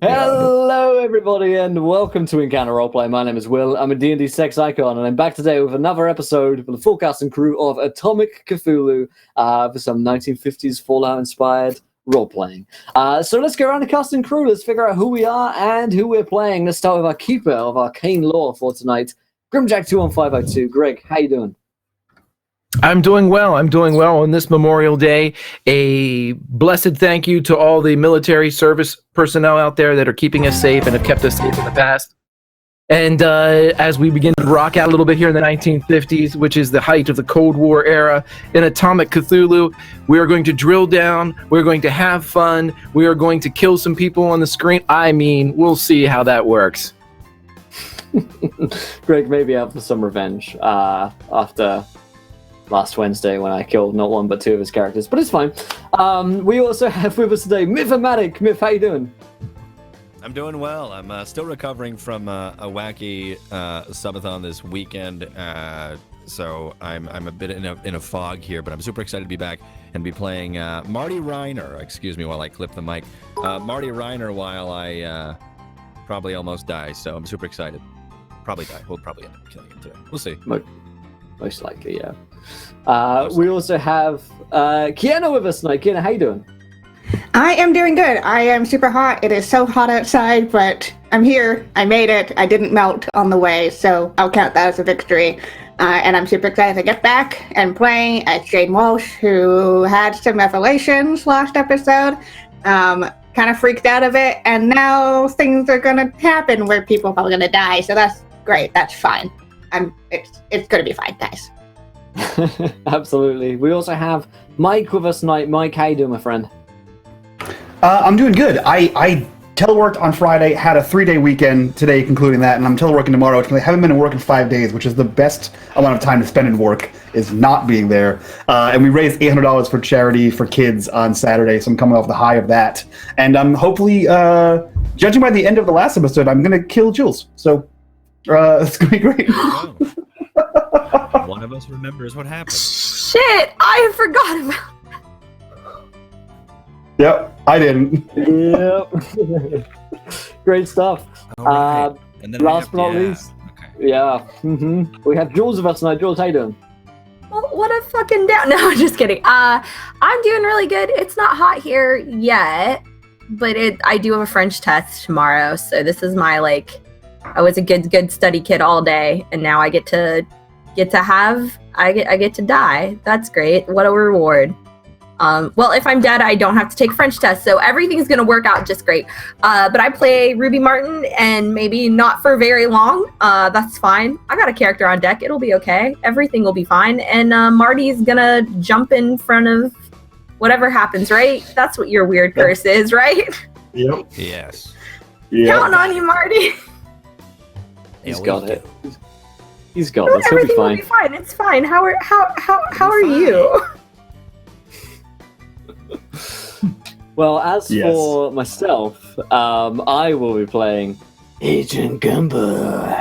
Hello, everybody, and welcome to Encounter Roleplay. My name is Will. I'm a D&D sex icon, and I'm back today with another episode for the full cast and crew of Atomic Cthulhu for some 1950s Fallout-inspired role-playing. So let's go around the cast and crew. Let's figure out who we are and who we're playing. Let's start with our keeper of arcane lore for tonight, Grimjack21502. Greg, how you doing? I'm doing well on this Memorial Day. A blessed thank you to all the military service personnel out there that are keeping us safe and have kept us safe in the past. And as we begin to rock out a little bit here in the 1950s, which is the height of the Cold War era, in Atomic Cthulhu, we are going to drill down, we're going to have fun, we are going to kill some people on the screen. I mean, we'll see how that works. Greg may be out for some revenge after last Wednesday when I killed not one but two of his characters, but it's fine. We also have with us today Mythomatic. Myth, how you doing? I'm doing well. I'm still recovering from a wacky subathon this weekend, so I'm a bit in a fog here, but I'm super excited to be back and be playing Marty Reiner. Excuse me while I clip the mic. Marty Reiner while I probably almost die, so I'm super excited. Probably die. We'll probably end up killing him today. We'll see. Most likely, yeah. We also have Kiana with us tonight. Kiana, how you doing? I am doing good. I am super hot. It is so hot outside, but I'm here. I made it. I didn't melt on the way, so I'll count that as a victory. And I'm super excited to get back and playing as Jane Walsh, who had some revelations last episode. Kind of freaked out of it, and now things are gonna happen where people are probably gonna die, so that's great. That's fine. It's gonna be fine, guys. Absolutely. We also have Mike with us tonight. Mike, how you doing, my friend? I'm doing good. I teleworked on Friday, had a 3-day weekend today, concluding that, and I'm teleworking tomorrow. I haven't been in work in 5 days, which is the best amount of time to spend in work, is not being there. And we raised $800 for charity for kids on Saturday, so I'm coming off the high of that. And I'm hopefully, judging by the end of the last episode, I'm going to kill Jules. So it's going to be great. One of us remembers what happened. Shit, I forgot about. Yep, I didn't. Yep. Great stuff. Right. And then last but not least, we have Jules with us tonight. Jules, how you doing? Well, what a fucking down. No, just kidding. I'm doing really good. It's not hot here yet, but I do have a French test tomorrow, so this is my I was a good study kid all day, and now I get to die. That's great. What a reward. Well, if I'm dead, I don't have to take a French test, so everything's gonna work out just great. But I play Ruby Martin, and maybe not for very long. That's fine. I got a character on deck. It'll be okay. Everything will be fine. And Marty's gonna jump in front of whatever happens, right? That's what your weird curse is, right? Yep. Yes. Yep. Counting on you, Marty. He's got it. He's got this. He'll be Everything fine. will be fine. It's fine. How are you? Well, as for myself, I will be playing Agent Gumble,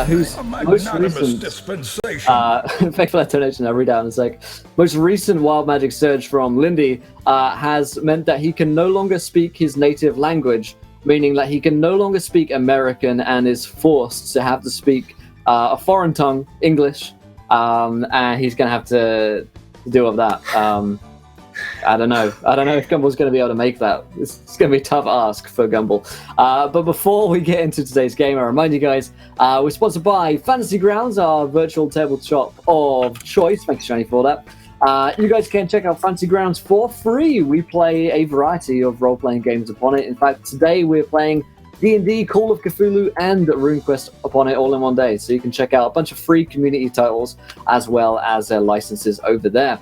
whose most recent thanks for that donation. I'll read out in a sec. Most recent wild magic surge from Lindy has meant that he can no longer speak his native language, meaning that he can no longer speak American and is forced to have to speak a foreign tongue, English, and he's going to have to deal with that. I don't know if Gumble's going to be able to make that. It's going to be a tough ask for Gumble. But before we get into today's game, I remind you guys, we're sponsored by Fantasy Grounds, our virtual tabletop of choice. Thanks, Shani, for that. You guys can check out Fantasy Grounds for free. We play a variety of role-playing games upon it. In fact, today we're playing D&D, Call of Cthulhu, and RuneQuest upon it all in one day. So you can check out a bunch of free community titles as well as their licenses over there.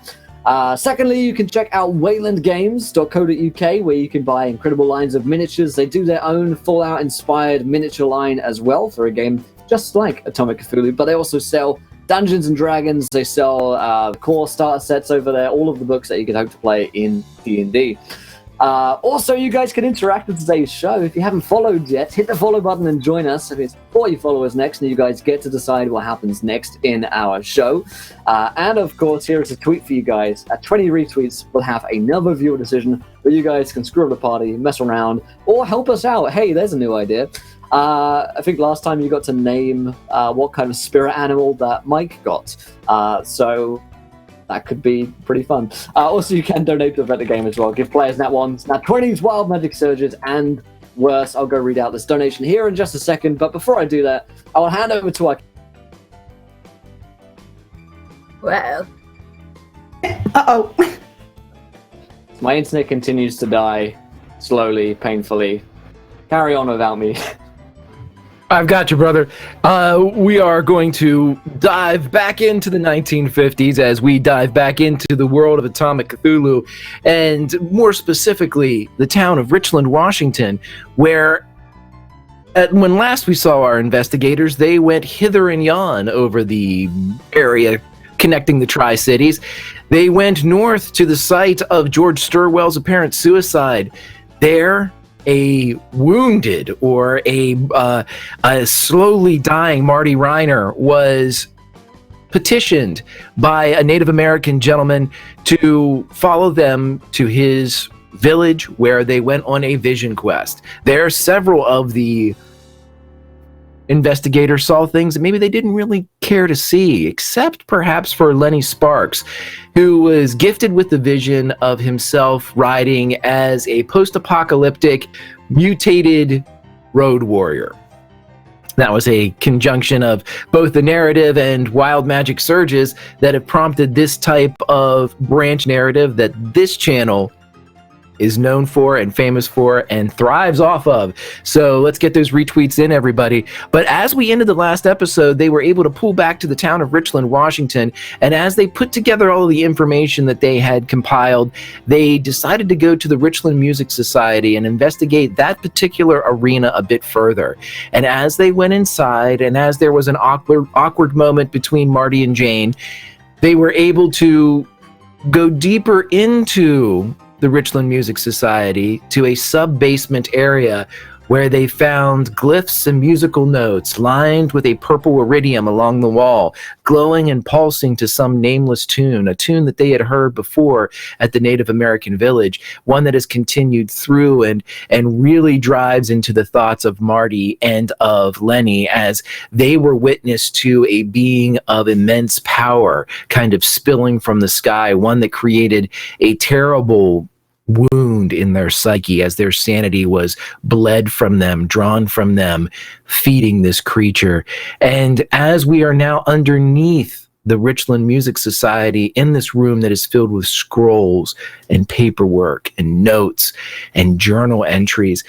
Secondly, you can check out waylandgames.co.uk, where you can buy incredible lines of miniatures. They do their own Fallout-inspired miniature line as well for a game just like Atomic Cthulhu, but they also sell Dungeons and Dragons. They sell core starter sets over there, all of the books that you can hope to play in D&D. Also, you guys can interact with today's show. If you haven't followed yet, hit the follow button and join us. If it's before you follow us next, and you guys get to decide what happens next in our show. And of course, here is a tweet for you guys. At 20 retweets, we'll have another viewer decision where you guys can screw up the party, mess around, or help us out. Hey, there's a new idea. I think last time you got to name what kind of spirit animal that Mike got. So that could be pretty fun. Also, you can donate to the game as well. Give players nat 1s, nat 20s, wild magic surges, and worse. I'll go read out this donation here in just a second. But before I do that, I will hand over to our... Wow. Uh-oh. My internet continues to die slowly, painfully. Carry on without me. I've got you, brother. We are going to dive back into the 1950s as we dive back into the world of Atomic Cthulhu, and more specifically, the town of Richland, Washington, where when last we saw our investigators, they went hither and yon over the area connecting the Tri-Cities. They went north to the site of George Sturwell's apparent suicide. There, a wounded or a slowly dying Marty Reiner was petitioned by a Native American gentleman to follow them to his village, where they went on a vision quest. There, several of the investigators saw things that maybe they didn't really care to see, except perhaps for Lenny Sparks, who was gifted with the vision of himself riding as a post-apocalyptic mutated road warrior. That was a conjunction of both the narrative and wild magic surges that have prompted this type of branch narrative that this channel is known for and famous for and thrives off of. So let's get those retweets in, everybody. But as we ended the last episode, they were able to pull back to the town of Richland, Washington, and as they put together all of the information that they had compiled, they decided to go to the Richland Music Society and investigate that particular arena a bit further. And as they went inside, and as there was an awkward moment between Marty and Jane, they were able to go deeper into the Richland Music Society to a sub-basement area where they found glyphs and musical notes lined with a purple iridium along the wall, glowing and pulsing to some nameless tune, a tune that they had heard before at the Native American village, one that has continued through and really drives into the thoughts of Marty and of Lenny as they were witness to a being of immense power kind of spilling from the sky, one that created a terrible wound in their psyche as their sanity was bled from them, drawn from them, feeding this creature. And as we are now underneath the Richland Music Society in this room that is filled with scrolls and paperwork and notes and journal entries,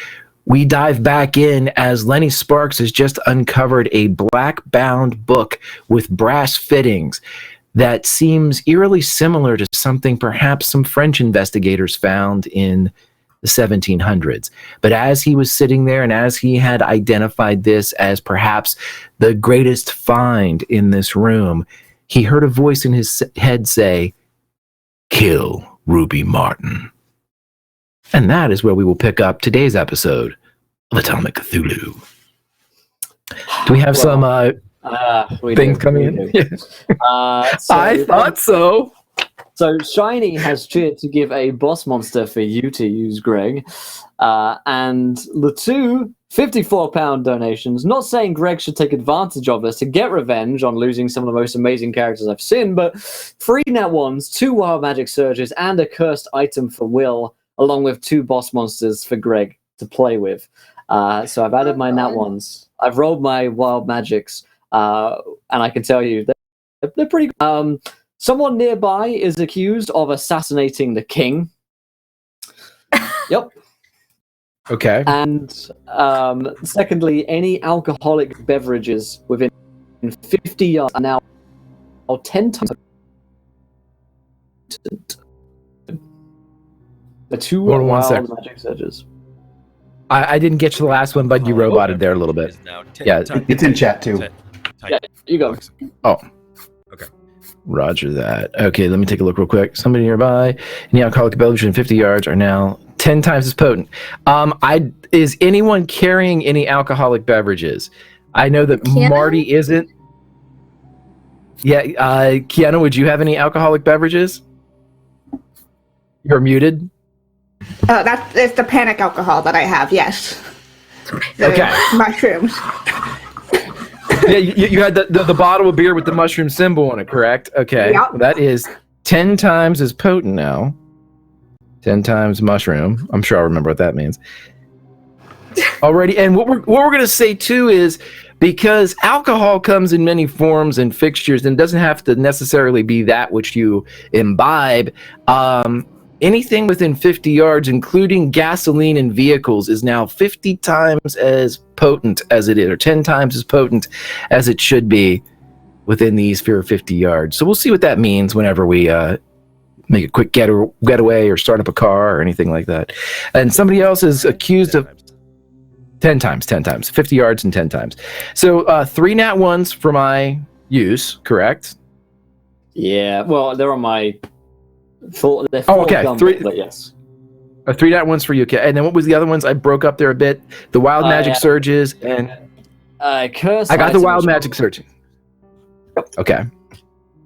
we dive back in as Lenny Sparks has just uncovered a black-bound book with brass fittings that seems eerily similar to something perhaps some French investigators found in the 1700s. But as he was sitting there and as he had identified this as perhaps the greatest find in this room, he heard a voice in his head say, "Kill Ruby Martin." And that is where we will pick up today's episode of Atomic Cthulhu. Do we have some things coming in? I thought so. So Shiny has cheered to give a boss monster for you to use, Greg. And Latu, £54 donations. Not saying Greg should take advantage of this to get revenge on losing some of the most amazing characters I've seen, but 3 nat 1s, 2 wild magic surges, and a cursed item for Will, along with 2 boss monsters for Greg to play with. So I've added my nat 1s. I've rolled my wild magics. And I can tell you, they're pretty good. Someone nearby is accused of assassinating the king. Yep. Okay. And secondly, any alcoholic beverages within 50 yards are now 10 times. The 2 wild magic surges. I didn't get to the last one, but you roboted there a little bit. Yeah, it's in chat too. Yeah, you go. Oh. Okay. Roger that. Okay, let me take a look real quick. Somebody nearby. Any alcoholic beverage within 50 yards are now 10 times as potent. Is anyone carrying any alcoholic beverages? I know that Kiana? Marty isn't. Yeah, Kiana, would you have any alcoholic beverages? You're muted. It's the panic alcohol that I have. Yes. Okay. Mushrooms. Yeah, you had the bottle of beer with the mushroom symbol on it, correct? Okay. Yep. That is 10 times as potent now. 10 times mushroom. I'm sure I'll remember what that means. Alrighty, and what we're going to say too is, because alcohol comes in many forms and fixtures and doesn't have to necessarily be that which you imbibe, anything within 50 yards, including gasoline and vehicles, is now 50 times as potent as it is, or 10 times as potent as it should be within the sphere of 50 yards. So we'll see what that means whenever we make a quick getaway or start up a car or anything like that. And somebody else is accused of 10 times, 50 yards and 10 times. So 3 nat 1s for my use, correct? Yeah, well, they're on my... They're okay. Gumble, 3, but yes. 3 nat 1s for you, okay. And then what was the other ones? I broke up there a bit. The wild magic surges and... Curse I got the item, wild which- magic surge. Okay.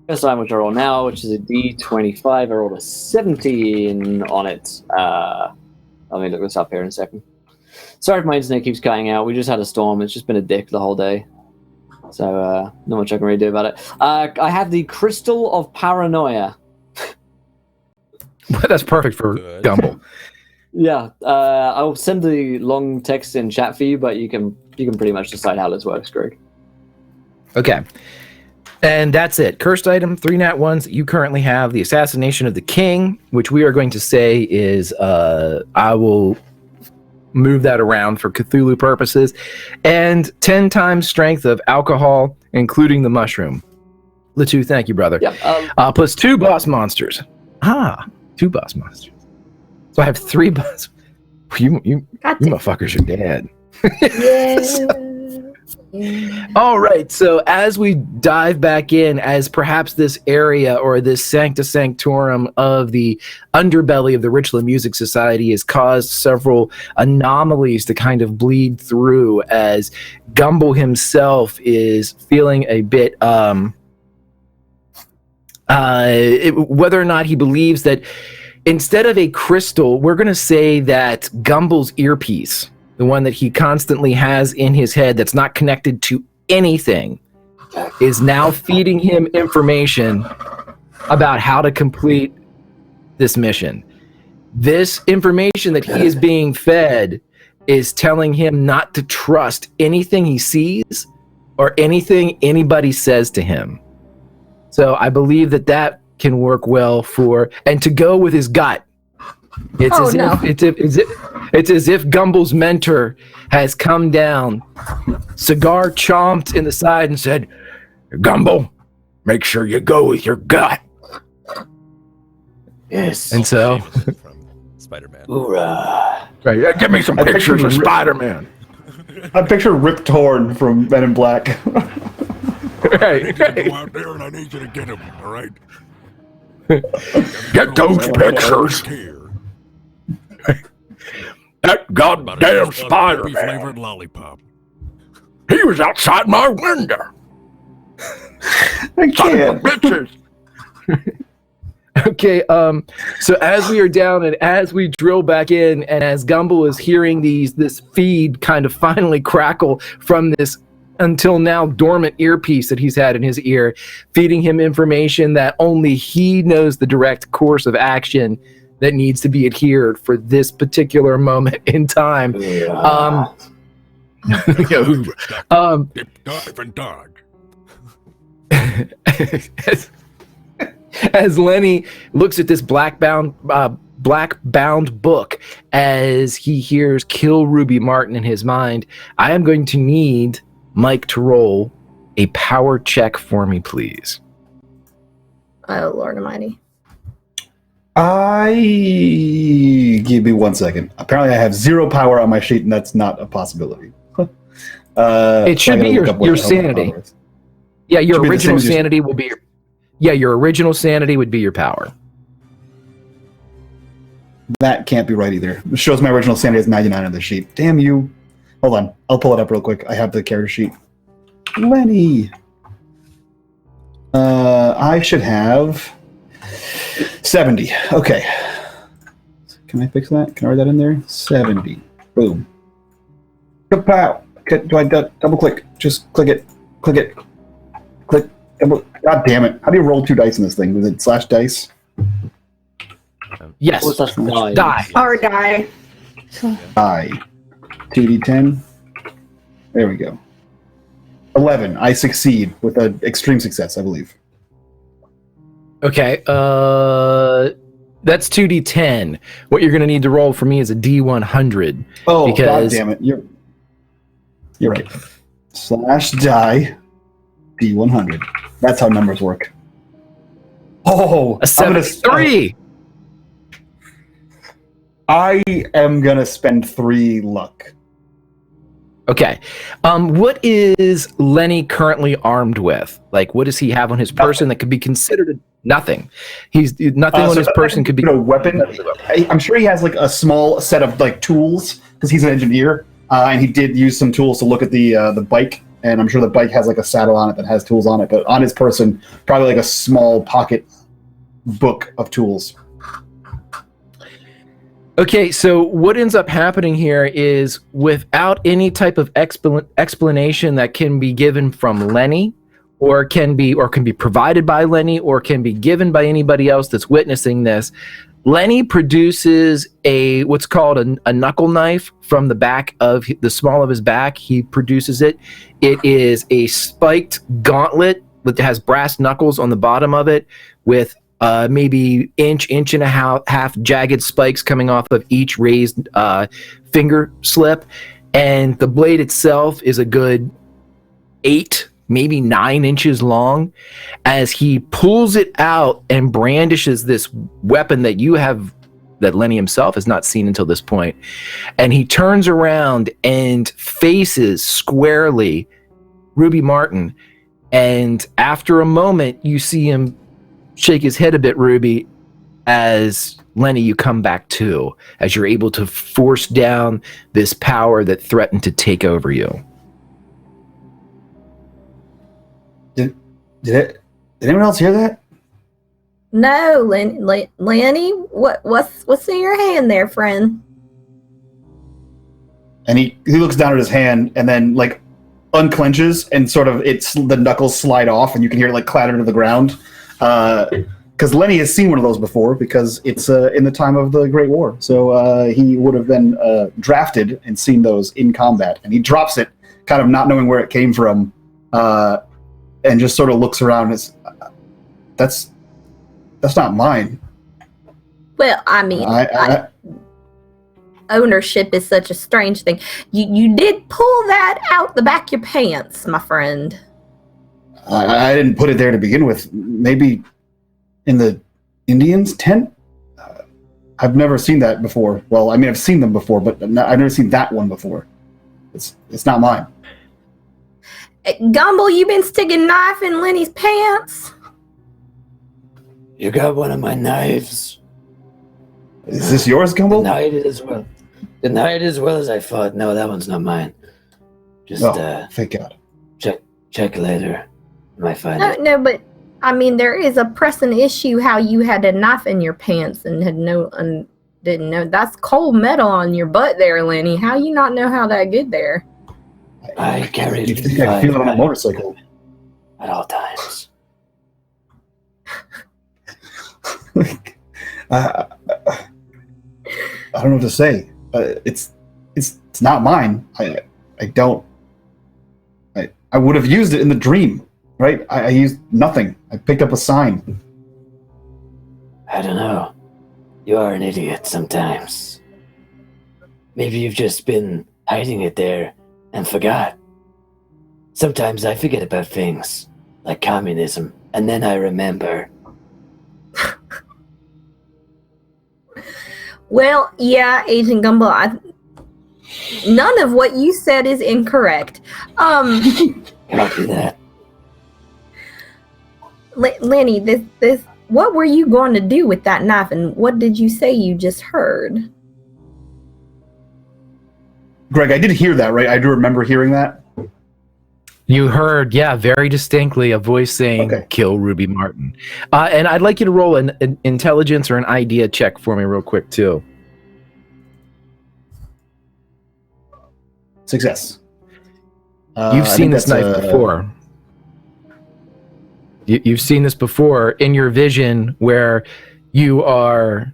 First item which I roll now, which is a D25. I rolled a 17 on it. Let me look this up here in a second. Sorry if my internet keeps cutting out. We just had a storm. It's just been a dick the whole day. So, not much I can really do about it. I have the Crystal of Paranoia. That's perfect for Good. Gumble. Yeah, I'll send the long text in chat for you, but you can pretty much decide how this works, Greg. Okay. And that's it. Cursed item, 3 nat 1s. You currently have the Assassination of the King, which we are going to say is, I will move that around for Cthulhu purposes, and 10 times strength of alcohol, including the mushroom. Latu, thank you, brother. Yeah. Plus 2 boss monsters. 2 boss monsters. So I have 3 boss. You motherfuckers are dead. All right, so as we dive back in, as perhaps this area or this sancta sanctorum of the underbelly of the Richland Music Society has caused several anomalies to kind of bleed through, as Gumble himself is feeling a bit whether or not he believes that instead of a crystal, we're going to say that Gumble's earpiece, the one that he constantly has in his head that's not connected to anything, is now feeding him information about how to complete this mission. This information that he is being fed is telling him not to trust anything he sees or anything anybody says to him. So I believe that can work well for, and to go with his gut. It's as if Gumble's mentor has come down, cigar chomped in the side, and said, "Gumble, make sure you go with your gut." Yes. And so, From Spider-Man. Hoorah. right, give me some pictures of Spider-Man. I picture Rip Torn from Men in Black. Right. Go out there and I need you to get him, all right? Get those pictures. Here. That goddamn Spider-Man. Flavored lollipop. He was outside my window. I can't. Bitches. Okay, so as we are down and as we drill back in, and as Gumble is hearing this feed kind of finally crackle from this until now dormant earpiece that he's had in his ear, feeding him information that only he knows the direct course of action that needs to be adhered for this particular moment in time. Dive and dodge. As Lenny looks at this black bound book, as he hears "Kill Ruby Martin" in his mind, I am going to need Mike to roll a power check for me, please. Oh, Lord Almighty. Give me 1 second. Apparently, I have 0 power on my sheet, and that's not a possibility. It should be your sanity. Yeah, your original sanity will be your. Yeah, your original sanity would be your power. That can't be right either. It shows my original sanity is 99 on the sheet. Damn you. Hold on. I'll pull it up real quick. I have the character sheet. Lenny. I should have 70. Okay. Can I fix that? Can I write that in there? 70. Boom. Kapow. Do I double click? Just click it. Click it. Click. Double. God damn it. How do you roll 2 dice in this thing? Was it slash dice? Yes. Die. Or die. Die. 2d10. There we go. 11. I succeed with an extreme success, I believe. Okay. That's 2d10. What you're going to need to roll for me is a d100. Oh, because... God damn it. You're right. Slash die d100. That's how numbers work. Oh, a 73. I am going to spend 3 luck. Okay. What is Lenny currently armed with? Like, what does he have on his person that could be considered nothing? He's nothing on his person could be a weapon. I'm sure he has like a small set of like tools because he's an engineer, and he did use some tools to look at the bike. And I'm sure the bike has like a saddle on it that has tools on it. But on his person, probably like a small pocket book of tools. Okay, so what ends up happening here is without any type of explanation that can be given from Lenny, or can be provided by Lenny, or can be given by anybody else that's witnessing this, Lenny produces what's called a knuckle knife from the back of the small of his back. He produces it. It is a spiked gauntlet that has brass knuckles on the bottom of it with maybe inch and a half jagged spikes coming off of each raised finger slip, and the blade itself is a good 8, maybe 9 inches long. As he pulls it out and brandishes this weapon that Lenny himself has not seen until this point, and he turns around and faces squarely Ruby Martin, and after a moment you see him shake his head a bit, Ruby, as Lenny, you come back to, as you're able to force down this power that threatened to take over you. Did anyone else hear that? No, Lenny, what's in your hand there, friend? And he looks down at his hand and then like unclenches and sort of the knuckles slide off and you can hear it like clatter to the ground. Because Lenny has seen one of those before because it's in the time of the Great War. So he would have been drafted and seen those in combat. And he drops it, kind of not knowing where it came from, and just sort of looks around. That's not mine. Well, I mean, ownership is such a strange thing. You did pull that out the back of your pants, my friend. I didn't put it there to begin with. Maybe in the Indians' tent? I've never seen that before. Well, I mean, I've seen them before, but I've never seen that one before. It's not mine. Gumble, you been sticking knife in Lenny's pants? You got one of my knives. Is this yours, Gumble? Denied it as well. Denied as well as I fought. No, that one's not mine. Just thank God. Check later. Might find it. No, but I mean, there is a pressing issue how you had a knife in your pants and didn't know. That's cold metal on your butt there, Lenny. How you not know how that get there? I carried it. You think I feel it on a motorcycle? At all times. I don't know what to say. It's not mine. I would have used it in the dream, right? I used nothing. I picked up a sign. I don't know. You are an idiot sometimes. Maybe you've just been hiding it there and forgot. Sometimes I forget about things, like communism, and then I remember. Well, yeah, Agent Gumble, none of what you said is incorrect. Copy that. Lenny, this what were you going to do with that knife, and what did you say you just heard? Greg, I did hear that, right? I do remember hearing that. You heard, very distinctly a voice saying, Okay. Kill Ruby Martin. And I'd like you to roll an intelligence or an idea check for me real quick, too. Success. You've seen this knife before. You've seen this before in your vision where you are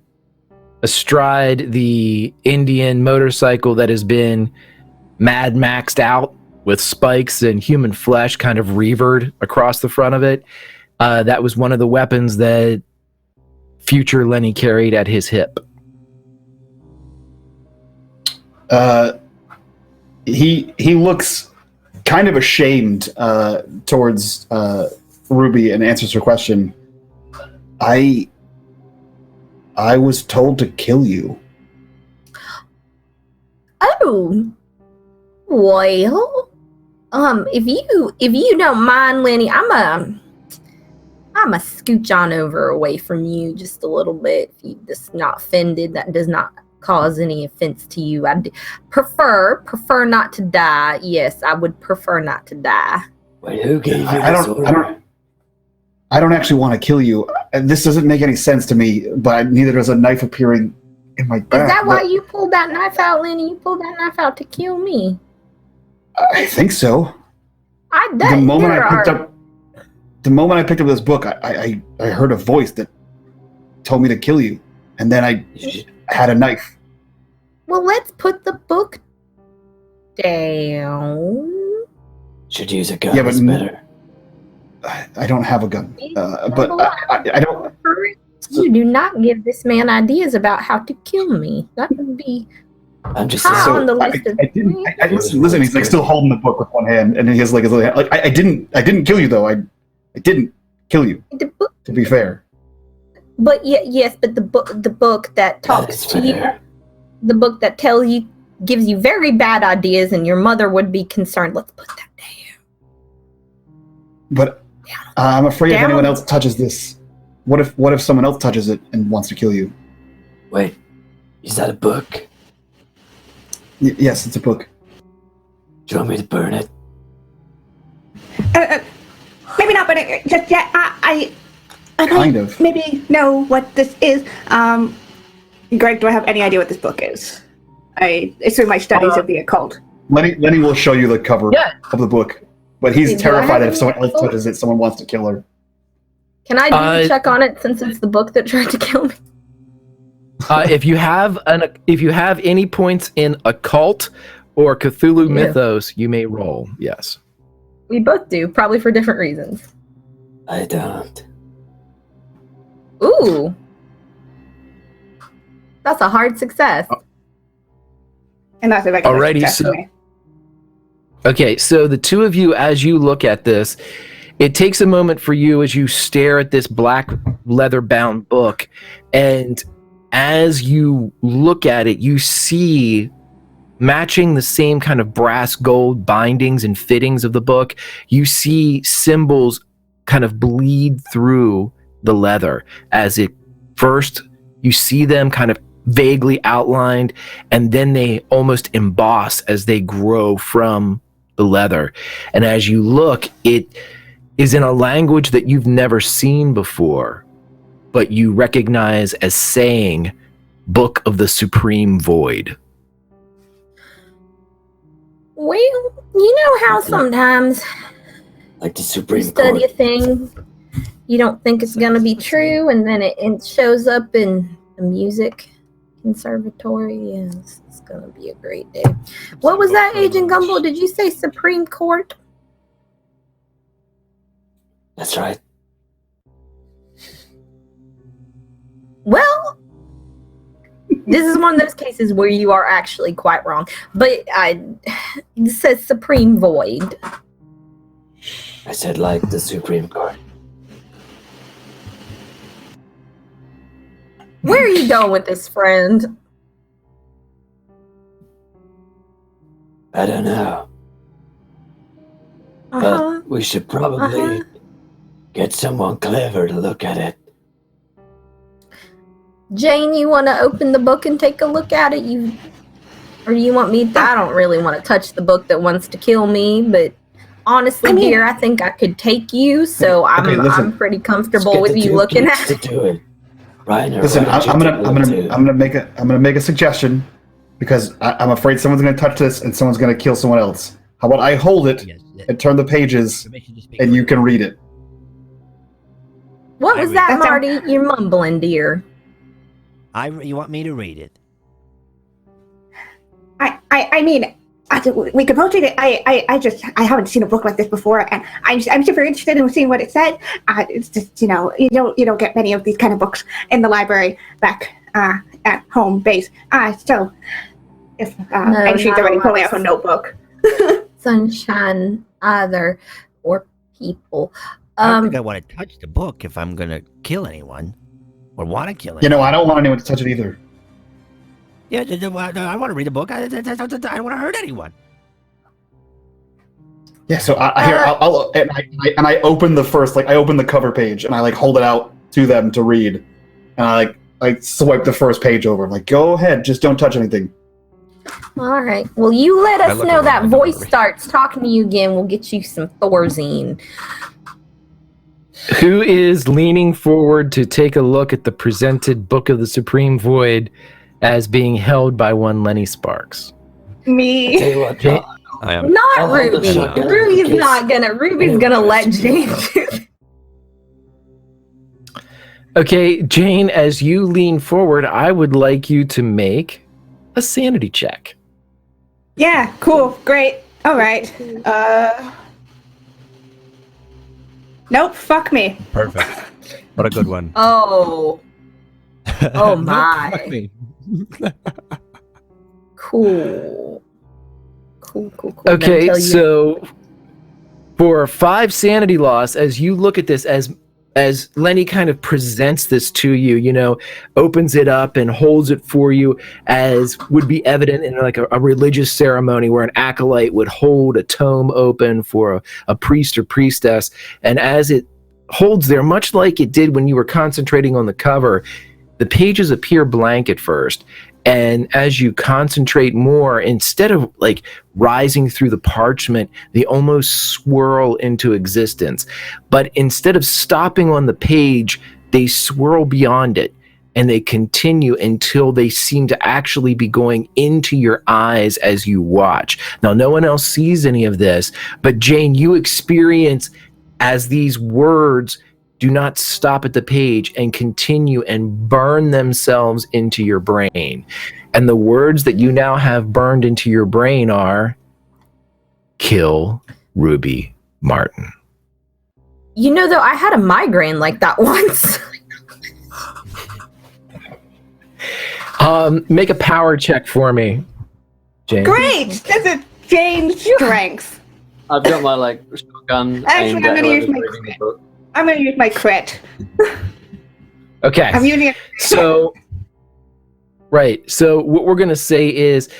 astride the Indian motorcycle that has been Mad Maxed out with spikes and human flesh kind of revered across the front of it. That was one of the weapons that future Lenny carried at his hip. He looks kind of ashamed towards Ruby and answers her question. I was told to kill you. Oh, well, if you don't mind, Lenny, I'm a scooch on over away from you just a little bit. If you're just not offended, that does not cause any offense to you. I prefer not to die. Yes, I would prefer not to die. Wait, who gave you this order? I don't actually want to kill you. This doesn't make any sense to me, but neither does a knife appearing in my back. Is that why you pulled that knife out, Lenny? You pulled that knife out to kill me? I think so. The moment I picked up this book, I heard a voice that told me to kill you, and then I had a knife. Well, let's put the book down. Should use a gun. Yeah, but it's better. I don't have a gun. But I don't. You do not give this man ideas about how to kill me. That would be I'm just high on the list of things. Listen. He's like still holding the book with one hand, and he has like his other hand. Like I didn't kill you though. I didn't kill you. To be fair. But yes, but the book that talks to you, the book that tells you, gives you very bad ideas, and your mother would be concerned. Let's put that down. But I'm afraid if anyone else touches this, what if someone else touches it and wants to kill you? Wait, is that a book? Yes, it's a book. Do you want me to burn it? Maybe not, but just yet. I Kind of. maybe know what this is. Greg, do I have any idea what this book is? I assume my studies of the occult. Lenny will show you the cover of the book, but he's terrified that if someone else book? touches it, someone wants to kill her. Can I do a check on it since it's the book that tried to kill me? If you have any points in occult or Cthulhu mythos, you may roll. Yes. We both do, probably for different reasons. I don't. Ooh. That's a hard success. And that's if I can Alrighty, Okay, so the two of you, as you look at this, it takes a moment for you as you stare at this black leather-bound book, and as you look at it, you see, matching the same kind of brass gold bindings and fittings of the book, you see symbols kind of bleed through the leather as it first, you see them kind of vaguely outlined, and then they almost emboss as they grow from the leather. And as you look, it is in a language that you've never seen before, but you recognize as saying Book of the Supreme Void. Well, you know how sometimes Like the Supreme you study Court. a thing, you don't think it's going to be true, and then it shows up in the music conservatory. Yes, it's going to be a great day. What was that, Agent Gumble? Did you say Supreme Court? That's right. Well, this is one of those cases where you are actually quite wrong. But it says Supreme Void. I said like the Supreme Court. Where are you going with this, friend? I don't know. Uh-huh. But we should probably get someone clever to look at it Jane, you want to open the book and take a look at it? Or do you want me? I don't really want to touch the book that wants to kill me, but honestly, dear, I think I could take you. So I'm pretty comfortable with you looking at it. Listen, I'm gonna make a suggestion because I'm afraid someone's gonna touch this and someone's gonna kill someone else. How about I hold it and turn the pages and you can read it? What was that, Marty? You're mumbling, dear. You want me to read it? I mean, we could both read it. I haven't seen a book like this before, and I'm super interested in seeing what it said. It's just you don't get many of these kind of books in the library back at home base. So if and she's already pulling out a notebook. Sunshine, either or people. I don't think I want to touch the book if I'm gonna kill anyone or want to kill anyone. You know, I don't want anyone to touch it either. Yeah, I want to read a book. I don't want to hurt anyone. Yeah, so I'll open the first, I open the cover page and I hold it out to them to read, and I swipe the first page over. I'm like, go ahead, just don't touch anything. All right. Well, you let us know that voice starts talking to you again. We'll get you some Thorazine. Who is leaning forward to take a look at the presented Book of the Supreme Void as being held by one Lenny Sparks? Me. I am. Not Ruby. Ruby's gonna let Jane do it. Okay, Jane, as you lean forward, I would like you to make a sanity check. Yeah, cool, great. All right. Nope, fuck me. Perfect. What a good one. Oh my. Fuck me. Cool. Okay, so for 5 sanity loss, as you look at this, as Lenny kind of presents this to you, opens it up and holds it for you, as would be evident in a religious ceremony where an acolyte would hold a tome open for a priest or priestess. And as it holds there, much like it did when you were concentrating on the cover, the pages appear blank at first. And as you concentrate more, instead of rising through the parchment, they almost swirl into existence. But instead of stopping on the page, they swirl beyond it, and they continue until they seem to actually be going into your eyes as you watch. Now, no one else sees any of this, but Jane, you experience as these words do not stop at the page and continue and burn themselves into your brain. And the words that you now have burned into your brain are, kill Ruby Martin. Though, I had a migraine like that once. Make a power check for me, Jane. Great! This is Jane's strength. I've got my shotgun. Actually, I'm gonna use my crit. Okay. I'm using it. So, right. So what we're gonna say is,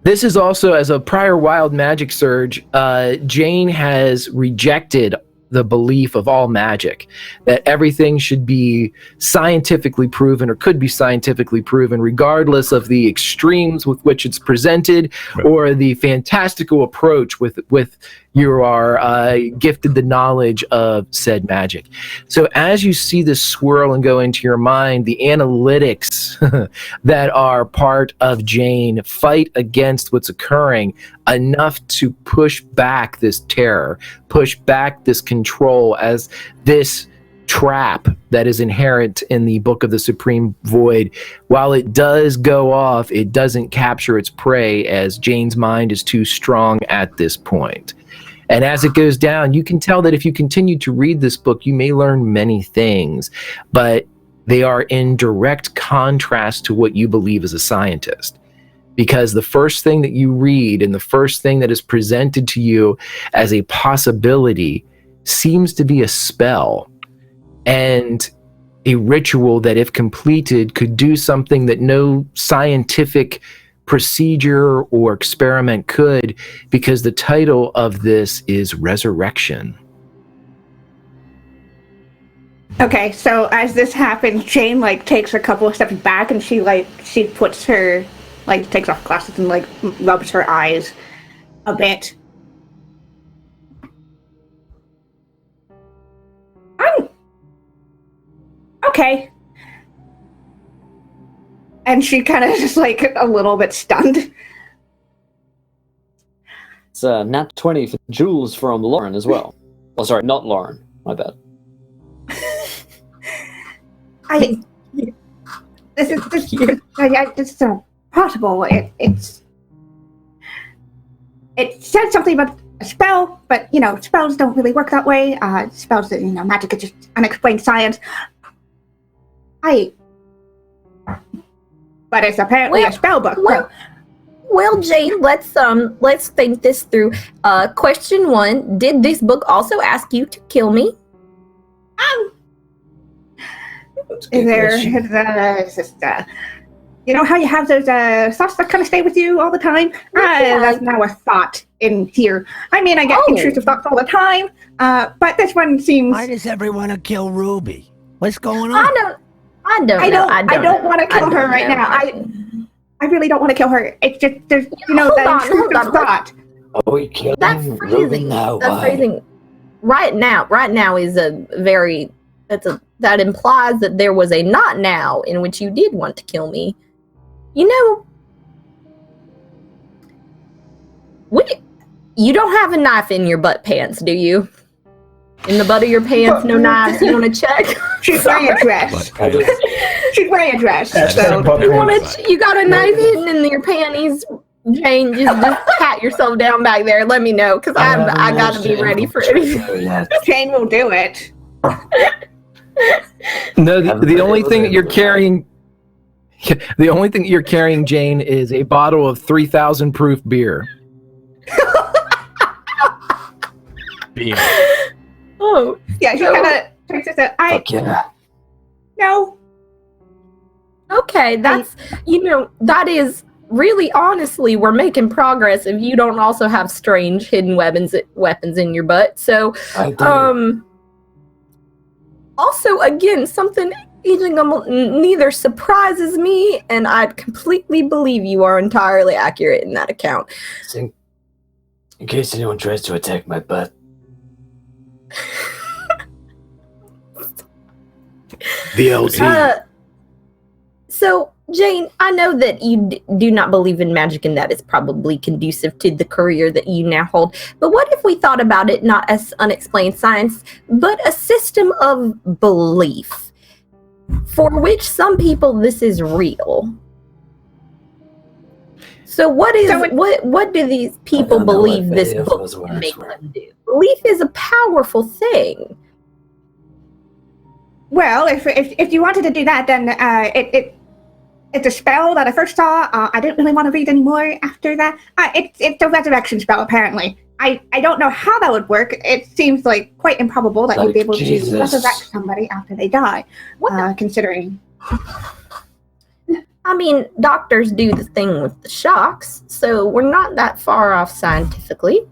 this is also, as a prior wild magic surge, Jane has rejected the belief of all magic, that everything should be scientifically proven or could be scientifically proven, regardless of the extremes with which it's presented, or the fantastical approach with you are gifted the knowledge of said magic. So as you see this swirl and go into your mind, the analytics that are part of Jane fight against what's occurring enough to push back this terror, push back this control, as this trap that is inherent in the Book of the Supreme Void, while it does go off, it doesn't capture its prey, as Jane's mind is too strong at this point. And as it goes down, you can tell that if you continue to read this book, you may learn many things, but they are in direct contrast to what you believe as a scientist. Because the first thing that you read and the first thing that is presented to you as a possibility seems to be a spell and a ritual that, if completed, could do something that no scientific procedure or experiment could, because the title of this is Resurrection. Okay, so as this happens, Jane takes a couple of steps back, and she puts her takes off glasses and rubs her eyes a bit. I'm okay. And she kind of just a little bit stunned. It's a nat 20 for Jules from Lauren as well. Oh, sorry, not Lauren. My bad. This is possible. It said something about a spell, but spells don't really work that way. Spells that magic is just unexplained science. But it's apparently a spell book. Well, Jane, let's think this through. Question 1: did this book also ask you to kill me? How you have those thoughts that kind of stay with you all the time? That's now a thought in here. I mean, I get intrusive thoughts all the time, but this one seems... Why does everyone want to kill Ruby? What's going on? I don't want to kill her right now. I really don't want to kill her. It's just, there's, that intrusive thought. Oh, we killed Ruby now. That phrasing right now is a very... that implies that there was a not now in which you did want to kill me. You don't have a knife in your butt pants, do you? In the butt of your pants, no knives. You want to check? She's wearing a dress. She's wearing a dress. So you got a knife hidden in your panties, Jane? Just pat yourself down back there. Let me know, because I got to be ready for anything. Jane will do it. No, the only thing that you're carrying, Jane, is a bottle of 3,000 proof beer. Beer. Oh, yeah. She kind of takes it. No. Okay, that is really, honestly, we're making progress if you don't also have strange hidden weapons in your butt. So, also, again, something Agent Gumble neither surprises me, and I completely believe you are entirely accurate in that account. In case anyone tries to attack my butt. VLZ. So, Jane, I know that you do not believe in magic, and that is probably conducive to the career that you now hold. But what if we thought about it not as unexplained science, but a system of belief, for which some people this is real? So what do these people believe this book can make them do? Belief is a powerful thing. Well, if you wanted to do that, then it's a spell that I first saw. I didn't really want to read anymore after that. It's a resurrection spell, apparently. I don't know how that would work. It seems quite improbable that you'd be able to resurrect somebody after they die, considering... I mean, doctors do the thing with the shocks, so we're not that far off scientifically.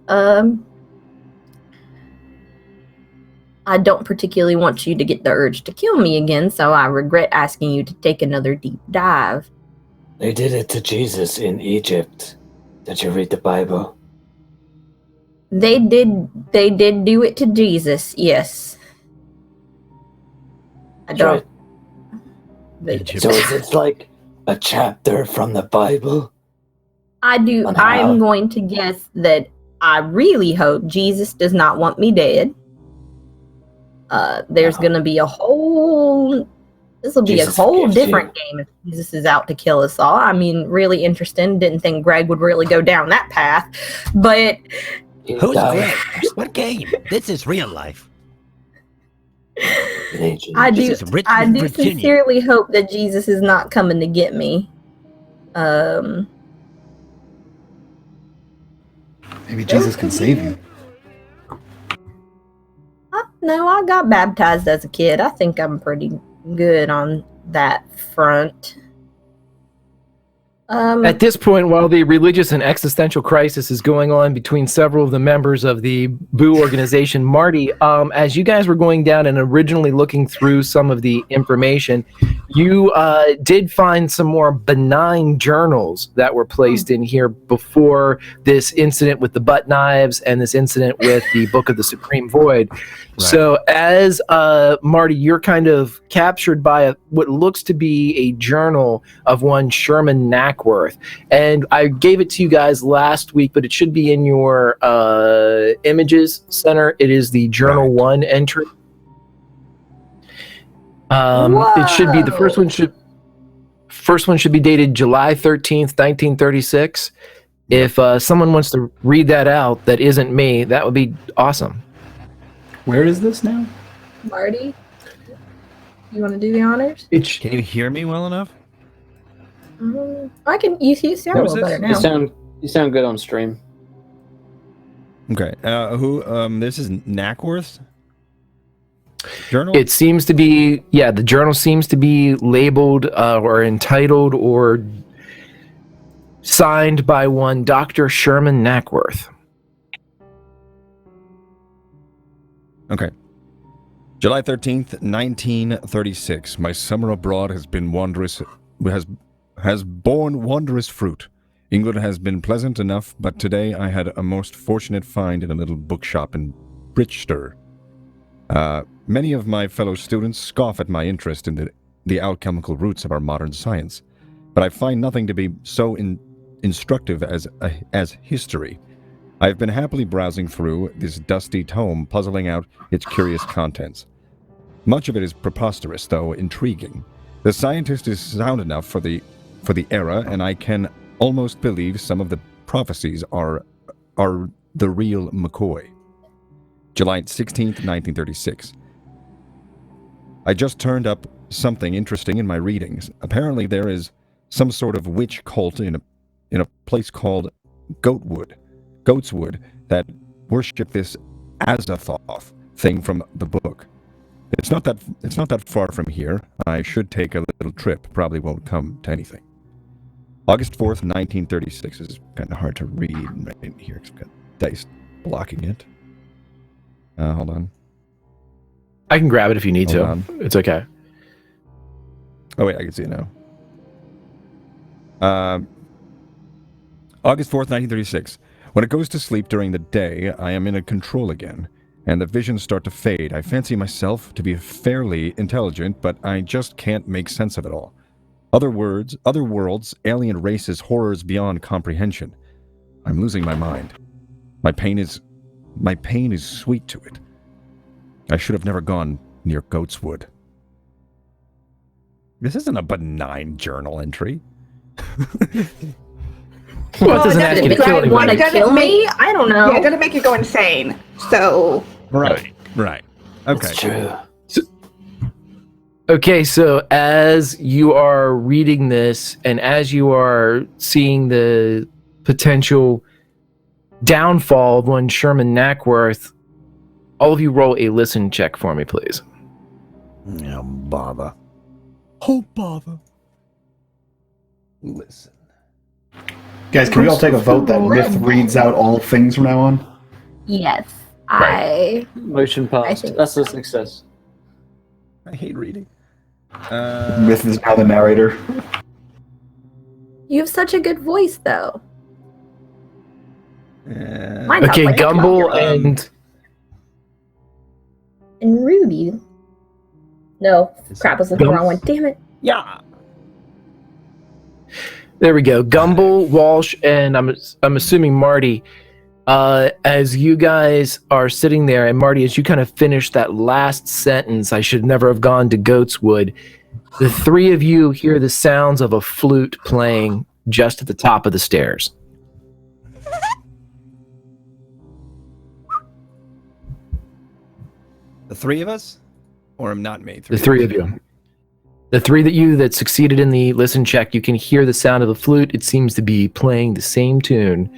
I don't particularly want you to get the urge to kill me again, so I regret asking you to take another deep dive. They did it to Jesus in Egypt. Did you read the Bible? They did do it to Jesus, yes. I don't... Right. So is it like a chapter from the Bible? I do. I'm going to guess that I really hope Jesus does not want me dead. There's going to be a whole... This will be a whole different game if Jesus is out to kill us all. I mean, really interesting. Didn't think Greg would really go down that path. But... Who's Greg? What game? This is real life. I do sincerely hope that Jesus is not coming to get me. Maybe Jesus can save you. No, I got baptized as a kid. I think I'm pretty good on that front. At this point, while the religious and existential crisis is going on between several of the members of the Boo organization, Marty, as you guys were going down and originally looking through some of the information, you did find some more benign journals that were placed in here before this incident with the butt knives and this incident with the Book of the Supreme Void. Right. So as Marty, you're kind of captured by what looks to be a journal of one Sherman Knackworth. And I gave it to you guys last week, but it should be in your images center. It is the Journal 1 entry. It should be, the first one should be dated July 13th, 1936. If someone wants to read that out that isn't me, that would be awesome. Where is this now? Marty, you want to do the honors? Can you hear me well enough? I can. You sound a little better now. You sound good on stream. Okay. This is Knackworth's journal? It seems to be, the journal seems to be labeled or entitled or signed by one Dr. Sherman Knackworth. Okay. July 13th, 1936. My summer abroad has been has borne wondrous fruit. England has been pleasant enough, but today I had a most fortunate find in a little bookshop in Richland. Many of my fellow students scoff at my interest in the alchemical roots of our modern science, but I find nothing to be so instructive as history. I have been happily browsing through this dusty tome, puzzling out its curious contents. Much of it is preposterous, though intriguing. The scientist is sound enough for the era, and I can almost believe some of the prophecies are the real McCoy. July 16th, 1936. I just turned up something interesting in my readings. Apparently there is some sort of witch cult in a place called Goatswood that worship this Azathoth thing from the book. It's not that far from here. I should take a little trip. Probably won't come to anything. August 4th, 1936 is kind of hard to read right here because I've got dice blocking it. Hold on. I can grab it if you need to. It's okay. Oh wait, I can see it now. August 4th, 1936. When it goes to sleep during the day, I am in a control again, and the visions start to fade. I fancy myself to be fairly intelligent, but I just can't make sense of it all. Other worlds, alien races, horrors beyond comprehension. I'm losing my mind. My pain is sweet to it. I should have never gone near Goatswood. This isn't a benign journal entry. Well, it doesn't ask you to kill anyone. Want to kill me? I don't know. Yeah, it doesn't make you go insane. So. Right. Okay. That's true. Okay, so as you are reading this and as you are seeing the potential downfall of one Sherman Knackworth, all of you roll a listen check for me, please. Oh, bother. Oh, bother. Listen. Guys, can we all take a vote that Myth reads out all things from now on? Yes, Right. Motion passed. That's a success. I hate reading. Myth is now the narrator. You have such a good voice, though. Okay, Gumble and Ruby. No, crap, I was looking at the wrong one. Damn it. Yeah. there we go. Gumble, Walsh, and I'm assuming Marty. As you guys are sitting there, and Marty, as you kind of finish that last sentence, I should never have gone to Goatswood. The three of you hear the sounds of a flute playing just at the top of the stairs. The three of us? Or not me? The three of you. The three that succeeded in the listen check, you can hear the sound of the flute. It seems to be playing the same tune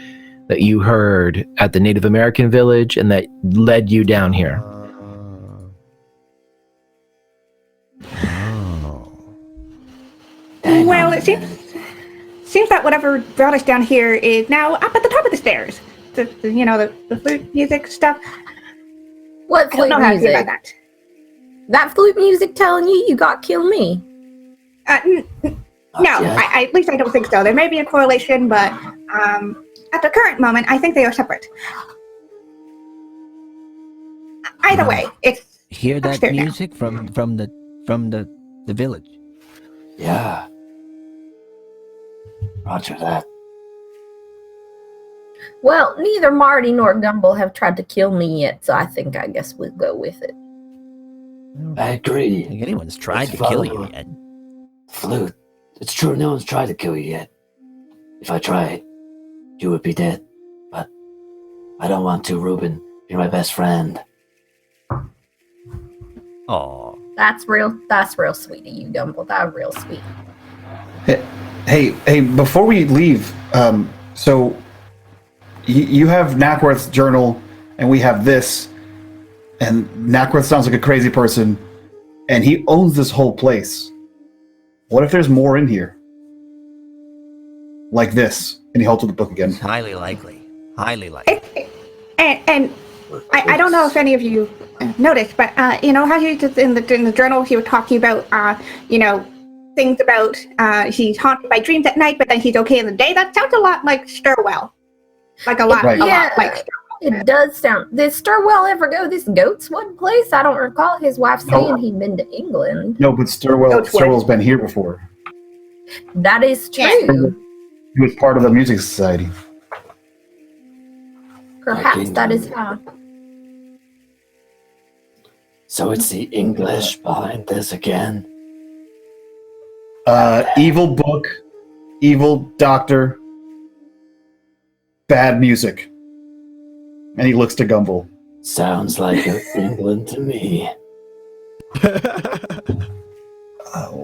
that you heard at the Native American village and that led you down here. Well, it seems that whatever brought us down here is now up at the top of the stairs. The flute music stuff. What I don't flute know how to feel music? about that. That flute music telling you got kill me. No, at least I don't think so. There may be a correlation, but at the current moment, I think they are separate. Either way, it's Hear that upstairs now. music from the village. Yeah. Roger that. Well, neither Marty nor Gumble have tried to kill me yet, so I guess we'll go with it. I agree. I think anyone's tried Let's to kill follow you yet. Flute. It's true, no one's tried to kill you yet. If I tried, you would be dead. But I don't want to, Ruben. You're my best friend. Aw. That's real sweet of you, Gumble. That's real sweet. Hey, before we leave, so you have Nackworth's journal, and we have this, and Nackworth sounds like a crazy person, and he owns this whole place. What if there's more in here? Like this. And he holds up the book again. It's highly likely. Highly likely. And I don't know if any of you noticed, but you know how he just in the journal he was talking about things about he's haunted by dreams at night, but then he's okay in the day. That sounds a lot like Stirwell, like a lot like Stirwell. It does sound. Did Stirwell ever go this goat's one place? I don't recall his wife saying he'd been to England. No, but Stirwell's been here before. That is true. He was part of the music society. Perhaps that is how. So it's the English behind this again. Evil book, evil doctor, bad music. And he looks to Gumble. Sounds like England to me.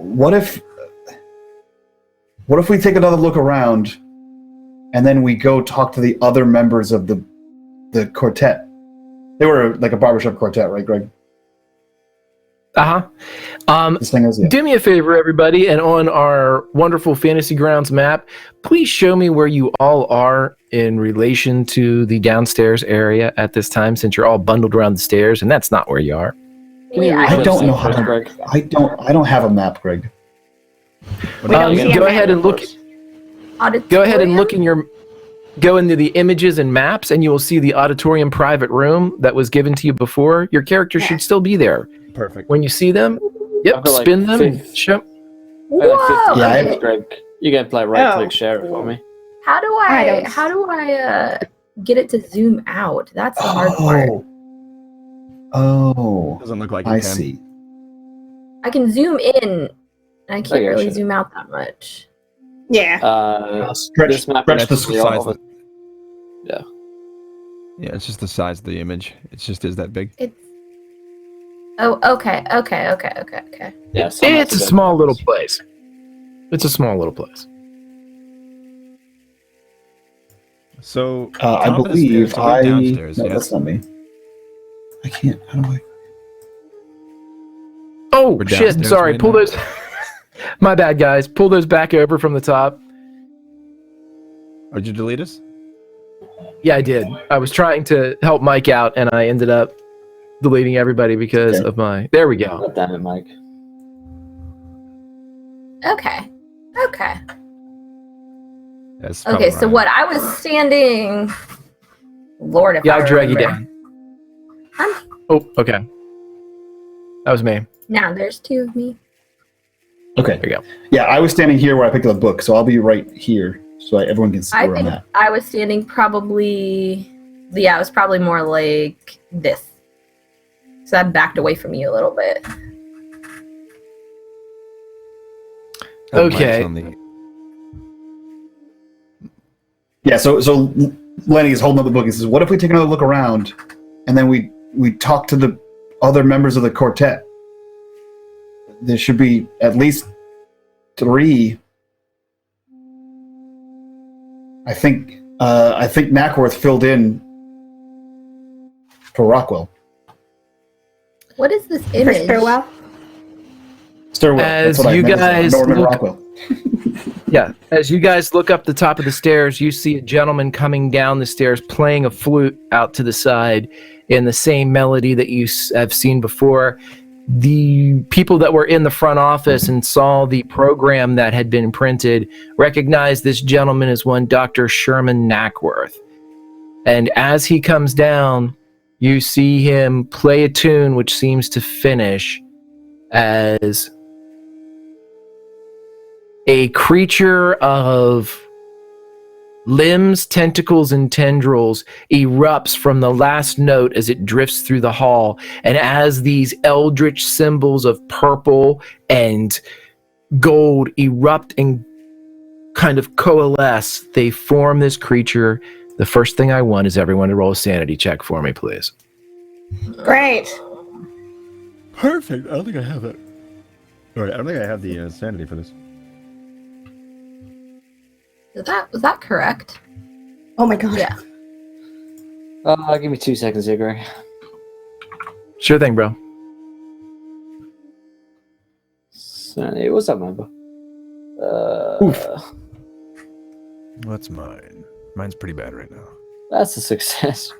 What if we take another look around, and then we go talk to the other members of the quartet? They were like a barbershop quartet, right, Greg? This thing is, yeah. Do me a favor, everybody, and on our wonderful Fantasy Grounds map, please show me where you all are in relation to the downstairs area at this time, since you're all bundled around the stairs, and that's not where you are. I don't know how to. Greg? I don't have a map, Greg. Go ahead and look. Go ahead and look in your. Go into the images and maps, and you will see the auditorium private room that was given to you before. Your character should still be there. Perfect. When you see them, spin them and show. Whoa! Yeah, Greg, you can play right-click share it for me. How do I get it to zoom out? That's the hard part. Oh. Doesn't look like you I can. see. I can zoom in. I can't yeah, really sure. zoom out that much. Yeah. This map stretch is the actually all of it. Yeah, it's just the size of the image. It just is that big. Oh, okay. Yeah, It's a small little place. It's a small little place. So I top of the believe stairs, to go downstairs, No, yes. that's not me. I can't. How do I? Oh, We're shit. downstairs Sorry. right Pull now. those. My bad, guys. Pull those back over from the top. Oh, did you delete us? Yeah, I did. I was trying to help Mike out, and I ended up deleting everybody because of my... There we go. God damn it, Mike. Okay. That's Okay, probably so right. what? I was standing... Lord, if Yeah, I I'll drag you remember. down. Oh, okay. That was me. Now, there's two of me. Okay. There you go. Yeah, I was standing here where I picked up the book, so I'll be right here, so everyone can see I where I'm think at. I was standing probably... Yeah, it was probably more like this. So I backed away from you a little bit. Oh, Mike's Okay. on the- Yeah, so Lenny is holding up the book and says, "What if we take another look around, and then we talk to the other members of the quartet? There should be at least 3. I think Nackworth filled in for Rockwell. What is this For image? Stirwell? Stirwell. As that's what I you meant to say. guys Norman look- Rockwell. Yeah, as you guys look up the top of the stairs, you see a gentleman coming down the stairs playing a flute out to the side in the same melody that you have seen before. The people that were in the front office and saw the program that had been printed recognized this gentleman as one Dr. Sherman Knackworth. And as he comes down, you see him play a tune which seems to finish as a creature of limbs, tentacles, and tendrils erupts from the last note as it drifts through the hall. And as these eldritch symbols of purple and gold erupt and kind of coalesce, they form this creature. The first thing I want is everyone to roll a sanity check for me, please. Great. Perfect. I don't think I have it. All right, I don't think I have the sanity for this. Was that correct? Oh my god. Yeah. Give me 2 seconds here, Greg. Sure thing, bro. Sanity, what's up, man? What's mine? Mine's pretty bad right now. That's a success.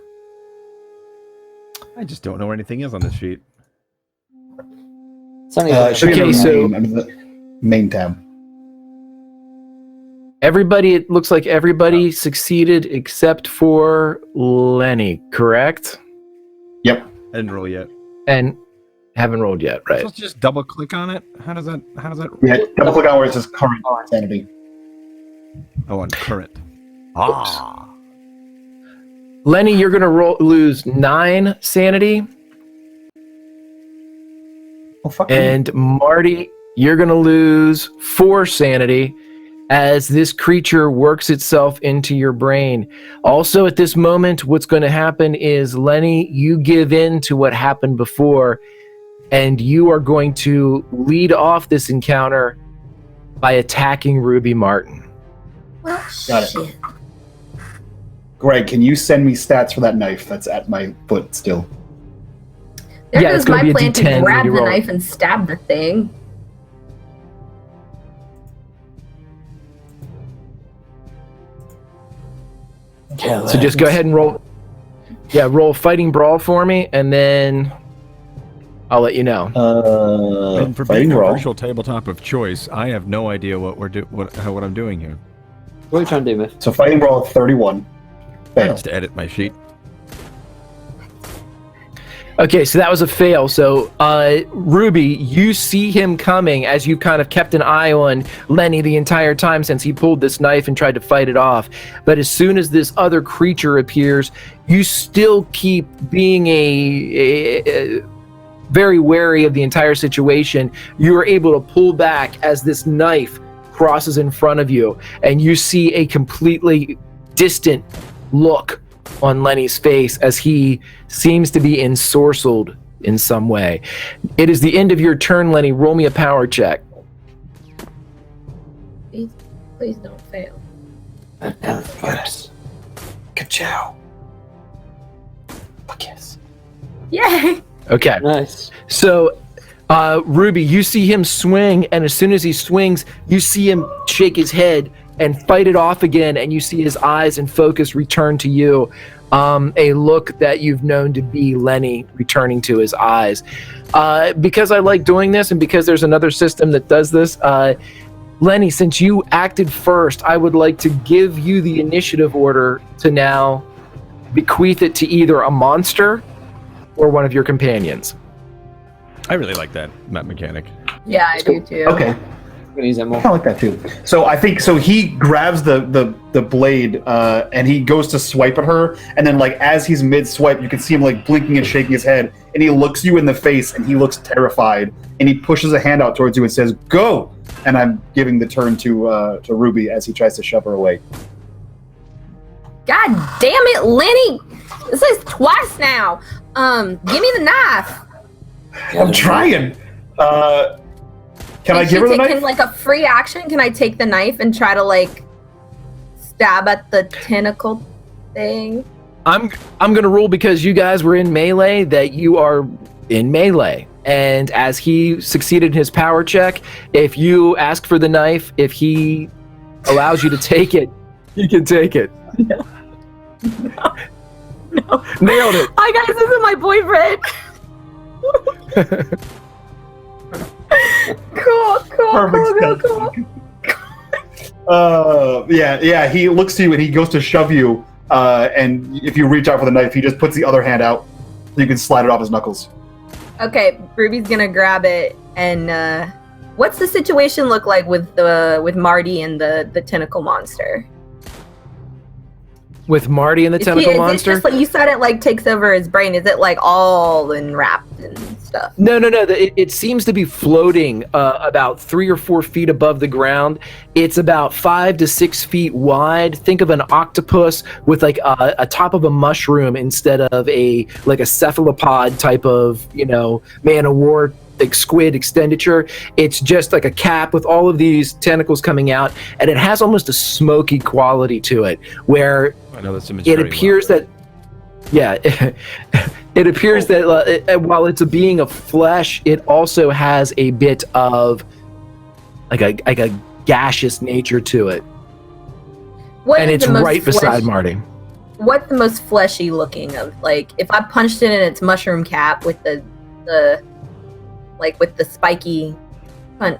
I just don't know where anything is on this sheet. It should be Okay, under the main tab. It looks like everybody succeeded except for Lenny, correct? Yep. I didn't roll yet. And haven't rolled yet, right? Let's just double click on it. How does that? Yeah, double click on where it says current sanity. Oh, on current. Lenny, you're going to lose 9 sanity. Oh, fuck. And Marty, you're going to lose 4 sanity as this creature works itself into your brain. Also, at this moment, what's going to happen is, Lenny, you give in to what happened before, and you are going to lead off this encounter by attacking Ruby Martin. Well, Got it. shit. Greg, can you send me stats for that knife that's at my foot still? There Yeah, it's goes gonna be my a plan to D10 grab when you the roll. knife and stab the thing. So just go ahead and roll. Yeah, roll fighting brawl for me, and then I'll let you know. And for being a virtual tabletop of choice, I have no idea what I'm doing here. What are you trying to do, Myth? So fighting brawl at 31. I Fail. just edit my sheet. Okay, so that was a fail. So, Ruby, you see him coming as you kind of kept an eye on Lenny the entire time since he pulled this knife and tried to fight it off. But as soon as this other creature appears, you still keep being a very wary of the entire situation. You are able to pull back as this knife crosses in front of you, and you see a completely distant look on Lenny's face as he seems to be ensorcelled in some way. It is the end of your turn, Lenny. Roll me a power check. Please don't fail. Yes. Ka-chow. Fuck yes. Yay! Okay. Nice. So, Ruby, you see him swing, and as soon as he swings, you see him shake his head and fight it off again, and you see his eyes and focus return to you. A look that you've known to be Lenny returning to his eyes. Because I like doing this, and because there's another system that does this, Lenny, since you acted first, I would like to give you the initiative order to now bequeath it to either a monster or one of your companions. I really like that mechanic. Yeah, I do too. Okay. I'm gonna use that more. I kind of like that too. So I think so. He grabs the blade and he goes to swipe at her, and then like as he's mid swipe, you can see him like blinking and shaking his head, and he looks you in the face, and he looks terrified, and he pushes a hand out towards you and says, "Go!" And I'm giving the turn to Ruby as he tries to shove her away. God damn it, Lenny! This is twice now. Give me the knife. I'm trying. Can I give her the knife? Can like a free action? Can I take the knife and try to like stab at the tentacle thing? I'm gonna rule, because you guys were in melee, that you are in melee. And as he succeeded in his power check, if you ask for the knife, if he allows you to take it, you can take it. No. Nailed it. Hi guys, this is my boyfriend. Cool. Yeah. He looks to you and he goes to shove you. And if you reach out for the knife, he just puts the other hand out. So you can slide it off his knuckles. Okay, Ruby's gonna grab it. And what's the situation look like with Marty and the tentacle monster? With Marty and the tentacle monster? Is it just like you said, it like takes over his brain? Is it like all enwrapped and stuff? No. It seems to be floating about 3 or 4 feet above the ground. It's about 5 to 6 feet wide. Think of an octopus with like a top of a mushroom instead of a cephalopod type of, man of war, like squid expenditure. It's just like a cap with all of these tentacles coming out, and it has almost a smoky quality to it, where I know this image it very appears well. that, yeah, it appears that while it's a being of flesh, it also has a bit of like a gaseous nature to it. And it's right beside Marty. What's the most fleshy looking of? Like, if I punched it in its mushroom cap with the spiky hunt,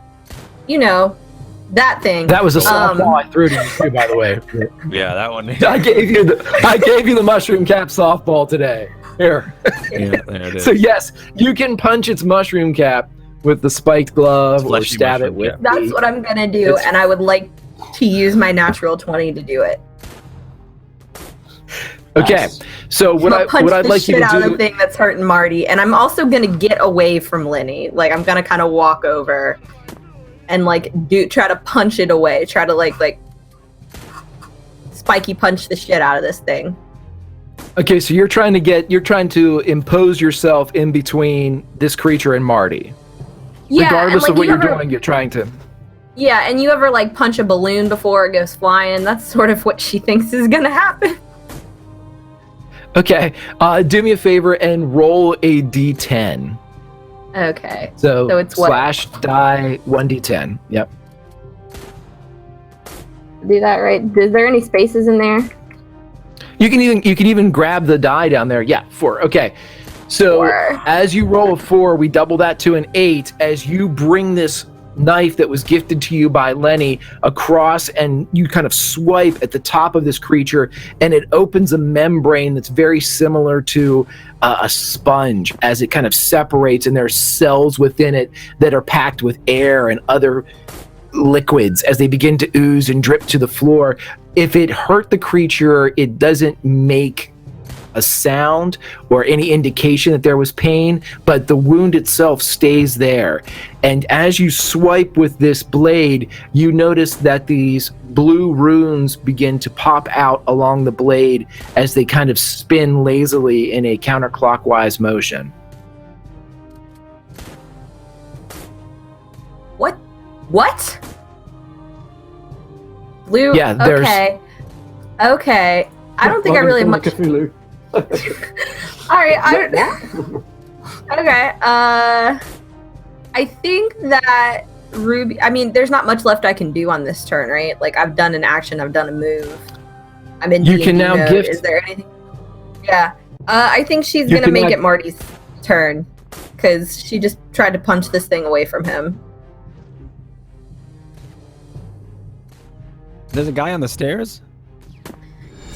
that thing. That was a softball I threw to you too, by the way. Yeah, that one. I gave you the mushroom cap softball today. Here. Yeah, there it is. So yes, you can punch its mushroom cap with the spiked glove or Fleshy stab it mushroom with. cap. That's what I'm gonna do, and I would like to use my natural 20 to do it. Okay, so what I'd like you to out do. the thing that's hurting Marty, and I'm also gonna get away from Lenny. Like, I'm gonna kind of walk over and try to punch it away. Try to like spiky punch the shit out of this thing. Okay, so you're trying to impose yourself in between this creature and Marty. Yeah, regardless and, of what you're doing, you're trying to. Yeah, and you ever punch a balloon before it goes flying? That's sort of what she thinks is gonna happen. Okay, do me a favor and roll a d10. Okay. So it's what? slash die 1d10. Yep. Do that right. Is there any spaces in there? You can even grab the die down there. Yeah, 4. Okay. So 4. As you roll a 4, we double that to an 8. As you bring this knife that was gifted to you by Lenny across, and you kind of swipe at the top of this creature, and it opens a membrane that's very similar to a sponge as it kind of separates, and there are cells within it that are packed with air and other liquids as they begin to ooze and drip to the floor. If it hurt the creature, it doesn't make a sound or any indication that there was pain, but the wound itself stays there. And as you swipe with this blade, you notice that these blue runes begin to pop out along the blade as they kind of spin lazily in a counterclockwise motion. What? Blue? Yeah, there's... Okay. I don't think I really have much... Cthulhu. Alright, okay. I think that Ruby... I mean, there's not much left I can do on this turn, right? Like, I've done an action, I've done a move. I'm in You D&D can now mode. gift... Is there anything? Yeah. I think she's gonna make it Marty's turn, because she just tried to punch this thing away from him. There's a guy on the stairs?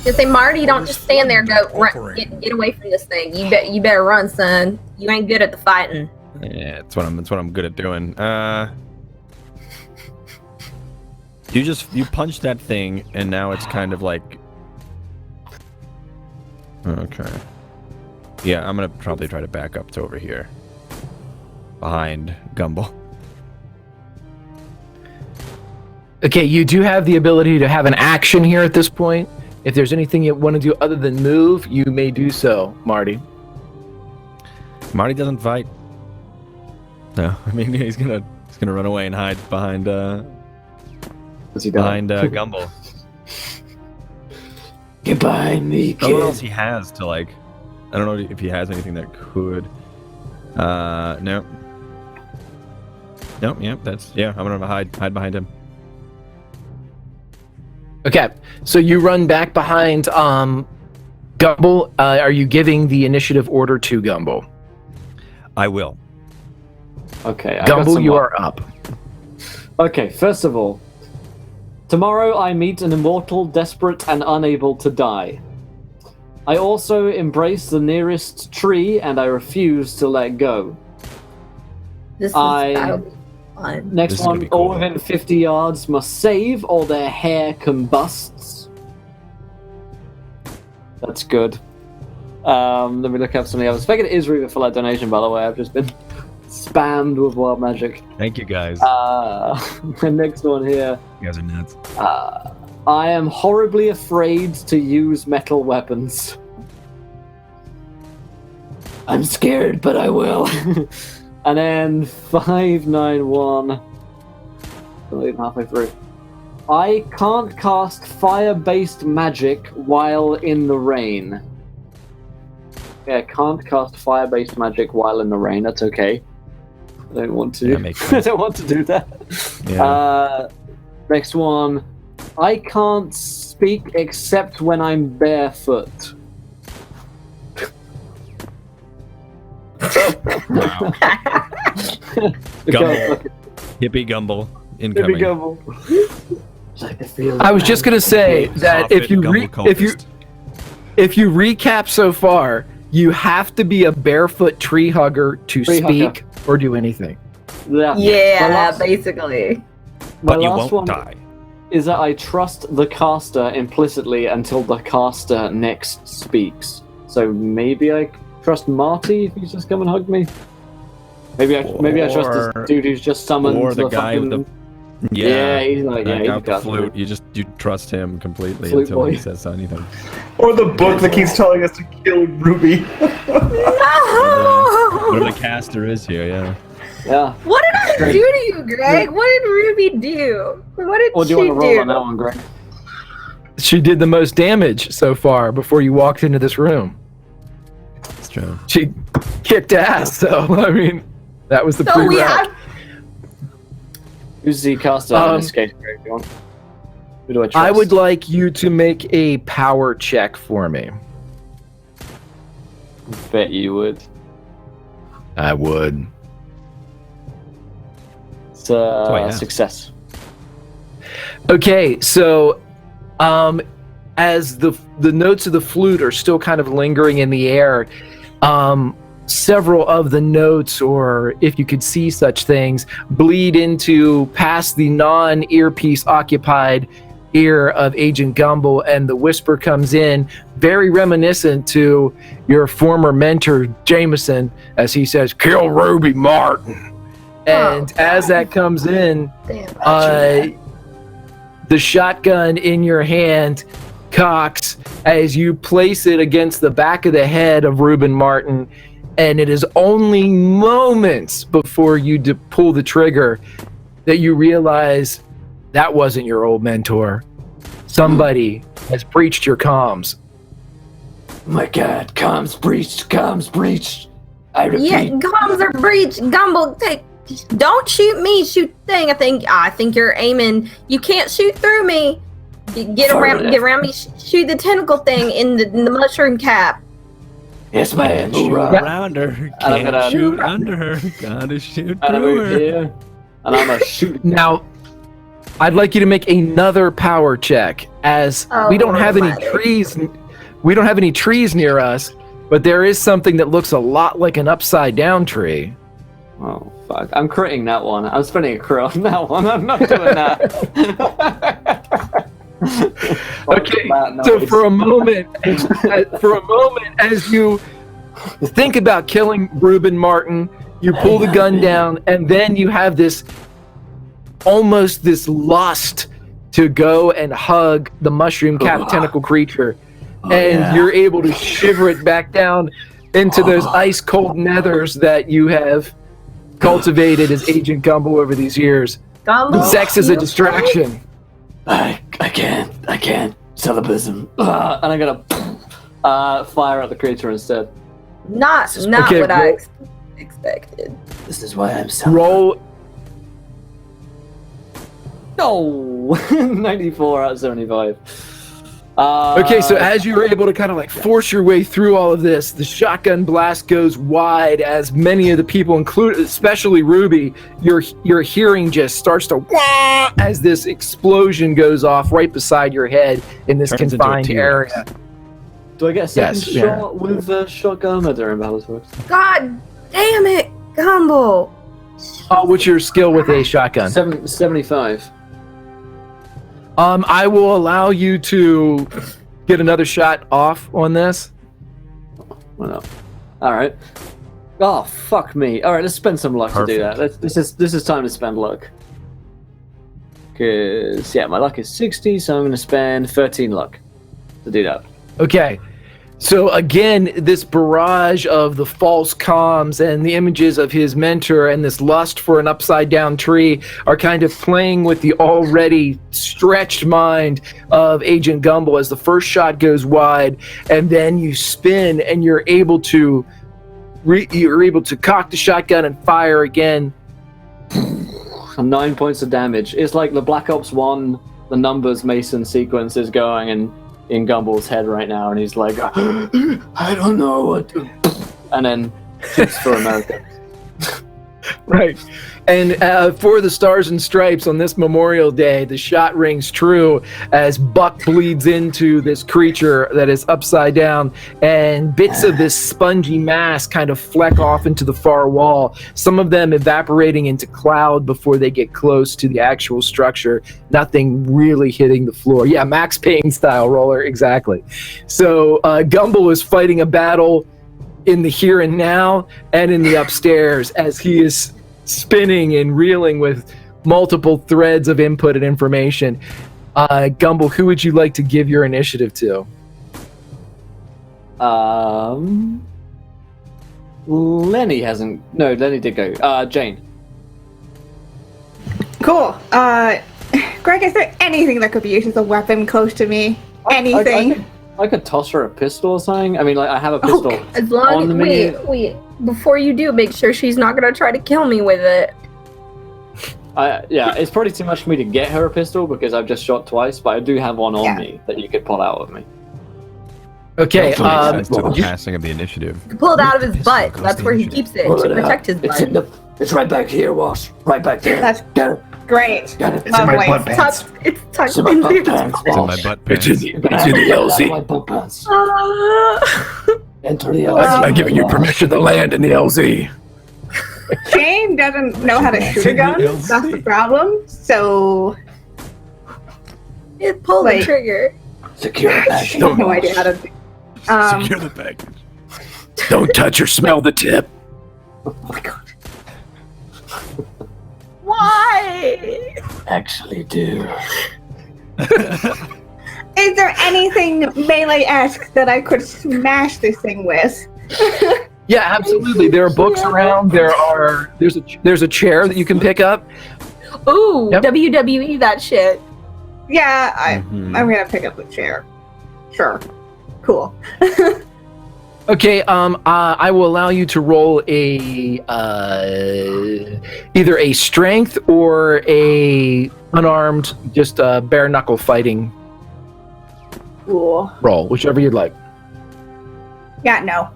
Just say, Marty, don't just stand there. Go run, get away from this thing. You better run, son. You ain't good at the fighting. Yeah, that's what I'm good at doing. You punched that thing, and now it's kind of like. Okay. Yeah, I'm gonna probably try to back up to over here, behind Gumble. Okay, you do have the ability to have an action here at this point. If there's anything you want to do other than move, you may do so, Marty. Marty doesn't fight. No, I mean he's gonna run away and hide behind Gumble. Get behind me, I don't know what kid. else he has to I don't know if he has anything that could. No. Nope. Yep. I'm gonna hide behind him. Okay, so you run back behind Gumble. Are you giving the initiative order to Gumble? I will. Okay, Gumble, you are up. Okay, first of all, tomorrow I meet an immortal, desperate, and unable to die. I also embrace the nearest tree, and I refuse to let go. That'll be fun. Next This is gonna one, be cool. all within 50 yards must save, or their hair combusts. That's good. Let me look up some of the others. If I get Israel for that donation, by the way, I've just been spammed with wild magic. Thank you, guys. The next one here. You guys are nuts. I am horribly afraid to use metal weapons. I'm scared, but I will. And then 591. I'm even halfway through. I can't cast fire-based magic while in the rain. Yeah, I can't cast fire-based magic while in the rain. That's okay. I don't want to. That makes I sense. don't want to do that. Yeah. Next one. I can't speak except when I'm barefoot. Wow. Gumble. Hippie Gumble incoming. Hippie Gumble. I was just gonna say that if you recap so far, you have to be a barefoot tree hugger to Tree speak or do anything. Yeah, basically. But you last won't one die. is that I trust the caster implicitly until the caster next speaks. So maybe I trust Marty if he's just come and hug me. Maybe I trust this dude who's just summoned Or the guy fucking... with the Yeah, he's like, that yeah, guy he's with the got flute. You trust him completely Flute until he boy. says anything. Or the book that keeps telling us to kill Ruby. Whatever the caster is here, yeah. Yeah. What did I do to you, Greg? What did Ruby do? What did Or do she you want to roll do? on that one, Greg? She did the most damage so far before you walked into this room. It's true. She kicked ass, so I mean, that was the So we pre-round. have Who's the caster in this case, Greg? If you want? Who do I trust? I would like you to make a power check for me. bet you would. I would. It's yeah. success. Okay, so as the notes of the flute are still kind of lingering in the air, several of the notes, or if you could see such things, bleed into past the non-earpiece occupied ear of Agent Gumble, and the whisper comes in, very reminiscent to your former mentor Jameson, as he says, "Kill Ruby Martin." And as that comes in, the shotgun in your hand cocks as you place it against the back of the head of Reuben Martin, and it is only moments before you pull the trigger that you realize that wasn't your old mentor. Somebody has breached your comms. My God, comms breached. I repeat. Yeah, comms are breached. Gumble, don't shoot me. Shoot thing. I think you're aiming. You can't shoot through me. Get around me. Shoot the tentacle thing in the mushroom cap. Yes, man. Shoot Hoorah. around her. And I'm Can't gonna- shoot under her. Gotta shoot And I through move her. here, and I'm gonna shoot. Now, I'd like you to make another power check, as we don't have any trees. We don't have any trees near us, but there is something that looks a lot like an upside down tree. Oh fuck! I'm critting that one. I'm spending a crit on that one. I'm not doing that. Okay, so for a moment, as you think about killing Reuben Martin, you pull the gun down, and then you have this lust to go and hug the mushroom cap tentacle creature, and you're able to shiver it back down into those ice cold nethers that you have cultivated as Agent Gumble over these years. Gumble, Sex is a distraction. I can't. Celibatism. And I'm gonna fire at the creature instead. Not Okay, what I roll- expected. This is why I'm celibate. Roll. Oh, 94 out of 75. Okay, so as you were able to kind of like force your way through all of this, the shotgun blast goes wide as many of the people, including especially Ruby, your hearing just starts to wah as this explosion goes off right beside your head in this Turns confined into a T-Rex. area. Do I get a second Yes, shot with the shotgun or during battle works? God damn it, Gumble. What's your skill with a shotgun? 75. I will allow you to get another shot off on this. Why not? All right. Oh, fuck me. All right, let's spend some luck to do that. This is time to spend luck. Because, yeah, my luck is 60, so I'm going to spend 13 luck to do that. Okay. So again, this barrage of the false comms and the images of his mentor and this lust for an upside down tree are kind of playing with the already stretched mind of Agent Gumble as the first shot goes wide, and then you spin and you're able to cock the shotgun and fire again. 9 points of damage. It's like the Black Ops 1, the numbers Mason sequence is going in Gumble's head right now, and he's like, I don't know what to... And then shoots for America. Right. And for the Stars and Stripes on this Memorial Day, the shot rings true as Buck bleeds into this creature that is upside down, and bits of this spongy mass kind of fleck off into the far wall, some of them evaporating into cloud before they get close to the actual structure, nothing really hitting the floor. Yeah, Max Payne style roller, exactly. So Gumble is fighting a battle in the here and now and in the upstairs as he is spinning and reeling with multiple threads of input and information. Gumble, who would you like to give your initiative to? Lenny hasn't... No, Lenny did go. Jane. Cool. Greg, is there anything that could be used as a weapon close to me? Anything? I could toss her a pistol or something. I mean, like, I have a pistol. As long as wait, before you do, make sure she's not gonna try to kill me with it. Yeah, it's probably too much for me to get her a pistol because I've just shot twice, but I do have one on me that you could pull out of me. Okay, to the passing of the initiative. You pull it out of his butt. That's where he keeps it to protect his butt. It's right back here, Wash. Right back there. That's great. It's in my butt pants. It's tucked in there. It's in my butt pants. It's in the LZ. Enter the LZ. I'm giving you permission to land in the LZ. Shane doesn't know how to shoot a gun. That's the problem. So It pulled the trigger. Secure the package. I have no idea how to. Secure the package. Don't touch or smell the tip. Oh my god. Why? Actually do. Is there anything melee-esque that I could smash this thing with? Yeah, absolutely. There are books around. There's a chair that you can pick up. Ooh, Yep. WWE that shit. Yeah, I'm gonna pick up the chair. Sure. Cool. Okay, I will allow you to roll a either a strength or a unarmed, just bare knuckle fighting Cool. roll, whichever you'd like. Yeah, no.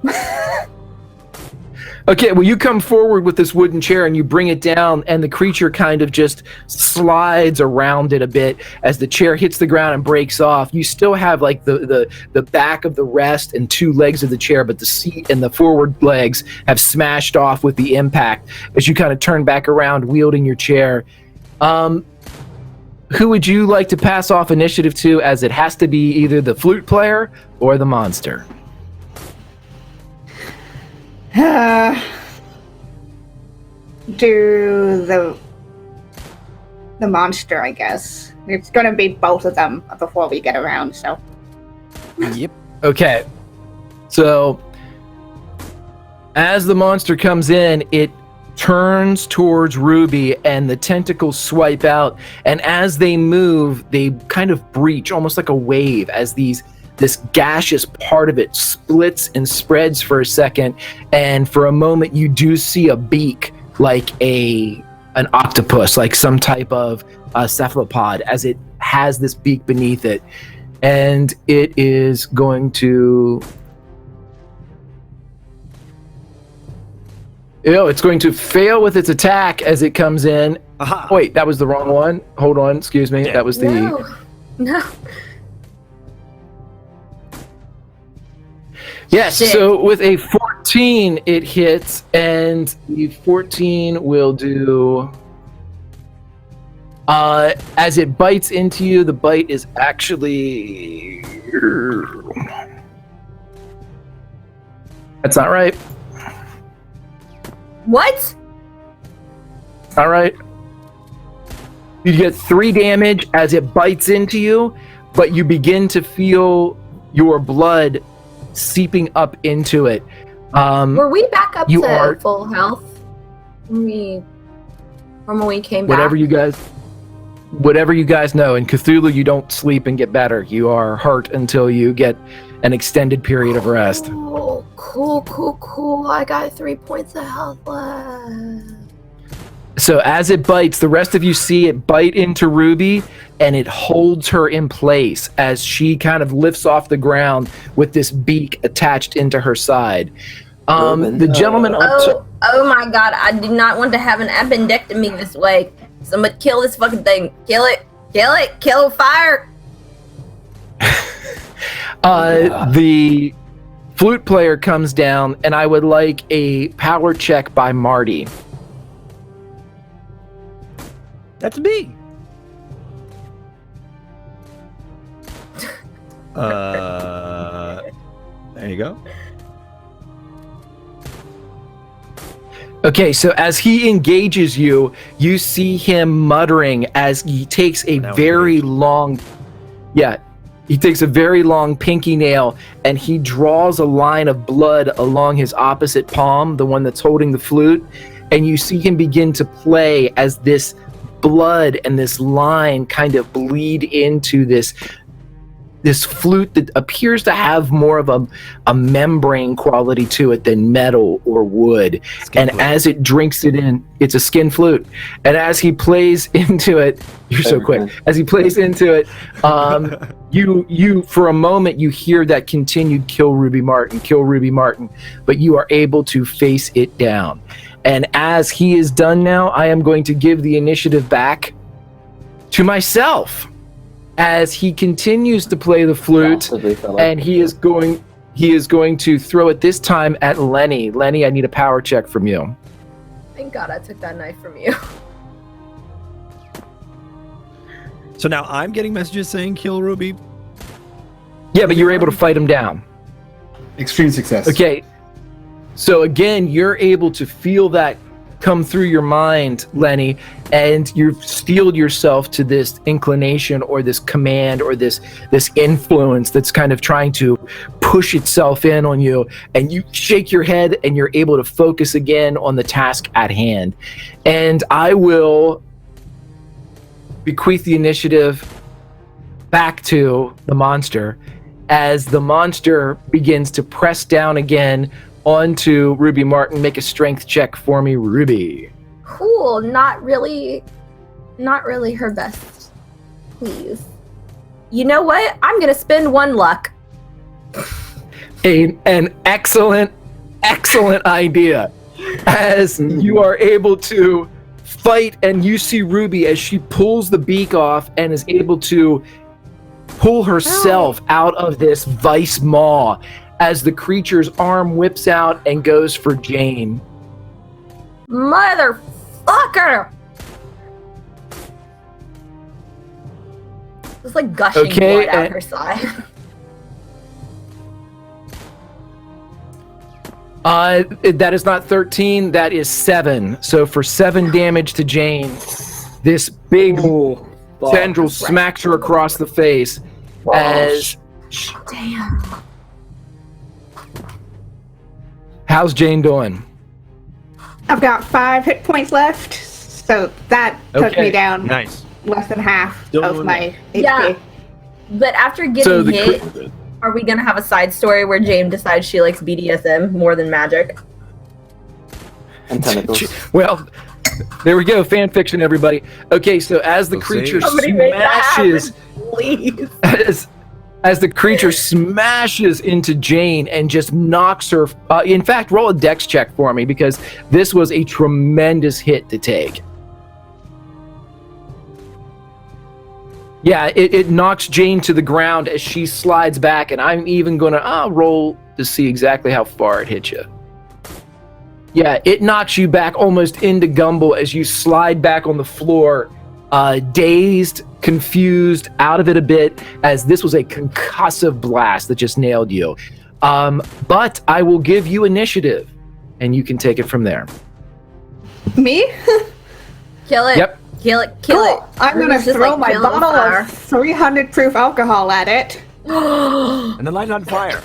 Okay, well, you come forward with this wooden chair and you bring it down, and the creature kind of just slides around it a bit as the chair hits the ground and breaks off. You still have like the back of the rest and two legs of the chair, but the seat and the forward legs have smashed off with the impact as you kind of turn back around wielding your chair. Who would you like to pass off initiative to, as it has to be either the flute player or the monster? Do the monster, I guess. It's gonna be both of them before we get around, so. Yep. Okay. So, as the monster comes in, it turns towards Ruby and the tentacles swipe out, and as they move, they kind of breach, almost like a wave, as this gaseous part of it splits and spreads for a second, and for a moment you do see a beak like an octopus, like some type of cephalopod as it has this beak beneath it, and it is going to. It's going to fail with its attack as it comes in. Aha. Wait, that was the wrong one. Hold on, excuse me. That was the. No. Yes, Shit. so with a 14, it hits, and the 14 will do. As it bites into you, the bite is actually. That's not right. What? All right. You get 3 damage as it bites into you, but you begin to feel your blood seeping up into it. Were we back up you to are- full health from when we came back? Whatever you guys know. In Cthulhu, you don't sleep and get better. You are hurt until you get an extended period of rest. Cool. I got 3 points of health left. So as it bites, the rest of you see it bite into Ruby, and it holds her in place as she kind of lifts off the ground with this beak attached into her side. The gentleman up to... Oh my god, I do not want to have an appendectomy this way. Somebody kill this fucking thing. Kill it, kill fire. The flute player comes down, and I would like a power check by Marty. That's me. There you go. Okay, so as he engages you, you see him muttering as he takes a very long... Yeah, he takes a very long pinky nail, and he draws a line of blood along his opposite palm, the one that's holding the flute, and you see him begin to play as this blood and this line kind of bleed into this flute that appears to have more of a membrane quality to it than metal or wood. Skin flute. As it drinks it in, it's a skin flute. And as he plays into it, you're so quick. As he plays into it, you for a moment you hear that continued kill Ruby Martin, but you are able to face it down. And as he is done now, I am going to give the initiative back to myself. As he continues to play the flute, and he is going to throw it this time at Lenny. Lenny, I need a power check from you. Thank God I took that knife from you. So now I'm getting messages saying kill Ruby. Yeah, but you were able to fight him down. Extreme success. Okay. So again, you're able to feel that come through your mind, Lenny, and you've steeled yourself to this inclination or this command or this influence that's kind of trying to push itself in on you, and you shake your head and you're able to focus again on the task at hand. And I will bequeath the initiative back to the monster as the monster begins to press down again onto Ruby Martin. Make a strength check for me, Ruby. Cool. Not really her best. Please. You know what? I'm gonna spend 1 luck. An excellent idea. As you are able to fight, and you see Ruby as she pulls the beak off and is able to pull herself out of this vice maw, as the creature's arm whips out and goes for Jane. Motherfucker! It's like gushing blood out her side. That is not 13, that is 7. So for 7 damage to Jane, this big tendril smacks her across the face as... Damn. How's Jane doing? I've got 5 hit points left, so that took me down Nice. less than half Still of doing my HP. Yeah. But after getting hit, are we gonna have a side story where Jane decides she likes BDSM more than magic? And tentacles. Well, There we go, fan fiction, everybody. Okay, so as the We'll creature see. Somebody make that smashes, happen, please. as the creature smashes into Jane and just knocks her. In fact, roll a dex check for me because this was a tremendous hit to take. Yeah, it knocks Jane to the ground as she slides back, and I'm even going to roll to see exactly how far it hit you. Yeah, it knocks you back almost into Gumble as you slide back on the floor, dazed, confused, out of it a bit, as this was a concussive blast that just nailed you. But I will give you initiative, and you can take it from there. Me? Kill it. Yep. Kill it. Kill it. I'm gonna Ruby's just, throw like, my killing bottle fire. of 300 proof alcohol at it. And then light it on fire.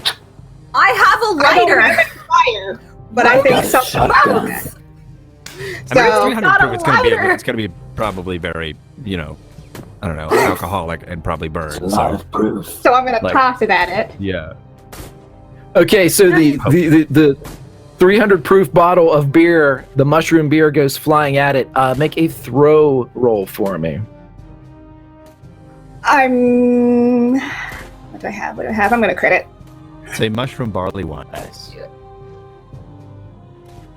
I have a I don't lighter. have any fire, but I think so. I mean, it's So, 300 got a proof. lighter. It's gonna be probably very, I don't know, alcoholic and probably burn. A lot of proof. so I'm gonna Like- toss it at it. Yeah. Okay, so the 300 proof bottle of beer, the mushroom beer, goes flying at it. Make a throw roll for me. What do I have? I'm gonna crit it. Say mushroom barley wine.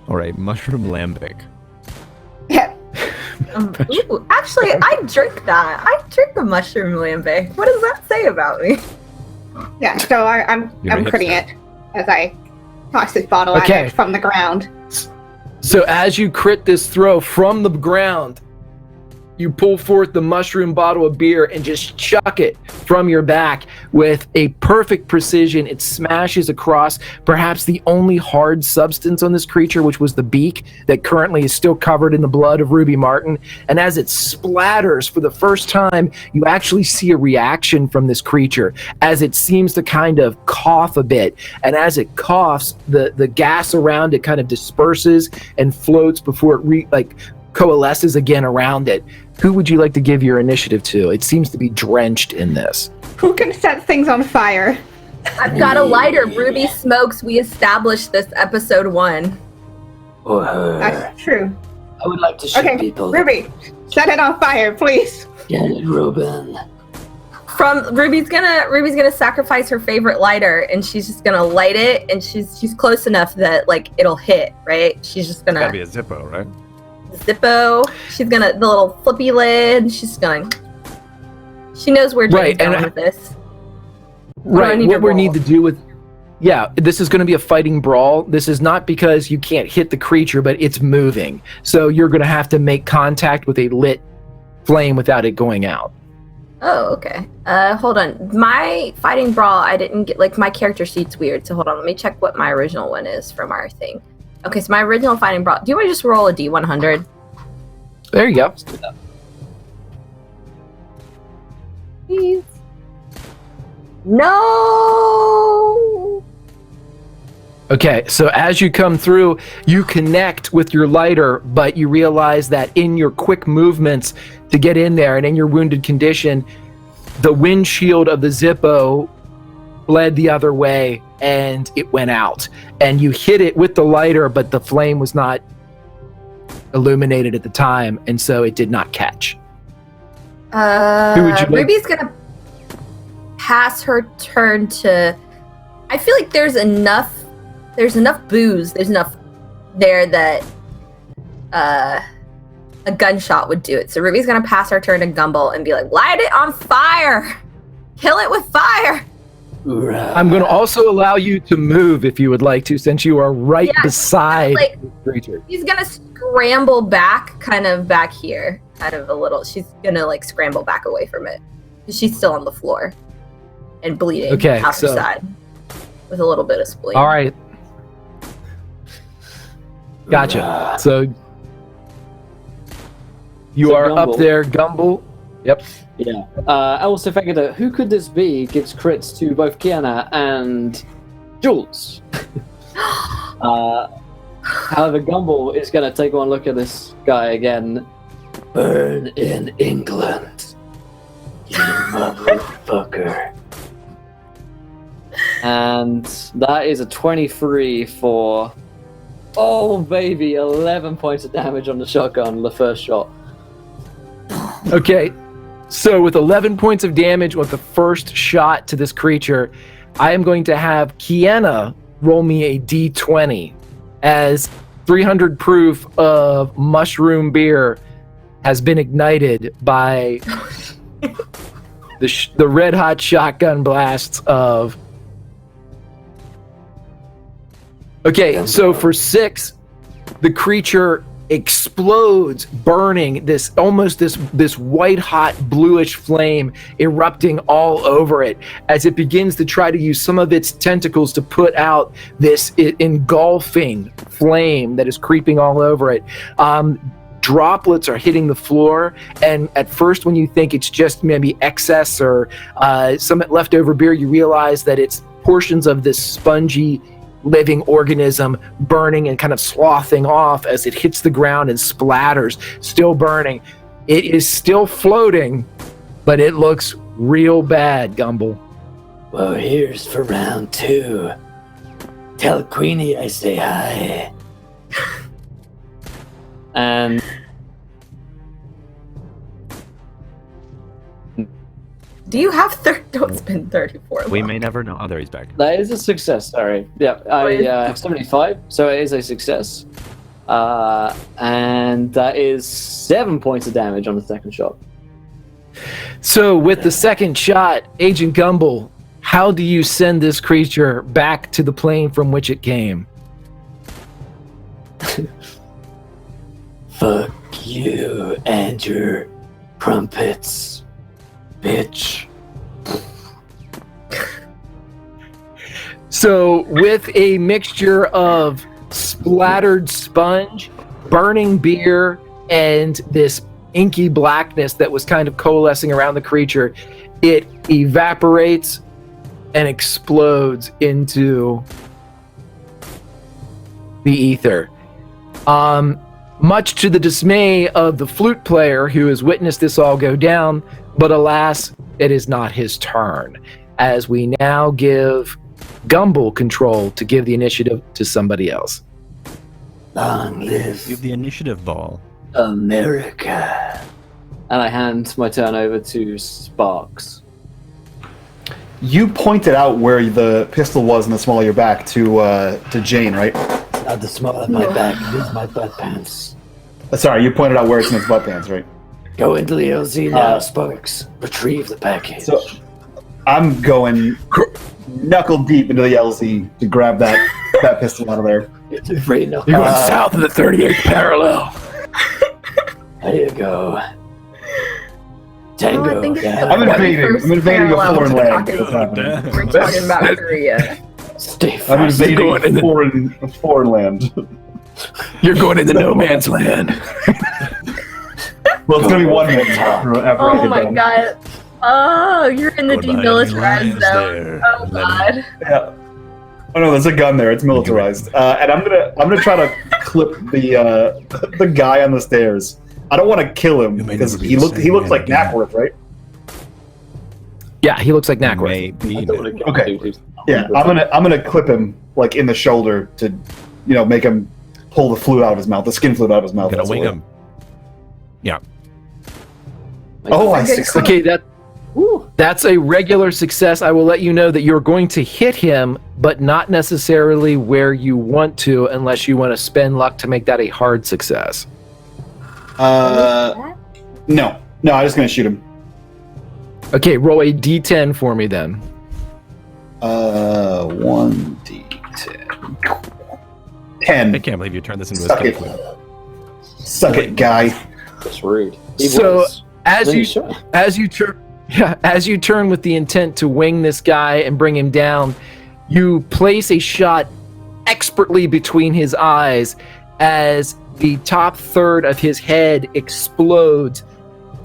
Or a mushroom lambic. Yeah. Ooh, actually, I drink that. I drink the mushroom lambic. What does that say about me? Yeah, so I'm You're a critting hipster. it as I toss this bottle at Okay. it from the ground. So as you crit this throw from the ground, you pull forth the mushroom bottle of beer and just chuck it from your back with a perfect precision. It smashes across perhaps the only hard substance on this creature, which was the beak that currently is still covered in the blood of Ruby Martin. And as it splatters for the first time, you actually see a reaction from this creature as it seems to kind of cough a bit. And as it coughs, the gas around it kind of disperses and floats before it coalesces again around it. Who would you like to give your initiative to? It seems to be drenched in this. Who can set things on fire? I've got a lighter. Ruby smokes. We established this episode 1. Or her. That's true. I would like to shoot Okay, people. Ruby, set it on fire, please. Get it, Ruben. Ruby's gonna sacrifice her favorite lighter, and she's just gonna light it, and she's close enough that it'll hit, right? She's just gonna Gotta be a Zippo, right? Zippo. She's gonna the little flippy lid. She's going. She knows where Jane's Right, and going with this. Right, need what to we roll? need to do with... Yeah, this is going to be a fighting brawl. This is not because you can't hit the creature, but it's moving. So you're going to have to make contact with a lit flame without it going out. Oh, okay. Hold on. My fighting brawl, I didn't get my character sheet's weird. So hold on. Let me check what my original one is from our thing. Okay, so my original fighting brawl. Do you want to just roll a D100? There you go. Please. No. Okay, so as you come through, you connect with your lighter, but you realize that in your quick movements to get in there and in your wounded condition, the windshield of the Zippo bled the other way and it went out. And you hit it with the lighter, but the flame was not illuminated at the time, and so it did not catch. Who would you like? Ruby's gonna pass her turn to. I feel like there's enough booze. There's enough there that a gunshot would do it. So Ruby's gonna pass her turn to Gumble and be like, "Light it on fire, kill it with fire." I'm going to also allow you to move if you would like to, since you are right beside the creature. She's gonna scramble back, kind of back here, kind of a little. She's gonna scramble back away from it. She's still on the floor and bleeding out her side with a little bit of spleen. All right. Gotcha. So you are Gumble. up there, Gumble. Yep. Yeah. I also figured out who could this be gives crits to both Kiana and Jules. However, Gumble is going to take one look at this guy again. Burn in England, you motherfucker. And that is a 23 for Oh, baby, 11 points of damage on the shotgun, the first shot. Okay, so with 11 points of damage with the first shot to this creature, I am going to have Kiana roll me a d20 as 300 proof of mushroom beer has been ignited by the red hot shotgun blasts of. Okay, so for 6, the creature explodes, burning this white hot bluish flame erupting all over it as it begins to try to use some of its tentacles to put out this engulfing flame that is creeping all over it. Droplets are hitting the floor, and at first when you think it's just maybe excess or some leftover beer, you realize that it's portions of this spongy living organism burning and kind of sloughing off as it hits the ground and splatters, still burning. It is still floating, but it looks real bad, Gumble. Well, here's for round 2. Tell Queenie I say hi. And Do you have it's been 34. We may never know. Oh, there he's back. that is a success, sorry. Yeah, I have 75, so it is a success. And that is 7 points of damage on the second shot. So with the second shot, Agent Gumble, how do you send this creature back to the plane from which it came? Fuck you and your crumpets, bitch. So with a mixture of splattered sponge, burning beer, and this inky blackness that was kind of coalescing around the creature, it evaporates and explodes into the ether. Much to the dismay of the flute player who has witnessed this all go down, but alas, it is not his turn, as we now give Gumble control to give the initiative to somebody else. Long live You have the initiative ball. America. And I hand my turn over to Sparks. You pointed out where the pistol was in the small of your back to Jane, right? Not the small of my back, it is my butt pants. Sorry, you pointed out where it's in his butt pants, right? Go into the LZ now, Sparks. Retrieve the package. So I'm going knuckle deep into the LZ to grab that pistol out of there. You're You're going south of the 38th parallel. There you go. I Tango. think it's Yeah. I'm invading a parallel foreign to land. talking- We're talking about Korea. Stay I'm fast. invading a foreign land. You're going into no man's land. Well, it's gonna be 1 minute after I Oh get my done. god. Oh, you're in the Going behind demilitarized enemy lines zone. there, Oh Lenny. god. Yeah. Oh no, there's a gun there. It's militarized, and I'm gonna try to clip the guy on the stairs. I don't want to kill him You may because never be he the looked same like man again. Knackworth, right? Yeah, he looks like Knackworth. Maybe. Okay. Yeah, I'm gonna clip him like in the shoulder to, make him pull the flute out of his mouth, the skin flute out of his mouth. Gonna That's wing what- him. Yeah. Oh, I Okay, succeeded. Okay, that's a regular success. I will let you know that you're going to hit him, but not necessarily where you want to, unless you want to spend luck to make that a hard success. No, I'm just gonna shoot him. Okay, roll a d10 for me then. 1d10. 10. I can't believe you turned this into a Suck skin it. flute. Suck it, guy. That's rude. So, as Really you sure? as you turn with the intent to wing this guy and bring him down, you place a shot expertly between his eyes as the top third of his head explodes,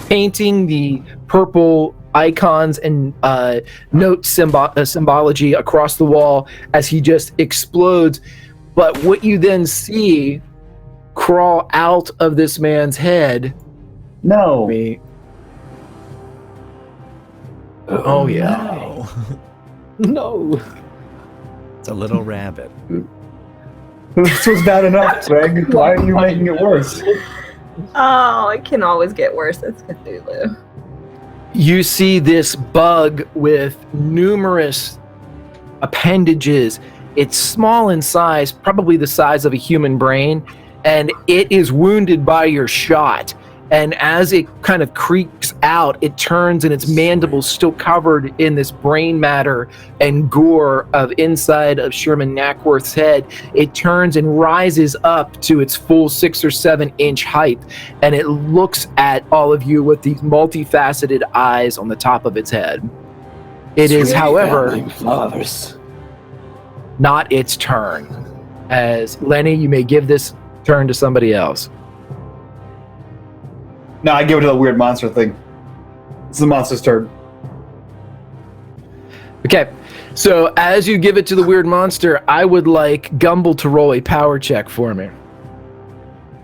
painting the purple icons and note symbology across the wall as he just explodes. But what you then see crawl out of this man's head. No. Oh yeah. No. It's a little rabbit. This was bad enough, Greg. Why are you making it worse? Oh, it can always get worse. It's Cthulhu. You see this bug with numerous appendages. It's small in size, probably the size of a human brain, and it is wounded by your shot. And as it kind of creaks out, it turns and its mandibles still covered in this brain matter and gore of inside of Sherman Nackworth's head. It turns and rises up to its full 6 or 7 inch height, and it looks at all of you with these multifaceted eyes on the top of its head. It is, however, not its turn. As Lenny, you may give this turn to somebody else. No, I give it to the weird monster thing. It's the monster's turn. Okay, so as you give it to the weird monster, I would like Gumble to roll a power check for me.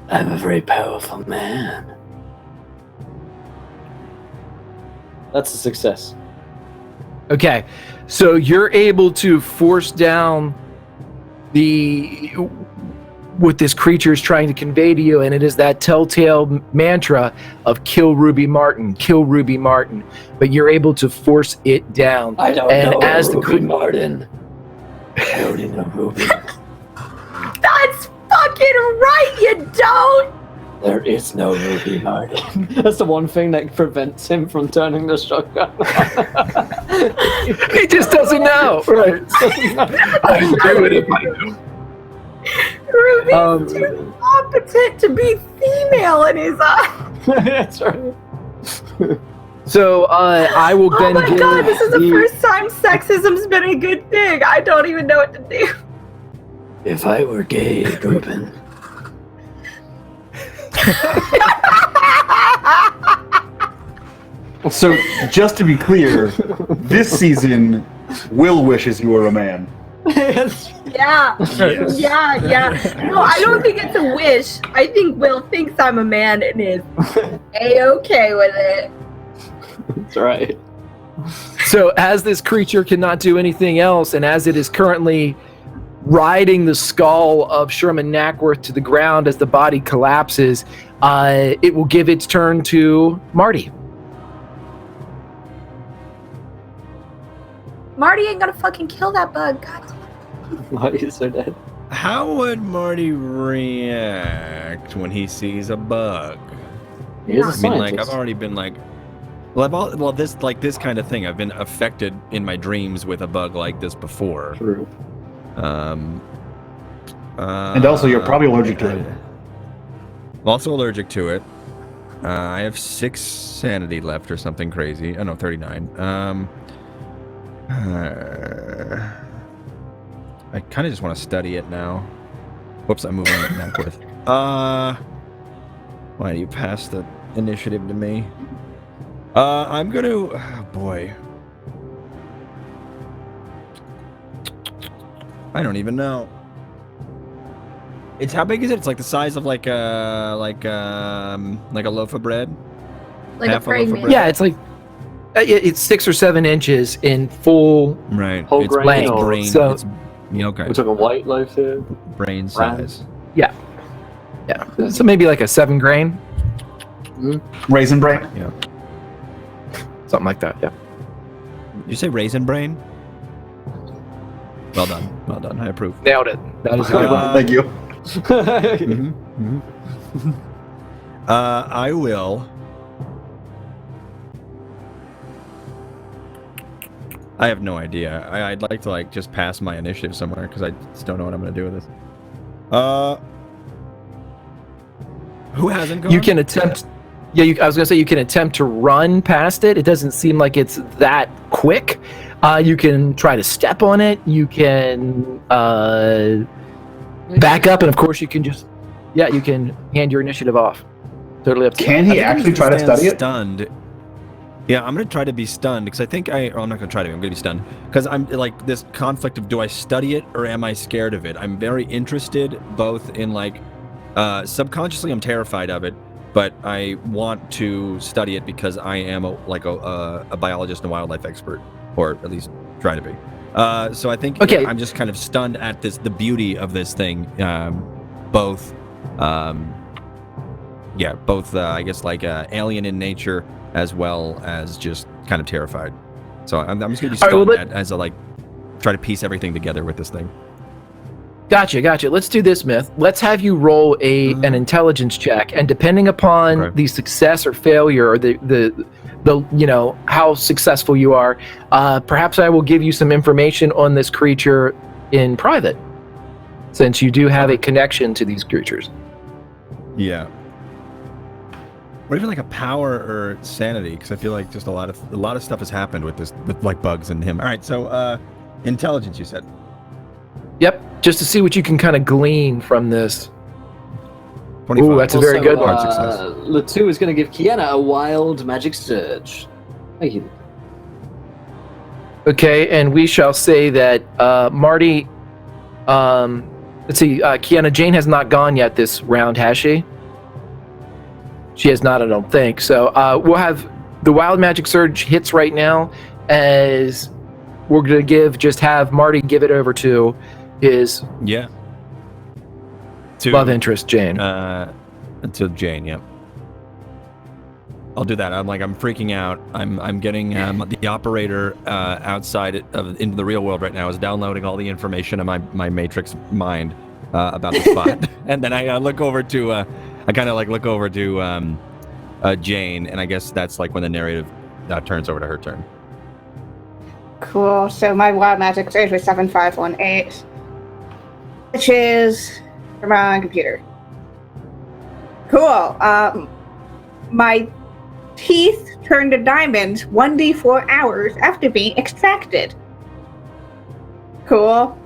I'm a very powerful man. That's a success. Okay, so you're able to force down what this creature is trying to convey to you, and it is that telltale mantra of kill Ruby Martin, but you're able to force it down. I don't and know as Ruby the Martin. I only know Ruby. That's fucking right, you don't! There is no Ruby Martin. That's the one thing that prevents him from turning the shotgun on. He just doesn't know. Right. I do it if I do. Ruby's too competent to be female in his eyes. That's right. So I will then Oh my give god, this is the first time sexism's been a good thing. I don't even know what to do. If I were gay, Ruben. So, just to be clear, this season, Will wishes you were a man. Yes. Yeah. Yes. Yeah. No, I don't think it's a wish. I think Will thinks I'm a man and is A-okay with it. That's right. So as this creature cannot do anything else, and as it is currently riding the skull of Sherman Nackworth to the ground as the body collapses, it will give its turn to Marty. Marty ain't gonna fucking kill that bug. God. Marty's so dead. How would Marty react when he sees a bug? He is a I mean, scientist. like, I've already been like, this kind of thing. I've been affected in my dreams with a bug like this before. True. And also, you're probably allergic to it. I'm also allergic to it. I have 6 sanity left or something crazy. Oh no, 39. I kind of just want to study it now. Whoops, I'm moving it Nackworth. Why do you pass the initiative to me? I'm gonna. Oh boy. I don't even know. It's how big is it? It's like the size of like a loaf of bread. Like Half a a loaf of pregnant. bread. Yeah, it's like it's 6 or 7 inches in full. Right. Whole it's grain it's or- brain. so- It's okay. We took a white loaf here. Brain Brown. size. Yeah, so maybe like a 7 grain, Raisin brain? Yeah. something like that. Yeah. Did you say raisin brain? Well done. Well done. I approve. Nailed it. That is good. Thank you. I will. I have no idea. I'd like to just pass my initiative somewhere because I just don't know what I'm gonna do with this. Who hasn't gone? You can attempt. Yeah, I was gonna say you can attempt to run past it. It doesn't seem like it's that quick. You can try to step on it. You can back up, and of course you can just you can hand your initiative off. Totally up to you. Can he actually try to study it? Stunned. Yeah, I'm gonna try to be stunned because I think I'm not gonna try to. I'm gonna be stunned because I'm like this conflict of do I study it or am I scared of it? I'm very interested both in subconsciously I'm terrified of it, but I want to study it because I am a biologist and wildlife expert, or at least try to be. So I think Okay. I'm just kind of stunned at the beauty of this thing. Both, I guess like alien in nature as well as just kind of terrified. So I'm just gonna be stunned as I like try to piece everything together with this thing. Gotcha. Let's do this, Myth. Let's have you roll an intelligence check, and depending upon the success or failure, or the how successful you are, perhaps I will give you some information on this creature in private, since you do have a connection to these creatures. Yeah. Or even like a power or sanity, because I feel like just a lot of stuff has happened with this, with like bugs and him. All right, so intelligence, you said. Yep, just to see what you can kind of glean from this. 25. Ooh, that's a very good one. Latu is going to give Kiana a wild magic surge. Thank you. Okay, and we shall say that Marty. Let's see, Kiana, Jane has not gone yet this round, has she? She has not, I don't think. So we'll have the wild magic surge hits right now, as we're going to have Marty give it over to his love interest, Jane. To Jane, yeah. I'll do that. I'm freaking out. I'm getting the operator outside into the real world right now is downloading all the information in my matrix mind about the spot, and then I look over to Jane, and I guess that's like when the narrative turns over to her turn. Cool. So my wild magic surge was 7518, which is from my computer. Cool. My teeth turned to diamonds 1d4 hours after being extracted. Cool.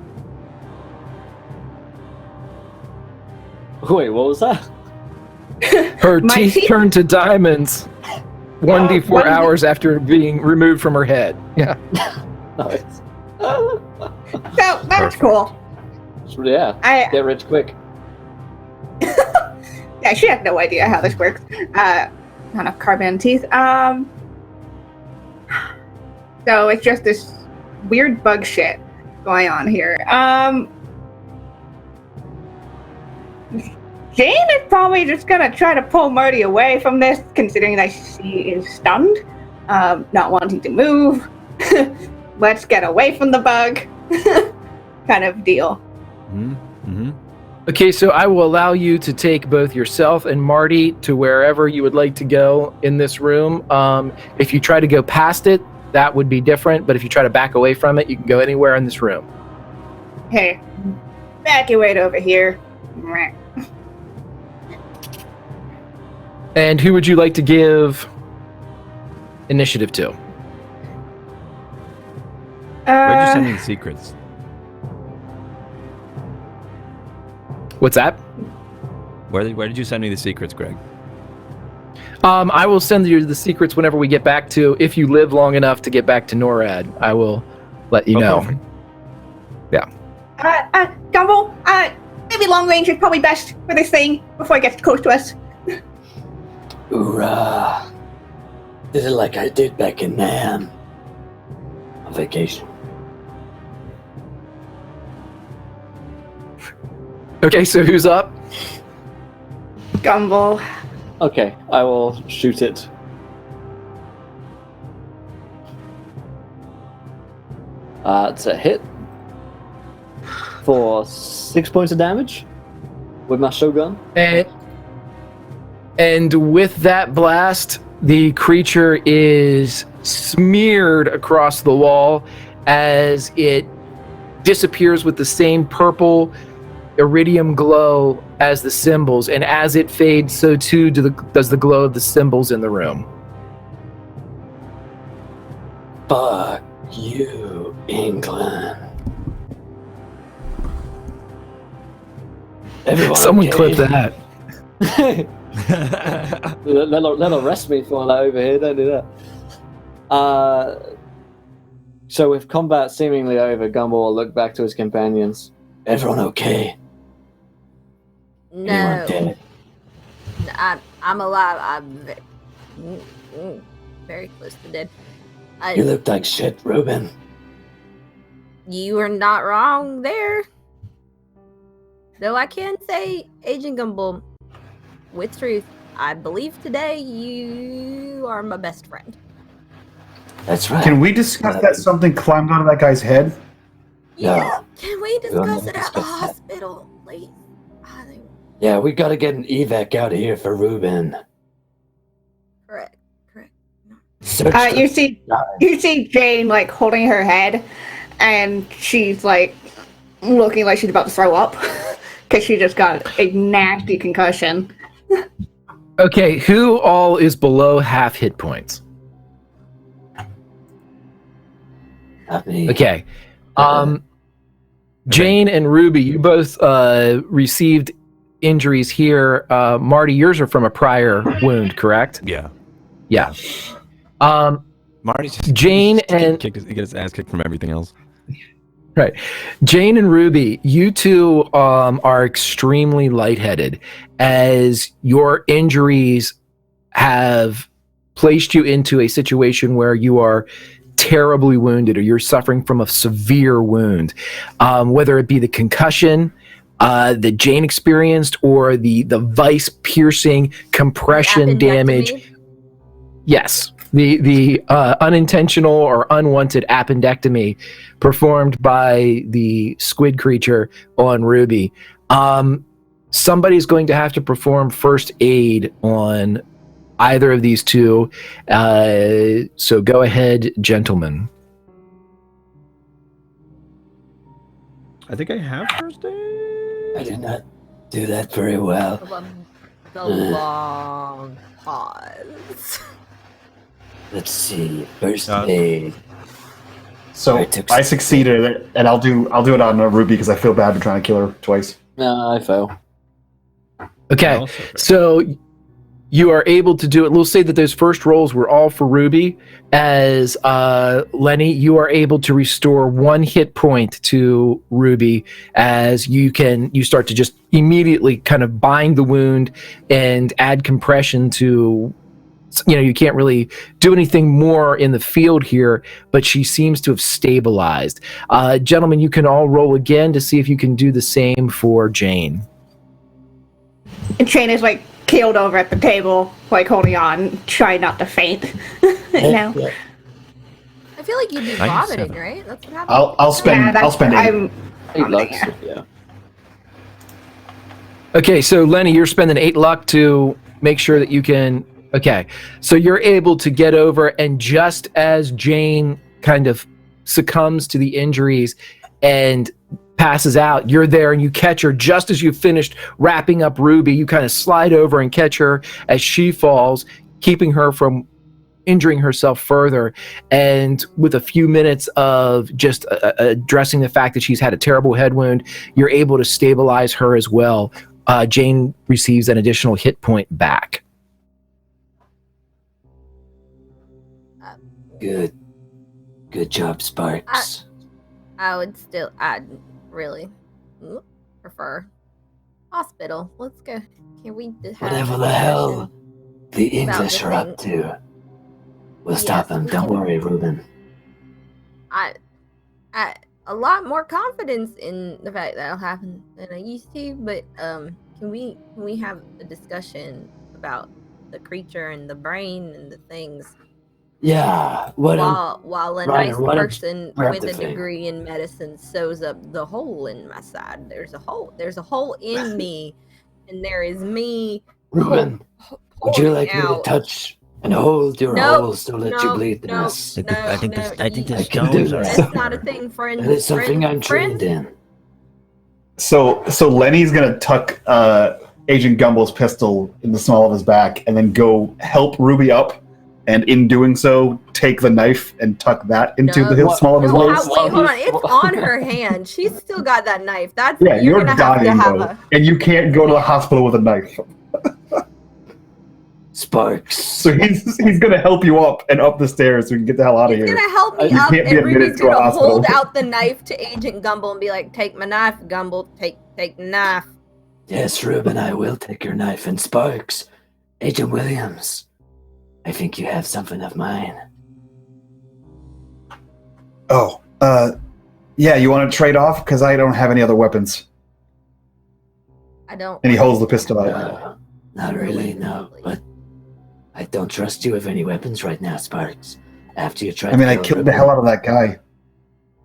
Wait, what was that? Her teeth turned to diamonds 1d4 hours after being removed from her head. Yeah. Nice. So that's cool. Yeah. Get rich quick. Yeah, she had no idea how this works. Kind of carbon teeth. So it's just this weird bug shit going on here. Jane is probably just gonna try to pull Marty away from this, considering that she is stunned, not wanting to move. Let's get away from the bug, kind of deal. Mm-hmm. Okay, so I will allow you to take both yourself and Marty to wherever you would like to go in this room. If you try to go past it, that would be different, but if you try to back away from it, you can go anywhere in this room. Hey, evacuate over here. And who would you like to give initiative to? Where'd you send me the secrets? What's that? Where did you send me the secrets, Greg? I will send you the secrets whenever we get back to, if you live long enough to get back to NORAD. I will let you know. Perfect. Yeah. Gumble, maybe long range is probably best for this thing before it gets close to us. Hoorah. Did it like I did back in Nam. On vacation. Okay, so who's up? Gumble. Okay, I will shoot it. It's a hit for 6 points of damage with my shotgun. And with that blast, the creature is smeared across the wall as it disappears with the same purple iridium glow as the symbols, and as it fades, so too does the glow of the symbols in the room. Fuck you, England. Everyone Someone okay? clip that. They'll arrest me for that over here, don't do that. So with combat seemingly over, Gumble will look back to his companions. Everyone okay? Anyone No. dead? I'm alive. I'm very close to dead. You look like shit, Ruben. You are not wrong there. Though I can say, Agent Gumble, with truth, I believe today you are my best friend. That's right. Can we discuss that something climbed out of that guy's head? Yeah. Can we discuss not it at the discuss that. hospital, please? Yeah, we gotta get an evac out of here for Ruben. Correct. Search You see Jane like holding her head, and she's like looking like she's about to throw up because she just got a nasty concussion. Okay, who all is below half hit points? Not me. Okay. Jane and Ruby, you both received injuries here. Marty, yours are from a prior wound, correct? Yeah. Yeah. Marty's just Jane and get his ass kicked from everything else. right. Jane and Ruby, you two are extremely lightheaded as your injuries have placed you into a situation where you are terribly wounded or you're suffering from a severe wound, whether it be the concussion that Jane experienced or the vice piercing compression damage. Yes, the unintentional or unwanted appendectomy performed by the squid creature on Ruby. Somebody's going to have to perform first aid on either of these two. So go ahead, gentlemen. I think I have first aid. I did not do that very well. The long pause. Let's see. First aid. So I succeeded, and I'll do it on Ruby because I feel bad for trying to kill her twice. No, I fell. Okay, so you are able to do it. We'll say that those first rolls were all for Ruby. As Lenny, you are able to restore 1 hit point to Ruby as you start to just immediately kind of bind the wound and add compression to, you can't really do anything more in the field here, but she seems to have stabilized. Gentlemen, you can all roll again to see if you can do the same for Jane. And Jane is like keeled over at the table, like holding on, trying not to faint. Yeah. I feel like you'd be vomiting, right? That's what happened. I'll spend 8. 8 lucks. Yeah. Okay, so Lenny, you're spending 8 luck to make sure that you can. Okay, so you're able to get over, and just as Jane kind of succumbs to the injuries and passes out, you're there and you catch her just as you've finished wrapping up Ruby. You kind of slide over and catch her as she falls, keeping her from injuring herself further. And with a few minutes of just addressing the fact that she's had a terrible head wound, you're able to stabilize her as well. Jane receives an additional hit point back. Good job, Sparks. I'd really prefer hospital. Let's go. Can we have Whatever the hell the English are up to, we'll stop them. Don't worry, Ruben. I a lot more confidence in the fact that'll happen than I used to, but can we have a discussion about the creature and the brain and the things? Yeah. While a Ryan, nice why don't person grab with the a thing? degree in medicine sews up the hole in my side. There's a hole in me, and there is me. Ruben, would you like me to out. touch and hold your holes to let you bleed the mess? I think the I can do stones are that. That's not a thing, friend. That is something I'm friend. trained in. So Lenny's gonna tuck Agent Gumble's pistol in the small of his back, and then go help Ruby up. And in doing so, take the knife and tuck that into the small of his waist. Wait, hold on. It's on her hand. She's still got that knife. You're gonna dying have to though, and you can't go to the hospital with a knife. Sparks. So he's gonna help you up and up the stairs so we can get the hell out of He's here. gonna help me You up, can't be and admitted Ruby's to a gonna hospital. hold out the knife to Agent Gumble and be like, "Take my knife, Gumble. Take the knife." Yes, Ruben, I will take your knife. And Sparks, Agent Williams, I think you have something of mine. Oh, Yeah, you want to trade off? Because I don't have any other weapons. I don't. And he holds the pistol out. Not really, no. But I don't trust you with any weapons right now, Sparks. After you tried I killed the hell out of that guy.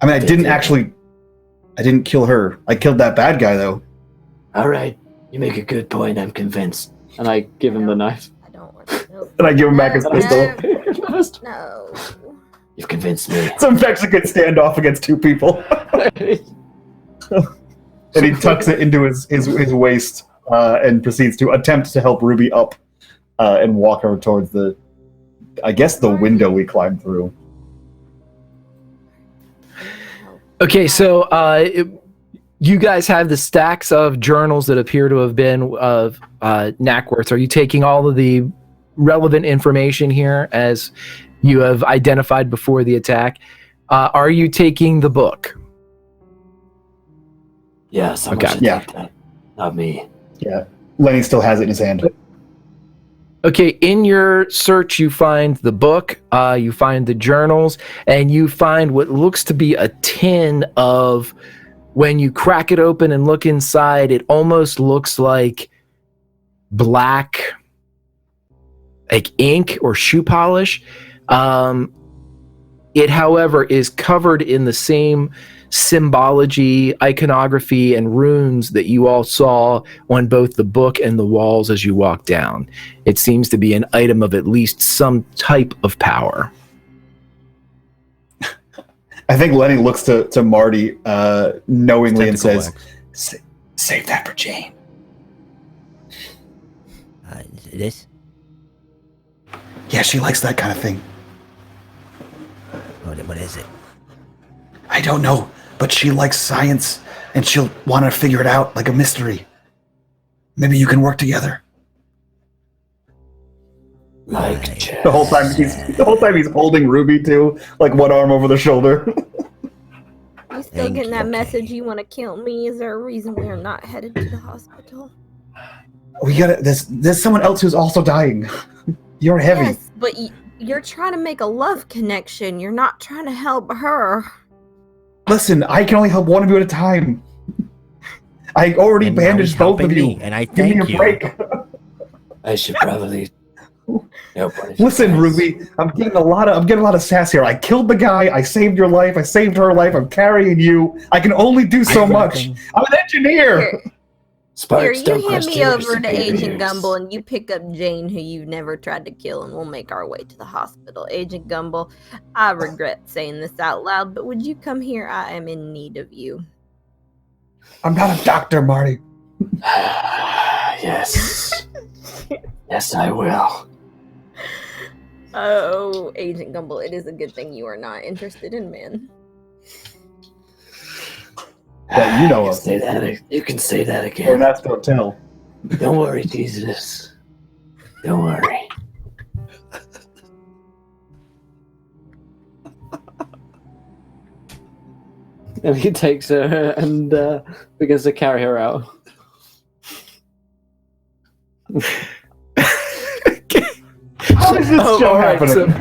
I didn't kill her. I killed that bad guy, though. All right. You make a good point. I'm convinced. And I give him the knife. I don't want to. Nope. And I give him back his pistol. No. You've convinced me. Some Mexican standoff against two people. And he tucks it into his waist and proceeds to attempt to help Ruby up and walk her towards the window we climbed through. Okay, so you guys have the stacks of journals that appear to have been of Knackworth. Are you taking all of the relevant information here as you have identified before the attack? Are you taking the book? Yeah, someone should take that. Not me. Yeah, Lenny still has it in his hand. Okay, in your search, you find the book, you find the journals, and you find what looks to be a tin of, when you crack it open and look inside, it almost looks like black, like ink or shoe polish. It, however, is covered in the same symbology, iconography, and runes that you all saw on both the book and the walls as you walked down. It seems to be an item of at least some type of power. I think Lenny looks to Marty knowingly and says, "Save that for Jane." This? Yeah, she likes that kind of thing. What is it? I don't know, but she likes science, and she'll want to figure it out like a mystery. Maybe you can work together. Like chess. The whole time he's holding Ruby too, like one arm over the shoulder. You still getting that message? You want to kill me? Is there a reason we are not headed to the hospital? We gotta. There's someone else who's also dying. You're heavy. Yes, but you're trying to make a love connection. You're not trying to help her. Listen, I can only help one of you at a time. I already bandaged both of you. And I Give me a break. I should probably. Listen, Ruby, I'm getting a lot of sass here. I killed the guy. I saved your life. I saved her life. I'm carrying you. I can only do so much. I'm an engineer. Sparks, here, you hand me over to Agent Gumble, and you pick up Jane, who you've never tried to kill, and we'll make our way to the hospital. Agent Gumble, I regret saying this out loud, but would you come here? I am in need of you. I'm not a doctor, Marty. Yes. Yes, I will. Oh, Agent Gumble, it is a good thing you are not interested in men. That you know of. You can say that again. Or that's don't tell. Don't worry, Jesus. Don't worry. And he takes her and begins to carry her out. How is this show happening?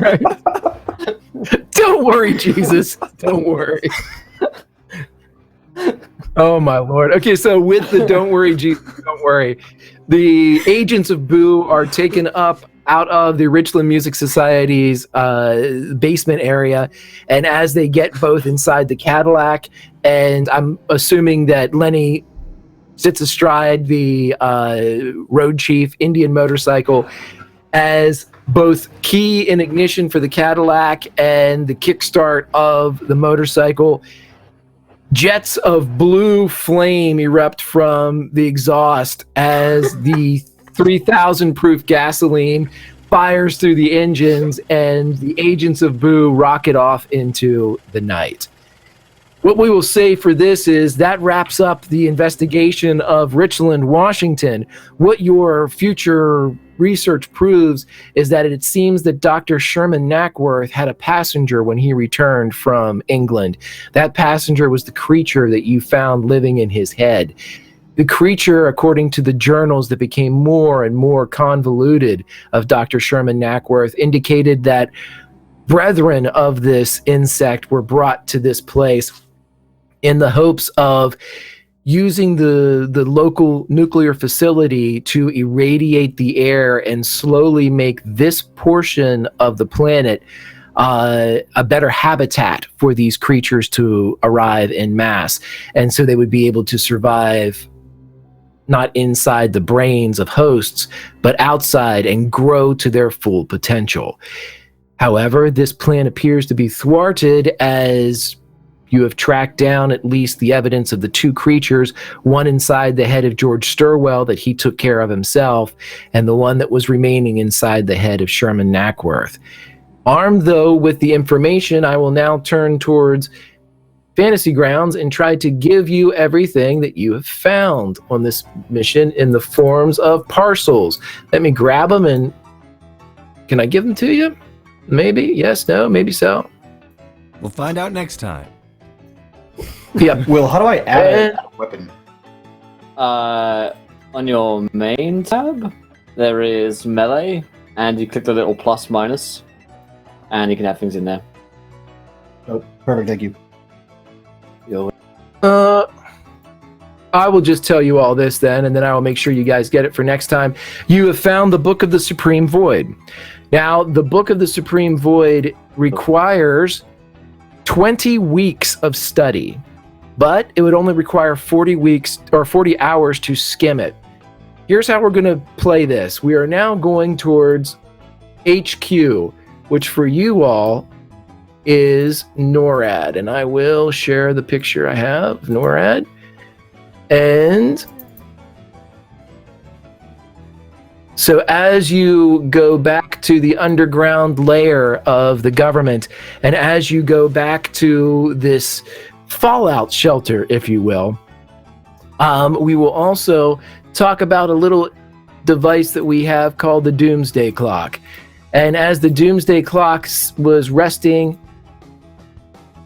Right. Don't worry, Jesus. Don't worry. Oh, my Lord. Okay, so with the don't worry, Jesus, don't worry, the agents of Boo are taken up out of the Richland Music Society's basement area, and as they get both inside the Cadillac, and I'm assuming that Lenny sits astride the road chief Indian motorcycle, as both key and ignition for the Cadillac and the kickstart of the motorcycle, jets of blue flame erupt from the exhaust as the 3,000 proof gasoline fires through the engines, and the agents of Boo rocket off into the night. What we will say for this is that wraps up the investigation of Richland, Washington. What your future research proves is that it seems that Dr. Sherman Knackworth had a passenger when he returned from England. That passenger was the creature that you found living in his head. The creature, according to the journals that became more and more convoluted of Dr. Sherman Knackworth, indicated that brethren of this insect were brought to this place in the hopes of using the local nuclear facility to irradiate the air and slowly make this portion of the planet a better habitat for these creatures to arrive in mass. And so they would be able to survive not inside the brains of hosts, but outside and grow to their full potential. However, this plan appears to be thwarted as you have tracked down at least the evidence of the two creatures, one inside the head of George Sturwell that he took care of himself, and the one that was remaining inside the head of Sherman Knackworth. Armed, though, with the information, I will now turn towards Fantasy Grounds and try to give you everything that you have found on this mission in the forms of parcels. Let me grab them, and can I give them to you? Maybe, yes, no, maybe so. We'll find out next time. Yeah. Will, how do I add a weapon? On your main tab, there is melee, and you click the little plus minus, and you can have things in there. Oh, perfect, thank you. I will just tell you all this then, and then I will make sure you guys get it for next time. You have found the Book of the Supreme Void. Now, the Book of the Supreme Void requires 20 weeks of study, but it would only require 40 weeks or 40 hours to skim it. Here's how we're going to play this. We are now going towards HQ, which for you all is NORAD, and I will share the picture I have of NORAD. And so as you go back to the underground layer of the government, and as you go back to this fallout shelter, if you will, we will also talk about a little device that we have called the Doomsday Clock. And as the Doomsday Clock was resting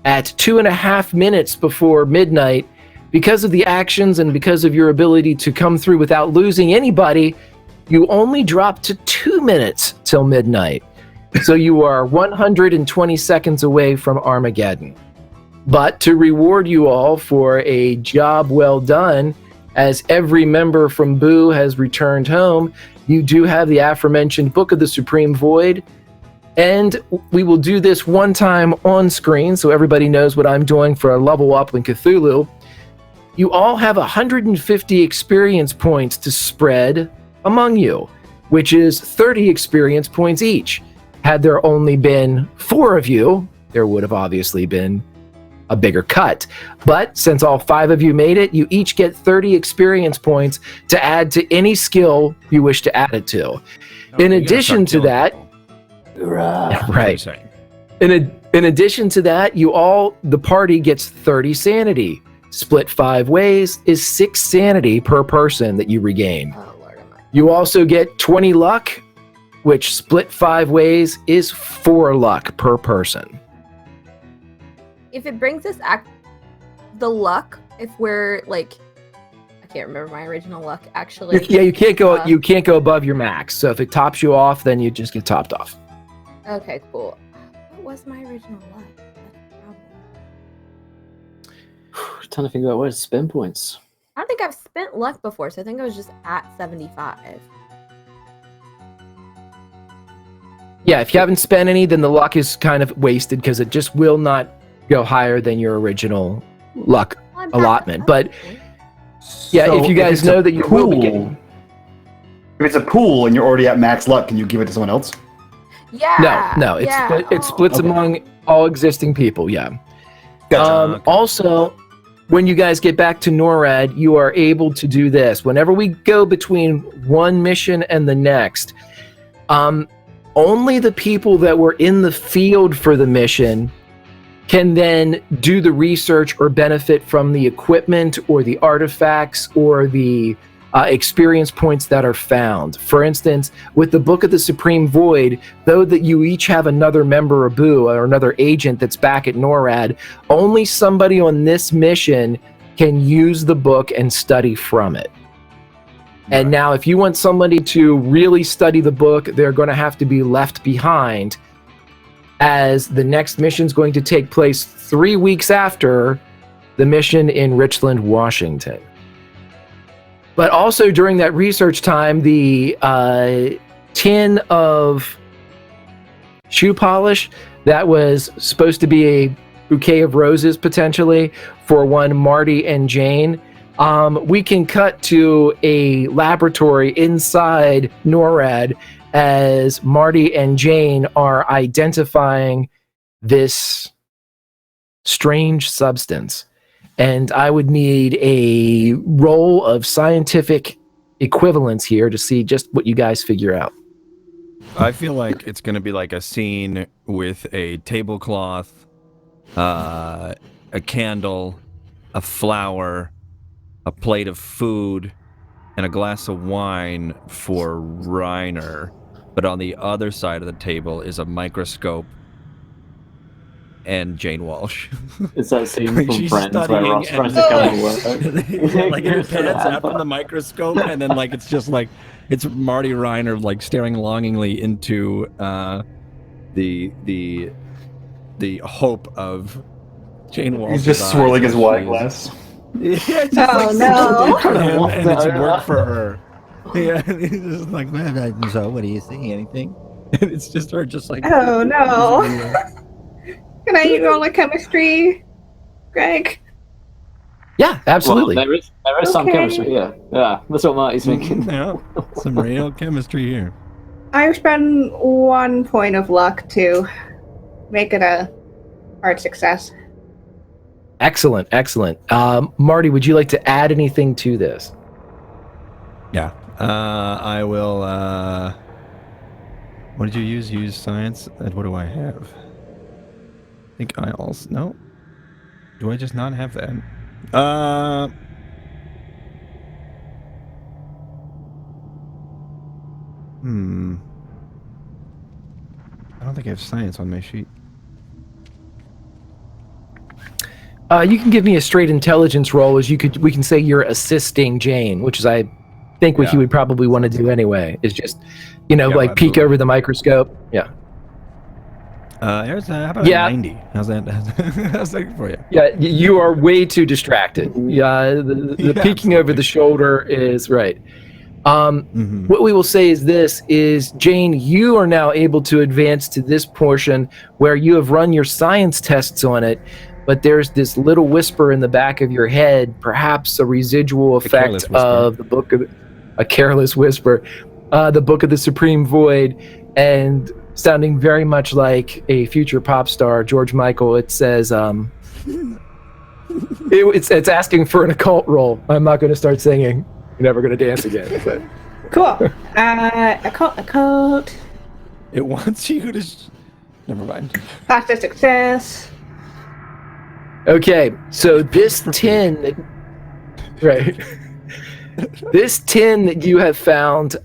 at 2.5 minutes before midnight, because of the actions and because of your ability to come through without losing anybody, you only drop to 2 minutes till midnight. So you are 120 seconds away from Armageddon. But to reward you all for a job well done, as every member from Boo has returned home, you do have the aforementioned Book of the Supreme Void. And we will do this one time on screen so everybody knows what I'm doing for a level up in Cthulhu. You all have 150 experience points to spread among you, which is 30 experience points each. Had there only been 4 of you, there would have obviously been a bigger cut. But since all 5 of you made it, you each get 30 experience points to add to any skill you wish to add it to. In addition to that, right. In addition to that, the party gets 30 sanity. Split 5 ways is 6 sanity per person that you regain. Oh, Lord, you also get 20 luck, which split 5 ways is 4 luck per person. If it brings us the luck, if we're like, I can't remember my original luck actually. Yeah, you can't go above your max. So if it tops you off, then you just get topped off. Okay, cool. What was my original luck? Trying to think about where to spend points. I don't think I've spent luck before, so I think I was just at 75. Yeah, if you haven't spent any, then the luck is kind of wasted because it just will not go higher than your original luck allotment. But yeah, So if you guys know that you will be getting... If it's a pool and you're already at max luck, can you give it to someone else? Yeah. No, it splits among all existing people, yeah. Gotcha. Also, when you guys get back to NORAD, you are able to do this. Whenever we go between one mission and the next, only the people that were in the field for the mission can then do the research or benefit from the equipment or the artifacts or the experience points that are found. For instance, with the Book of the Supreme Void, though that you each have another member of Boo or another agent that's back at NORAD, only somebody on this mission can use the book and study from it. And now if you want somebody to really study the book, they're going to have to be left behind as the next mission is going to take place 3 weeks after the mission in Richland, Washington. But also during that research time, the tin of shoe polish that was supposed to be a bouquet of roses potentially for one Marty and Jane, we can cut to a laboratory inside NORAD as Marty and Jane are identifying this strange substance. And I would need a roll of scientific equivalence here to see just what you guys figure out. I feel like it's going to be like a scene with a tablecloth, a candle, a flower, a plate of food, and a glass of wine for Reiner. But on the other side of the table is a microscope and Jane Walsh. It's that scene from She's Friends where studying Ross and- tries to come to work. Like it pans out from the microscope, and then like it's just like it's Marty Reiner like staring longingly into the hope of Jane Walsh. He's just swirling his wine glass. Yeah, it's just Oh, like no. for him, and it should work for her. Yeah, he's just like, So, what do you see? Anything? and it's just her, just like. Oh no. Can I roll a chemistry, Greg? Yeah, absolutely. Well, there is some Okay. chemistry, yeah. Yeah, that's what Marty's thinking. Yeah, some real chemistry here. I spend 1 point of luck to make it a hard success. Excellent, excellent. Marty, would you like to add anything to this? Yeah. I will. What did you use? Use science. And what do I have? I think I also no. Do I just not have that? I don't think I have science on my sheet. You can give me a straight intelligence roll, as we can say you're assisting Jane, which is I think what Yeah. you would probably want to do anyway. Is just, Yeah, like peek absolutely. over the microscope. Yeah. How about Yeah. a 90? How's that? How's that for you? Yeah, you are way too distracted. Yeah, the Yeah, peeking over the shoulder is right. What we will say is this, is Jane, you are now able to advance to this portion where you have run your science tests on it, but there's this little whisper in the back of your head, perhaps a residual effect careless whisper. of the book of a careless whisper, the Book of the Supreme Void, and sounding very much like a future pop star, George Michael. It says, it's asking for an occult roll. I'm not going to start singing. You're never going to dance again. But Cool. Occult. It wants you to. Never mind. Faster success. okay, so this tin, right? This tin that you have found,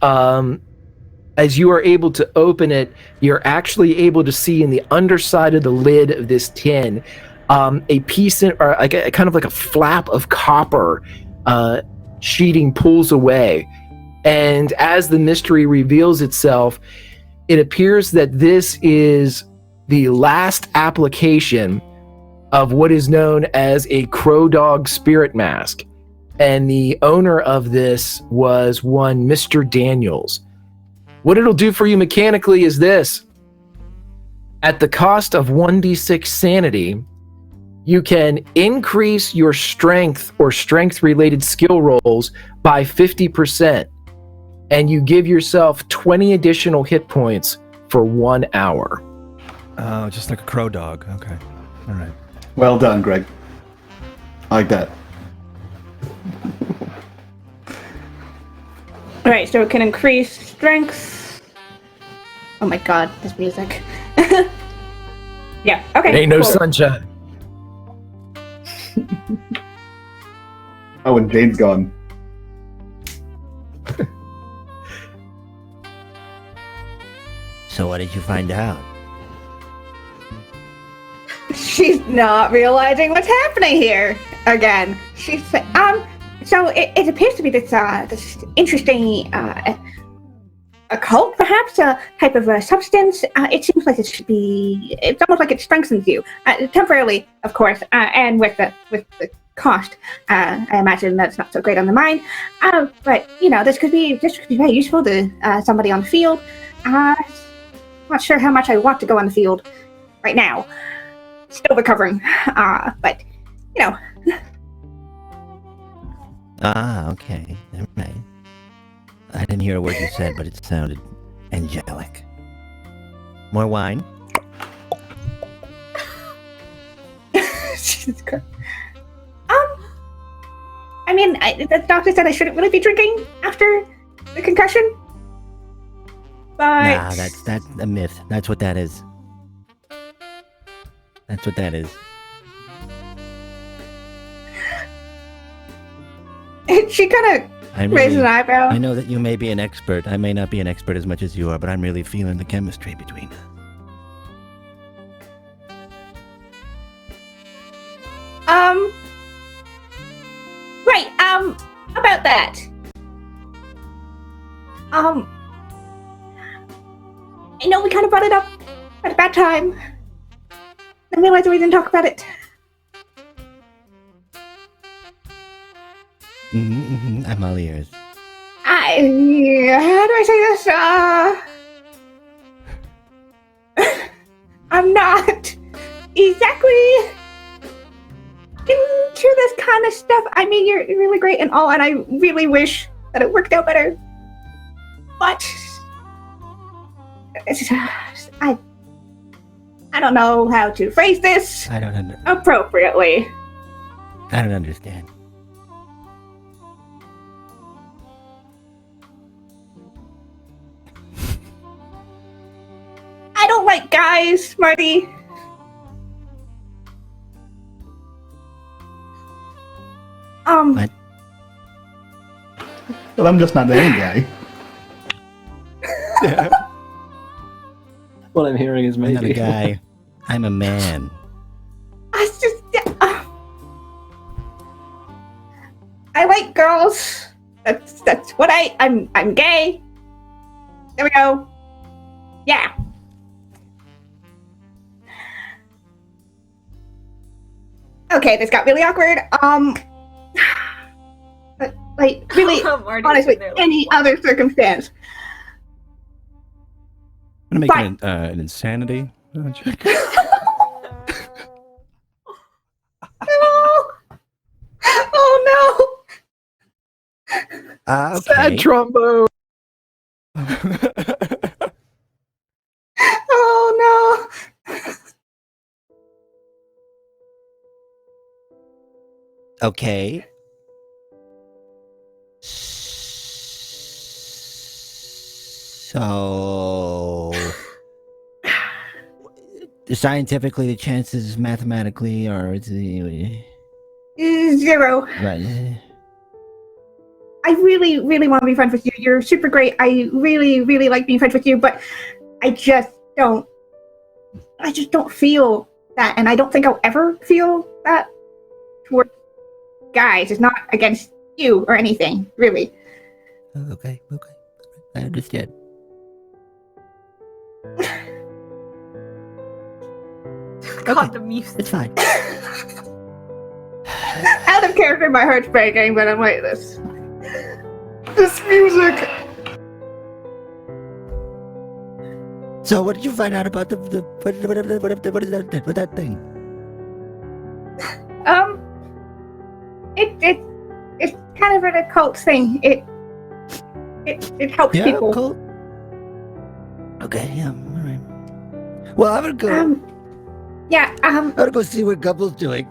as you are able to open it, you're actually able to see in the underside of the lid of this tin a piece or like a kind of like a flap of copper sheeting pulls away. And as the mystery reveals itself, it appears that this is the last application of what is known as a crow dog spirit mask. And the owner of this was one Mr. Daniels. What it'll do for you mechanically is this. At the cost of 1d6 sanity, you can increase your strength or strength-related skill rolls by 50%, and you give yourself 20 additional hit points for 1 hour. Oh, just like a crow dog. Okay. All right. Well done, Greg. I like that. Alright, so it can increase strength. Oh my god, this music. Yeah, okay. Ain't no cool. sunshine. Oh, and Jane's gone. So, what did you find out? She's not realizing what's happening here again. She's so it appears to be this interesting cult, perhaps a type of a substance. It seems like it should be. It's almost like it strengthens you temporarily, of course, and with the cost. I imagine that's not so great on the mind. But this could be very useful to somebody on the field. Not sure how much I want to go on the field right now. Still recovering, but Okay. All right. I didn't hear a word you said, but it sounded angelic. More wine? Jesus Christ. I mean, the doctor said I shouldn't really be drinking after the concussion. But Nah, that's a myth. That's what that is. That's what that is. she kind of raises an eyebrow. I know that you may be an expert. I may not be an expert as much as you are, but I'm really feeling the chemistry between us. Right, about that. I know we kind of brought it up at a bad time. I realized we didn't talk about it. I'm all ears. How do I say this? I'm not exactly into this kind of stuff. I mean, you're really great and all, and I really wish that it worked out better. But I don't know how to phrase this appropriately. I don't understand. I don't like guys, Marty. What? Well, I'm just not the any guy. Yeah. What I'm hearing is I'm maybe. not a guy. I'm a man. It's just, I like girls. That's what I'm gay. There we go. Yeah. Okay, this got really awkward. But, like, really, honestly, any other circumstance. I'm gonna make an insanity check. Oh no! Okay. Sad trombone. Oh no! Okay. So, scientifically, the chances mathematically are zero. Right. I really, really want to be friends with you. You're super great. I really, really like being friends with you, but I just don't feel that, and I don't think I'll ever feel that towards guys. It's not against you or anything, really. Okay. I understand. God, the music. It's fine. Out of character, my heart's breaking, but I'm like this music. So, what did you find out about what is that thing? It's kind of an occult thing. It helps people. Cool. Okay, yeah, all right. Well, I'm gonna go. I'm gonna go see what Gumble's doing.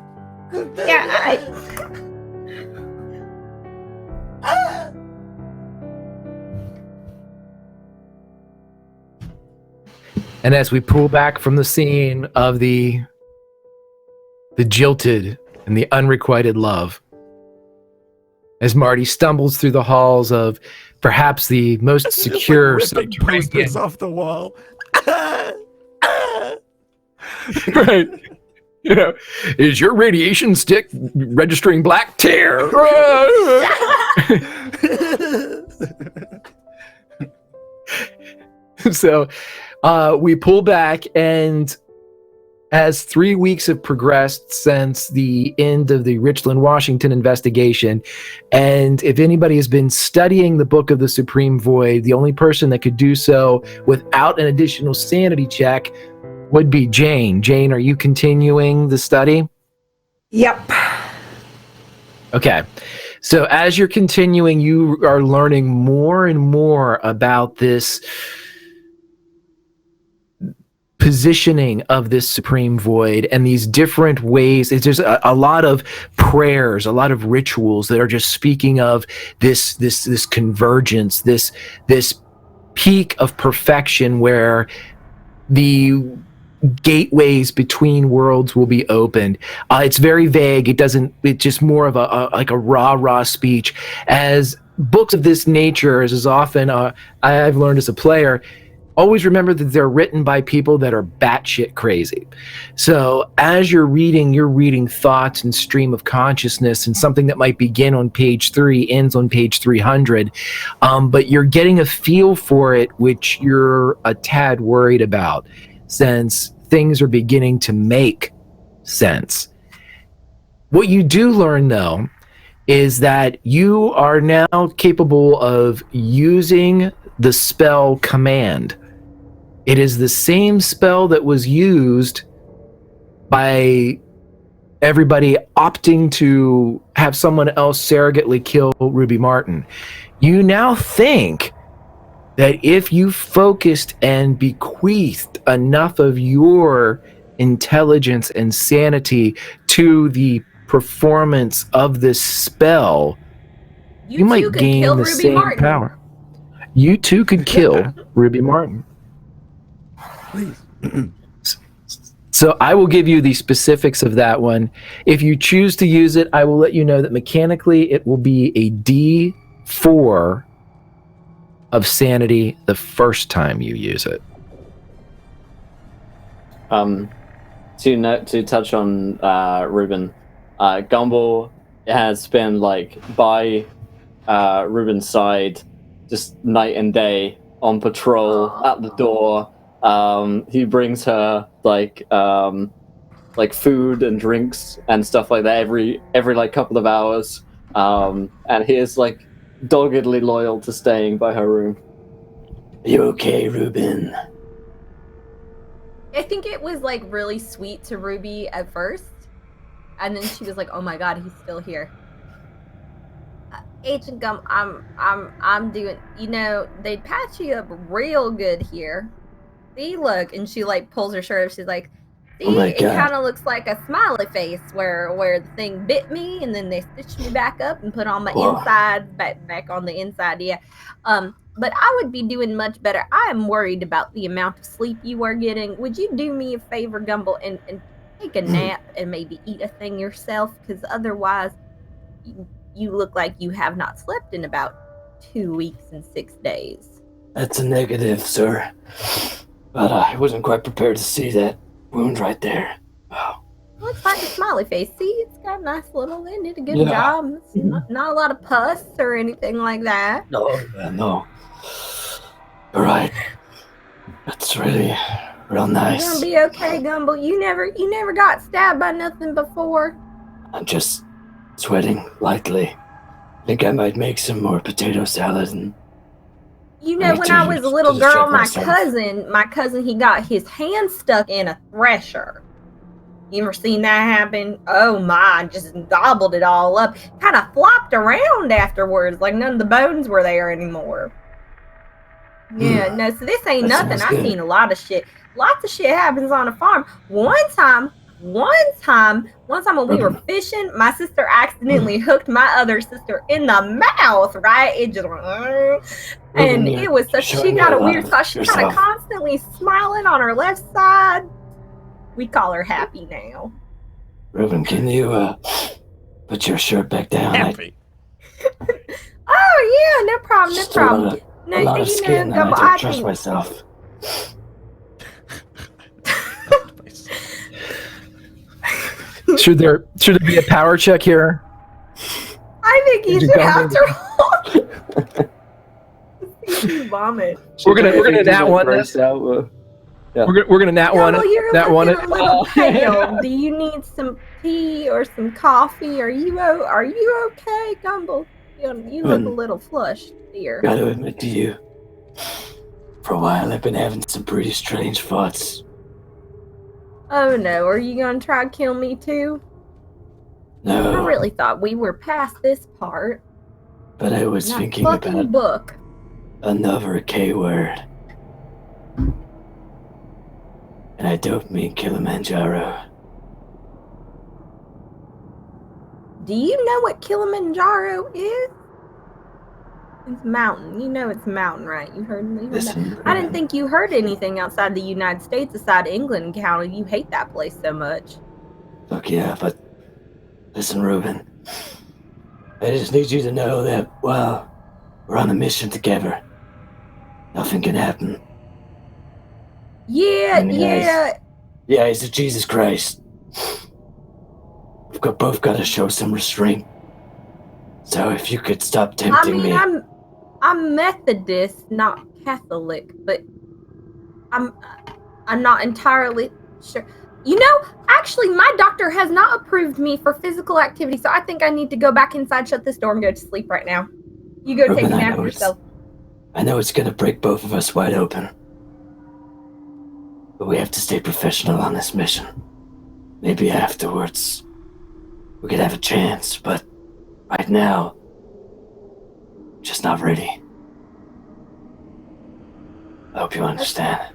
And as we pull back from the scene of the jilted and the unrequited love, as Marty stumbles through the halls of perhaps the most secure posters off the wall. Right. Is your radiation stick registering black tear? So we pull back, and as 3 weeks have progressed since the end of the Richland, Washington investigation, and if anybody has been studying the Book of the Supreme Void, the only person that could do so without an additional sanity check would be Jane. Jane, are you continuing the study? Yep. Okay. So as you're continuing, you are learning more and more about this positioning of this supreme void and these different ways. There's a lot of prayers, a lot of rituals that are just speaking of this convergence, this peak of perfection where the gateways between worlds will be opened. It's very vague. It's just more of a rah speech. As books of this nature, as is often I've learned as a player, always remember that they're written by people that are batshit crazy. So as you're reading thoughts and stream of consciousness, and something that might begin on page 3 ends on page 300, but you're getting a feel for it, which you're a tad worried about, since things are beginning to make sense. What you do learn, though, is that you are now capable of using the spell command. It is the same spell that was used by everybody opting to have someone else surrogately kill Ruby Martin. You now think that if you focused and bequeathed enough of your intelligence and sanity to the performance of this spell, you might gain the same power. You too could kill Ruby Martin. Please. So I will give you the specifics of that one. If you choose to use it, I will let you know that mechanically it will be a D4 of sanity the first time you use it. To touch on Ruben, Gumble has been by Ruben's side just night and day on patrol at the door. He brings her food and drinks and stuff like that every couple of hours, and he is doggedly loyal to staying by her room. Are you okay, Ruben? I think it was really sweet to Ruby at first, and then she was like, "Oh my God, he's still here." Agent Gum, I'm doing. They patch you up real good here. See, look, and she pulls her shirt up. She's like, "See, it kind of looks like a smiley face where the thing bit me, and then they stitched me back up and put on my inside back on the inside." Yeah, but I would be doing much better. I am worried about the amount of sleep you are getting. Would you do me a favor, Gumble, and take a nap and maybe eat a thing yourself? Because otherwise, you look like you have not slept in about 2 weeks and 6 days. That's a negative, sir. But I wasn't quite prepared to see that wound right there. Oh. Looks like a smiley face. See, it's got a nice little, they did a good job. It's not a lot of pus or anything like that. No. All right. That's really real nice. You're gonna be okay, Gumble. You never got stabbed by nothing before. I'm just sweating lightly. Think I might make some more potato salad and... When I was a little girl, my cousin, he got his hand stuck in a thresher. You ever seen that happen? Oh my, just gobbled it all up. Kind of flopped around afterwards, like none of the bones were there anymore. Yeah, no, so this ain't nothing. I've seen a lot of shit. Lots of shit happens on a farm. One time when we were fishing, my sister accidentally hooked my other sister in the mouth, right? It just went, and it was such, she got a weird spot. She kind of constantly smiling on her left side. We call her Happy now. Ruben, can you put your shirt back down? Happy. Oh yeah, no problem. A lot of skin, and I don't trust myself. Should there be a power check here? I think you should have to roll. You vomit. We're gonna nat one this. Yeah. We're gonna nat one. You're Nat one it. looking a little pale. Do you need some tea or some coffee? Are you okay, Gumble? You look a little flushed, dear. Gotta admit to you, for a while I've been having some pretty strange thoughts. Oh no, are you gonna try to kill me too? No. I really thought we were past this part. But I was thinking about book. Another K word. And I don't mean Kilimanjaro. Do you know what Kilimanjaro is? It's mountain. You know it's mountain, right? You heard me. Listen, I didn't think you heard anything outside the United States, aside England and County. You hate that place so much. Look, yeah, but listen, Ruben. I just need you to know that, well, we're on a mission together. Nothing can happen. Yeah. Yeah, he's a Jesus Christ. We've both got to show some restraint. So if you could stop tempting me. I'm Methodist, not Catholic, but I'm not entirely sure. You know, actually, my doctor has not approved me for physical activity, so I think I need to go back inside, shut this door, and go to sleep right now. You go take a nap yourself. I know it's gonna break both of us wide open. But we have to stay professional on this mission. Maybe afterwards, we could have a chance, but right now, just not ready. I hope you understand.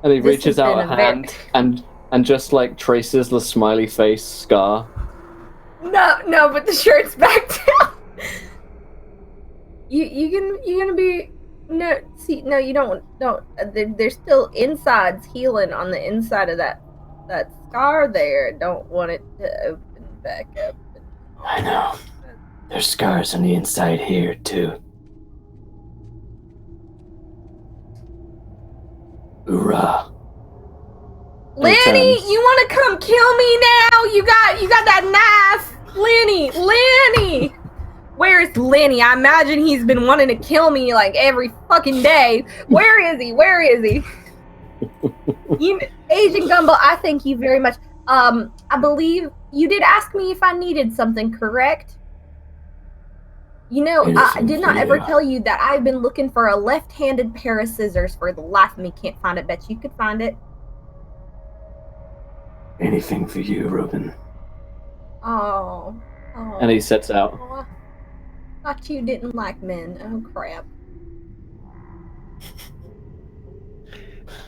And he reaches out a hand and just like traces the smiley face scar. No, but the shirt's back down. You gonna be you don't. There's still insides healing on the inside of that scar there. Don't want it to open back up. I know. There's scars on the inside here too. Hoorah. Lenny, you want to come kill me now? You got that knife. Lenny. Where's Lenny? I imagine he's been wanting to kill me like every fucking day. Where is he? Agent Gumble, I thank you very much. I believe you did ask me if I needed something, correct? You know, I did not ever tell you that I've been looking for a left-handed pair of scissors for the life of me. Can't find it. Bet you could find it. Anything for you, Ruben. Oh. And he sets out. Oh, I thought you didn't like men. Oh, crap.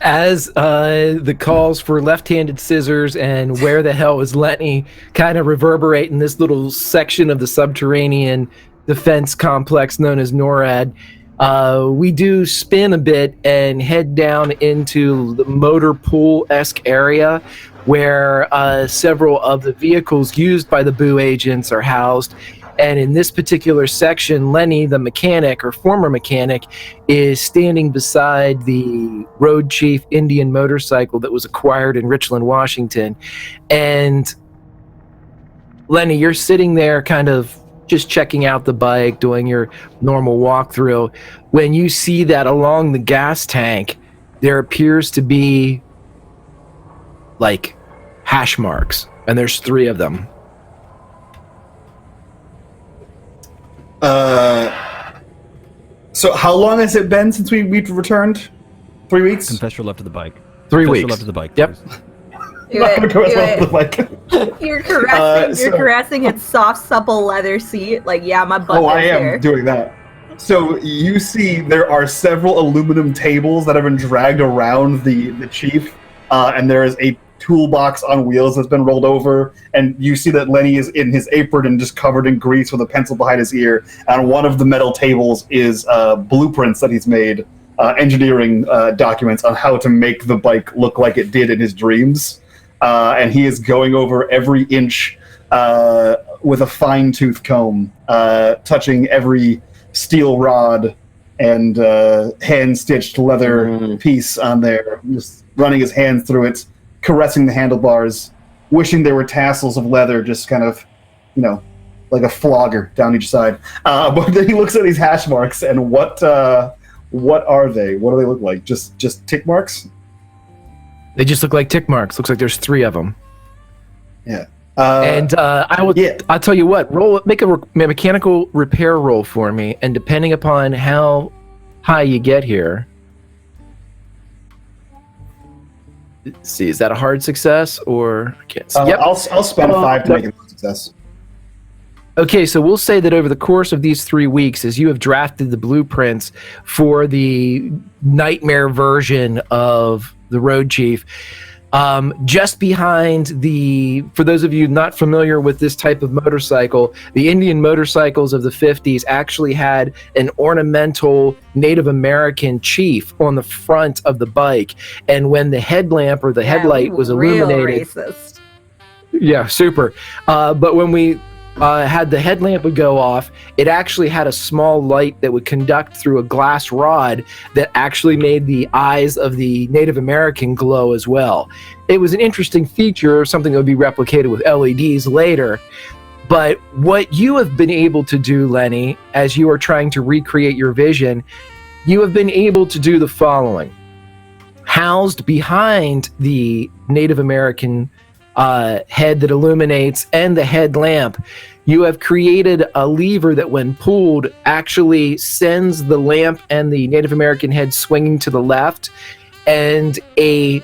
As the calls for left-handed scissors and where the hell is Lenny kind of reverberate in this little section of the subterranean defense complex known as NORAD, we do spin a bit and head down into the motor pool-esque area where several of the vehicles used by the Boo agents are housed. And in this particular section, Lenny, the mechanic or former mechanic, is standing beside the Road Chief Indian motorcycle that was acquired in Richland, Washington. And Lenny, you're sitting there kind of just checking out the bike, doing your normal walkthrough, when you see that along the gas tank, there appears to be like hash marks, and there's 3 of them. So how long has it been since we returned? 3 weeks? Confess your love to the bike. 3 Confess weeks. your love to the bike. Yep. You're caressing its soft, supple leather seat. Like, yeah, my butt. Oh, I am there. doing that. So you see there are several aluminum tables that have been dragged around the chief, and there is a toolbox on wheels that's been rolled over, and you see that Lenny is in his apron and just covered in grease with a pencil behind his ear. And on one of the metal tables is blueprints that he's made, engineering documents on how to make the bike look like it did in his dreams. And he is going over every inch with a fine-tooth comb, touching every steel rod and hand-stitched leather piece on there, just running his hands through it, caressing the handlebars, wishing there were tassels of leather just kind of, like a flogger down each side. But then he looks at these hash marks, and what are they? What do they look like? Just tick marks? They just look like tick marks. Looks like there's 3 of them. Yeah. I'll tell you what. Make a mechanical repair roll for me, and depending upon how high you get here. Let's see, is that a hard success or? I can't see. I'll spend 5 to make it a success. Okay, so we'll say that over the course of these 3 weeks, as you have drafted the blueprints for the nightmare version of the Road Chief, just behind for those of you not familiar with this type of motorcycle, the Indian motorcycles of the 50s actually had an ornamental Native American chief on the front of the bike. And when the headlamp or the headlight was illuminated... Racist. Yeah, super. But when we had the headlamp would go off, it actually had a small light that would conduct through a glass rod that actually made the eyes of the Native American glow as well. It was an interesting feature, something that would be replicated with LEDs later. But what you have been able to do, Lenny, as you are trying to recreate your vision, you have been able to do the following. Housed behind the Native American head that illuminates and the headlamp, you have created a lever that when pulled actually sends the lamp and the Native American head swinging to the left, and a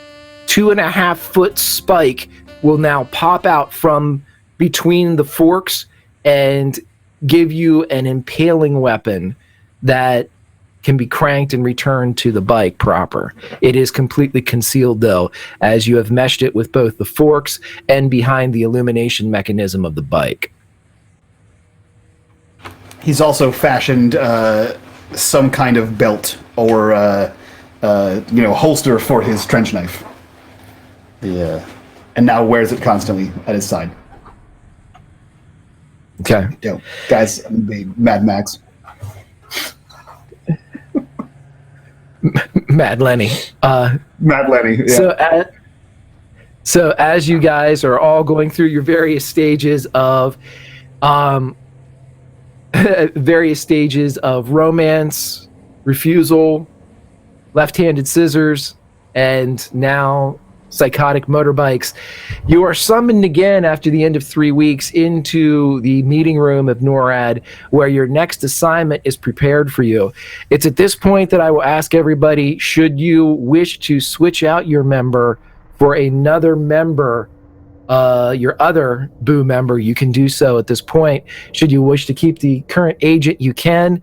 2.5 foot spike will now pop out from between the forks and give you an impaling weapon that can be cranked and returned to the bike proper. It is completely concealed, though, as you have meshed it with both the forks and behind the illumination mechanism of the bike. He's also fashioned some kind of belt or holster for his trench knife. Yeah, and now wears it constantly at his side. Okay. Yo, guys, I'm gonna be Mad Max. Mad Lenny. Mad Lenny. Yeah. So as you guys are all going through your various stages of romance, refusal, left-handed scissors, and now psychotic motorbikes, you are summoned again after the end of 3 weeks into the meeting room of NORAD, where your next assignment is prepared for you. It's at this point that I will ask everybody, should you wish to switch out your member for another member, your other Boo member, you can do so at this point. Should you wish to keep the current agent, you can.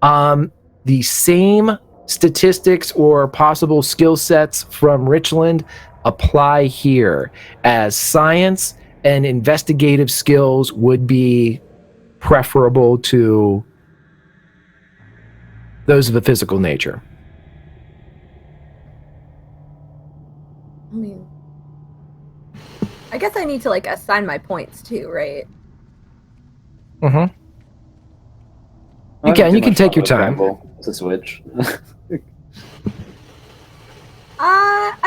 The same statistics or possible skill sets from Richland apply here, as science and investigative skills would be preferable to those of a physical nature. I mean, I guess I need to assign my points too, right? Mm-hmm. You can take your time to switch.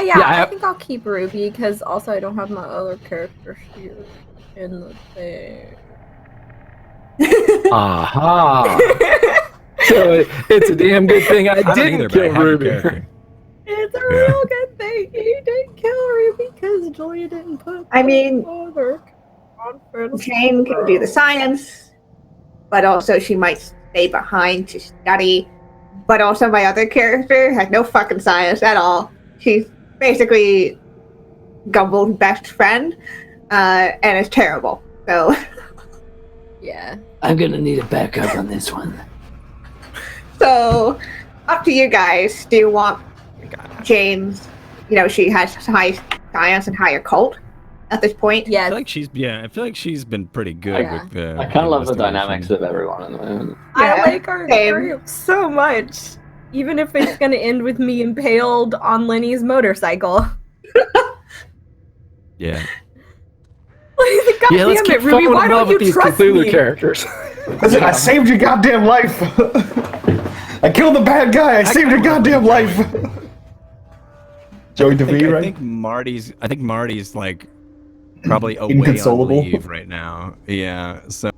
I think I'll keep Ruby, because also I don't have my other character here in the thing. Aha! So it's a damn good thing I didn't kill Ruby. It's a real good thing you didn't kill Ruby, because Julia didn't put Jane can do the science, but also she might stay behind to study. But also my other character has no fucking science at all. She's basically Gumble's best friend, and is terrible. So, yeah. I'm gonna need a backup on this one. So, up to you guys. Do you want James? She has high science and high occult at this point. Yeah. I feel like she's been pretty good with the. I kind of love the dynamics of everyone in the moment. I like our group so much. Even if it's going to end with me impaled on Lenny's motorcycle. Yeah. Let's keep Ruby, falling in love with these Cthulhu me? Characters. Listen, I saved your goddamn life. I killed the bad guy. I saved your goddamn life. Joey DeVee, right? I think Marty's probably away Inconsolable. on leave right now. Yeah, so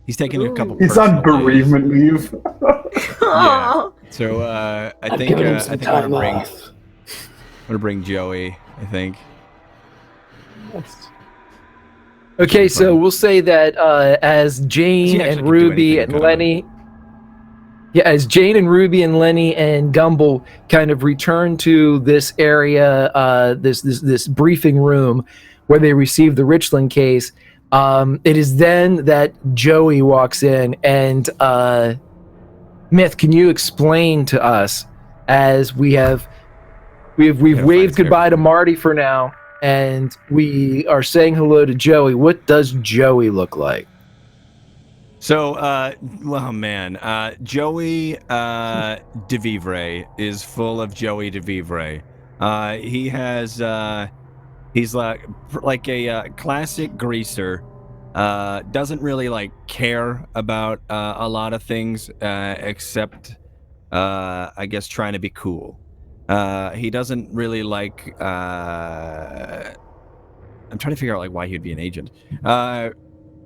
he's taking a couple. He's on personal days. bereavement leave. Yeah. So I think giving him I some think I'm time off. gonna bring Joey. I think. Okay, so we'll say that as Jane actually and can do Ruby anything and good. Lenny, as Jane and Ruby and Lenny and Gumble kind of return to this area, this briefing room where they received the Richland case, it is then that Joey walks in and Myth, can you explain to us as we've waved goodbye to Marty for now, and we are saying hello to Joey. What does Joey look like? So, well, man, Joey DeVivre is full of Joey DeVivre. He has, he's like a classic greaser. Doesn't really care about a lot of things except, I guess, trying to be cool. He doesn't really like. I'm trying to figure out why he'd be an agent.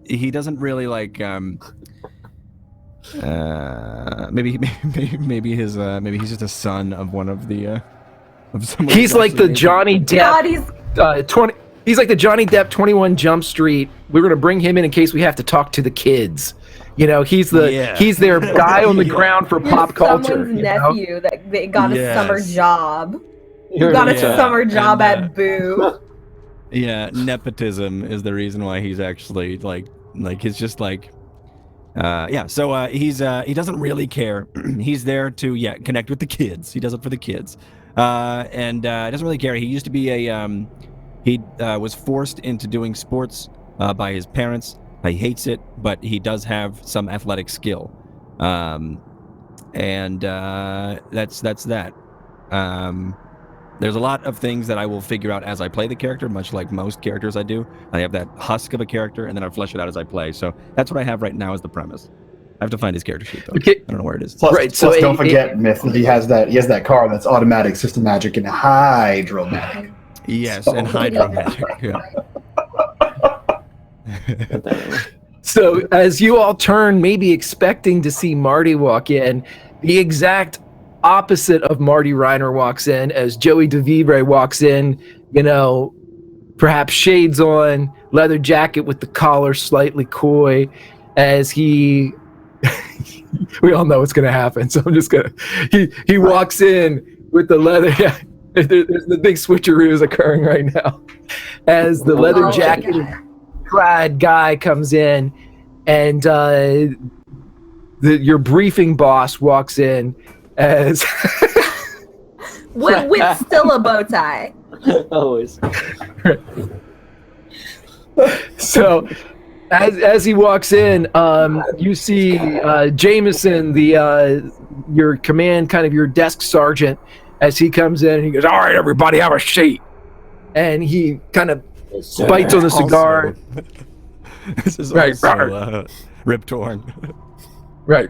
He doesn't really like. Maybe he's just a son of one of the. Of someone. He's like the Johnny Depp. He's like the Johnny Depp 21 Jump Street. We're gonna bring him in case we have to talk to the kids. You know, he's their guy on the ground for pop culture. Someone's nephew that they got a summer job. You're Got a right. summer job at Boo. Yeah, nepotism is the reason why he's actually he's just so he doesn't really care. He's there to connect with the kids. He does it for the kids. And doesn't really care. He used to be he was forced into doing sports by his parents. He hates it, but he does have some athletic skill. And that's that. There's a lot of things that I will figure out as I play the character, much like most characters I do. I have that husk of a character, and then I flesh it out as I play. So that's what I have right now as the premise. I have to find his character sheet, though. Okay. I don't know where it is. Plus, don't forget, Myth, that he has that car that's automatic, system magic, and hydromatic. Yes, and hydromagic. Yeah. So as you all turn, maybe expecting to see Marty walk in, the exact opposite of Marty Reiner walks in as Joey DeVivre walks in, perhaps shades on, leather jacket with the collar slightly coy, as he we all know what's going to happen, so I'm just going to he walks in with the leather there's the big switcheroos occurring right now as the leather jacket clad guy comes in, and your briefing boss walks in as with still a bow tie. Always. So as he walks in, you see Jameson, your command, kind of your desk sergeant, as he comes in and he goes, "All right, everybody, have a seat." And he kind of bites on the cigar. This is Right, also Rip Torn. Right.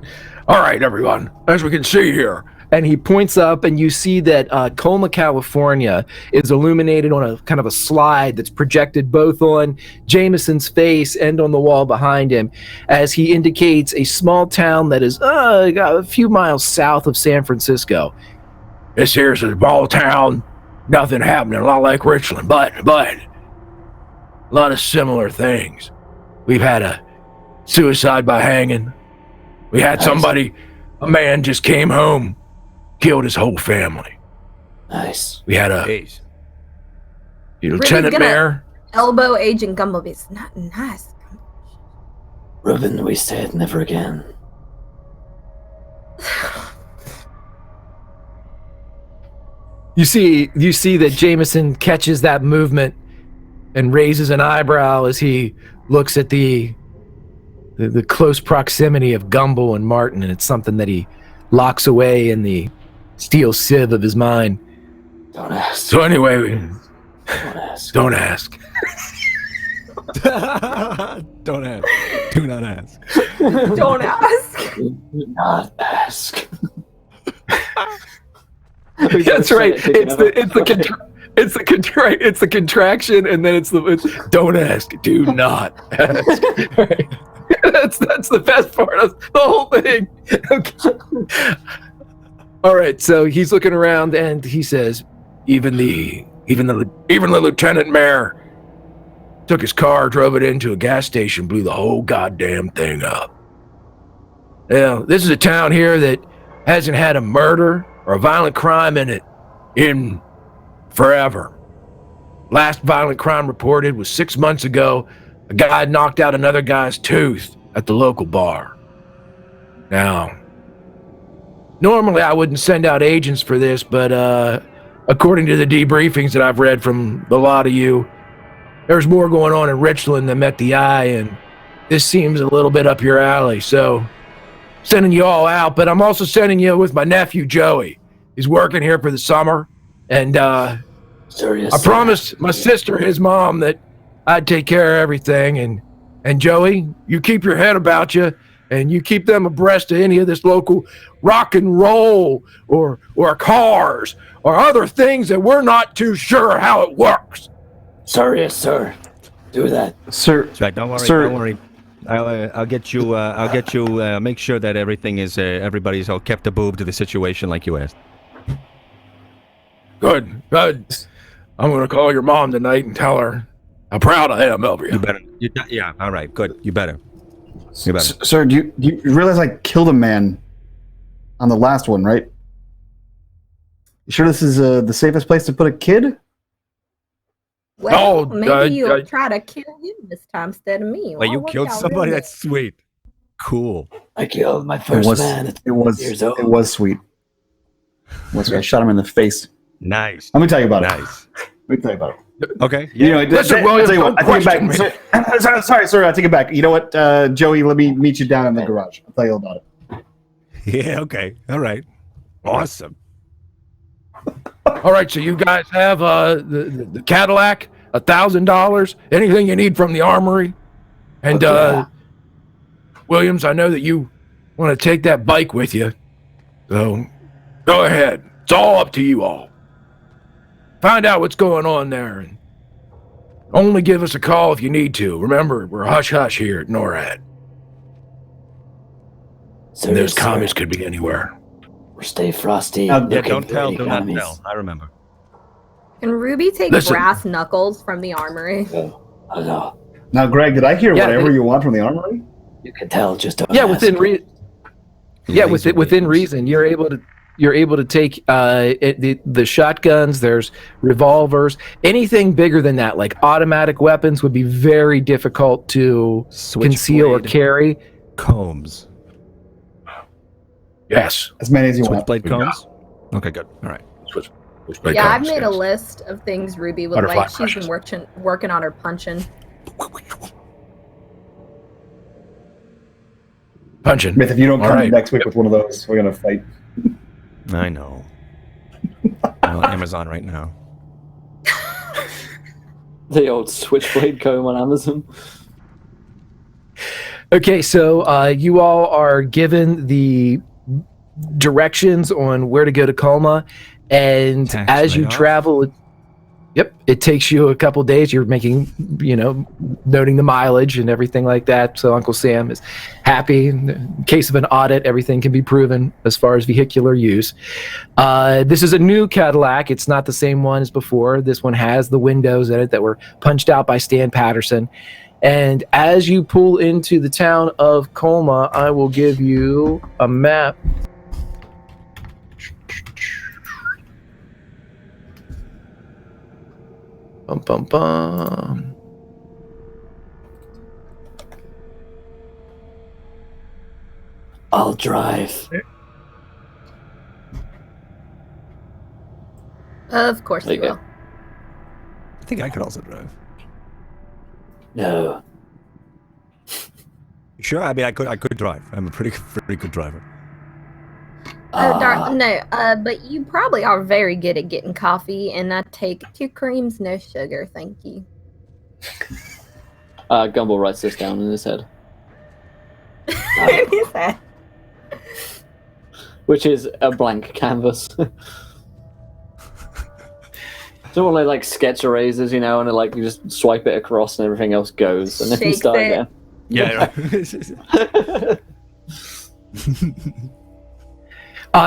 "All right, everyone, as we can see here." And he points up, and you see that Colma, California is illuminated on a kind of a slide that's projected both on Jameson's face and on the wall behind him, as he indicates a small town that is a few miles south of San Francisco. "This here's a small town, nothing happening, a lot like Richland, but a lot of similar things. We've had a suicide by hanging. We had a man just came home, killed his whole family. Nice. We had a lieutenant gonna mayor." Elbow Agent Gumble. It's not nice. Ruben, we said never again. You see that Jameson catches that movement and raises an eyebrow as he looks at the close proximity of Gumble and Martin, and it's something that he locks away in the steel sieve of his mind. Don't ask. So anyway, Don't ask. don't ask. Don't ask. Do not ask. Don't ask. Do not ask. That's right. It's the contraction, and then it's don't ask, do not ask. Right. That's the best part of the whole thing. Okay. All right, so he's looking around and he says, even the lieutenant mayor took his car, drove it into a gas station, blew the whole goddamn thing up. Now, this is a town here that hasn't had a murder or a violent crime in it in forever. Last violent crime reported was 6 months ago. A guy knocked out another guy's tooth at the local bar. Now, normally I wouldn't send out agents for this, but according to the debriefings that I've read from a lot of you, there's more going on in Richland than met the eye, and this seems a little bit up your alley, so sending you all out, but I'm also sending you with my nephew, Joey. He's working here for the summer, and I promised my sister, his mom, that I'd take care of everything, and Joey, you keep your head about you, and you keep them abreast of any of this local rock and roll or cars or other things that we're not too sure how it works. Sorry, yes, sir. Do that, sir. Right, don't worry. Sir. Don't worry. I'll get you. Make sure that everything is. Everybody's all kept above to the situation like you asked. Good. I'm gonna call your mom tonight and tell her how proud I am of you. You better. Yeah. All right. Good. You better. Sir, do you realize I killed a man on the last one, right? You sure this is the safest place to put a kid? Well, maybe you'll try to kill him this time instead of me. Wait, you killed somebody? That's sweet. Cool. I killed my first man. It was sweet. I shot him in the face. Nice. Let me tell you about it. Nice. Let me tell you about it. Okay. You know, Listen, William, I take it back. Sorry, sir. I take it back. You know what, Joey? Let me meet you down in the garage. I'll tell you all about it. Yeah. Okay. All right. Awesome. All right, so you guys have the Cadillac, $1,000, anything you need from the armory, and Williams, I know that you want to take that bike with you, so go ahead. It's all up to you all. Find out what's going on there, and only give us a call if you need to. Remember, we're hush-hush here at NORAD. And those commies could be anywhere. Stay frosty. Yeah, don't tell. Do not tell. I remember. Can Ruby take brass knuckles from the armory? No. Now, Greg, did I hear whatever you want from the armory? You can tell just within reason. You're able to take the shotguns. There's revolvers. Anything bigger than that, like automatic weapons, would be very difficult to conceal or carry. Combs. Yes. As many as you want. Switchblade combs? Okay, good. All right. Switchblade Yeah, combs, I've made a yes. list of things Ruby would Butterfly like. She's brushes. been working on her punching. Punching. Myth, if you don't come next week with one of those, we're going to fight. I know. I'm on Amazon right now. The old switchblade comb on Amazon. Okay, so you all are given the directions on where to go to Colma, and as you travel, it takes you a couple days. You're making, noting the mileage and everything like that. So Uncle Sam is happy. In case of an audit, everything can be proven as far as vehicular use. This is a new Cadillac. It's not the same one as before. This one has the windows in it that were punched out by Stan Patterson. And as you pull into the town of Colma, I will give you a map. Bum, bum, bum. I'll drive. Of course you will. I think I could also drive. No. Sure, I mean, I could drive. I'm a pretty good driver. But you probably are very good at getting coffee, and I take 2 creams, no sugar, thank you. Gumble writes this down in his head. In his head. Which is a blank canvas. Don't want like sketch erasers, you know, and like you just swipe it across and everything else goes, and then you Shakes start it. again. Yeah.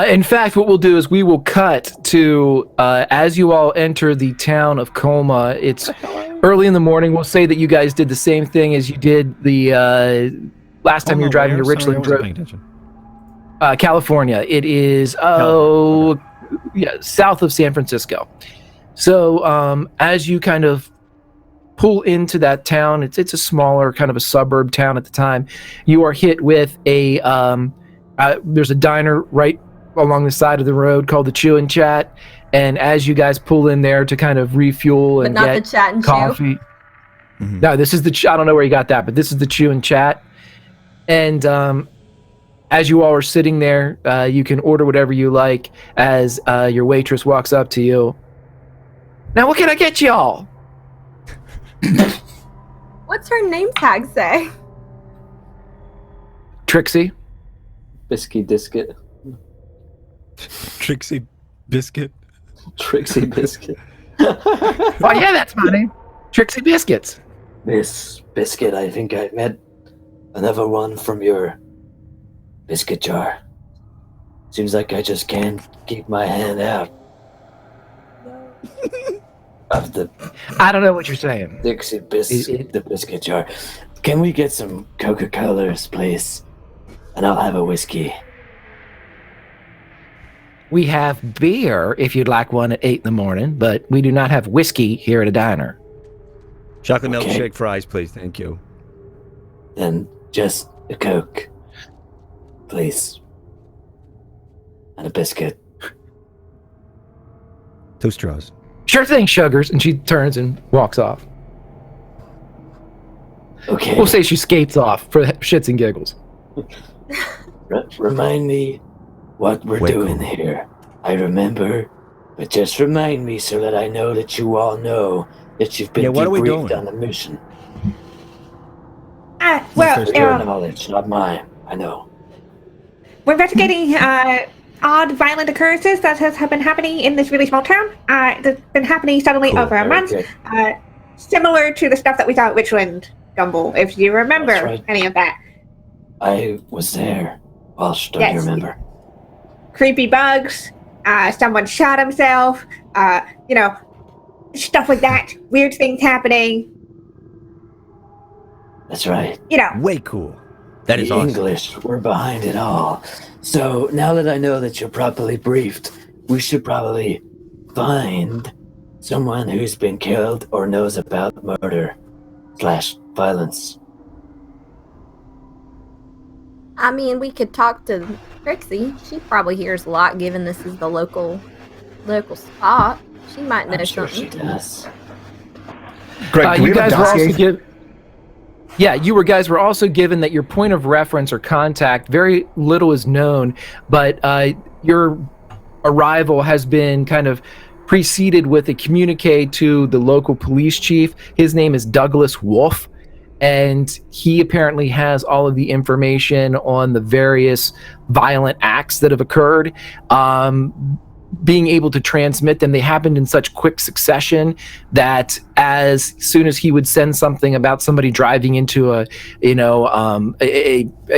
In fact, what we'll do is we will cut to as you all enter the town of Colma. It's early in the morning. We'll say that you guys did the same thing as you did the last time you were driving to Richland, California. It is south of San Francisco. So as you kind of pull into that town, it's a smaller kind of a suburb town at the time. You are hit with a there's a diner right along the side of the road called the Chew and Chat, and as you guys pull in there to kind of refuel and But not get the Chat and coffee. Chew. No, this is I don't know where you got that, but this is the Chew and Chat. And as you all are sitting there, you can order whatever you like as your waitress walks up to you. Now, what can I get y'all? What's her name tag say? Trixie. Biscuit biscuit. Trixie Biscuit. Trixie biscuit. Oh yeah, that's my name. Trixie Biscuits. Miss Biscuit, I think I met another one from your biscuit jar. Seems like I just can't keep my hand out of the I don't know what you're saying. Dixie the biscuit jar. Can we get some Coca-Colas, please? And I'll have a whiskey. We have beer if you'd like one at 8 in the morning, but we do not have whiskey here at a diner. Chocolate Okay. milkshake fries, please. Thank you. Then just a Coke, please. And a biscuit. 2 straws. Sure thing, Sugars. And she turns and walks off. Okay. We'll say she skates off for shits and giggles. Remind me what we're Way doing cool. here. I remember, but just remind me so that I know that you all know that you've been what are we debriefed doing? on the mission. Well, It's your knowledge, not mine. I know. we're investigating odd violent occurrences that have been happening in this really small town. That's been happening suddenly Cool, over a very month. good. Similar to the stuff that we saw at Richland, Gumble, if you remember That's right. any of that. I was there. Walsh, don't Yes. you remember? Creepy bugs, someone shot himself, stuff like that. Weird things happening. That's right. Way cool. That is the awesome. English were behind it all. So now that I know that you're properly briefed, we should probably find someone who's been killed or knows about murder/violence. I mean, we could talk to Trixie. She probably hears a lot, given this is the local spot. She might know I'm sure something. she does. Greg, do we You have a guys were also dossier? guys were also given that your point of reference or contact, very little is known, but your arrival has been kind of preceded with a communique to the local police chief. His name is Douglas Wolf, and he apparently has all of the information on the various violent acts that have occurred. Being able to transmit them, they happened in such quick succession that as soon as he would send something about somebody driving into a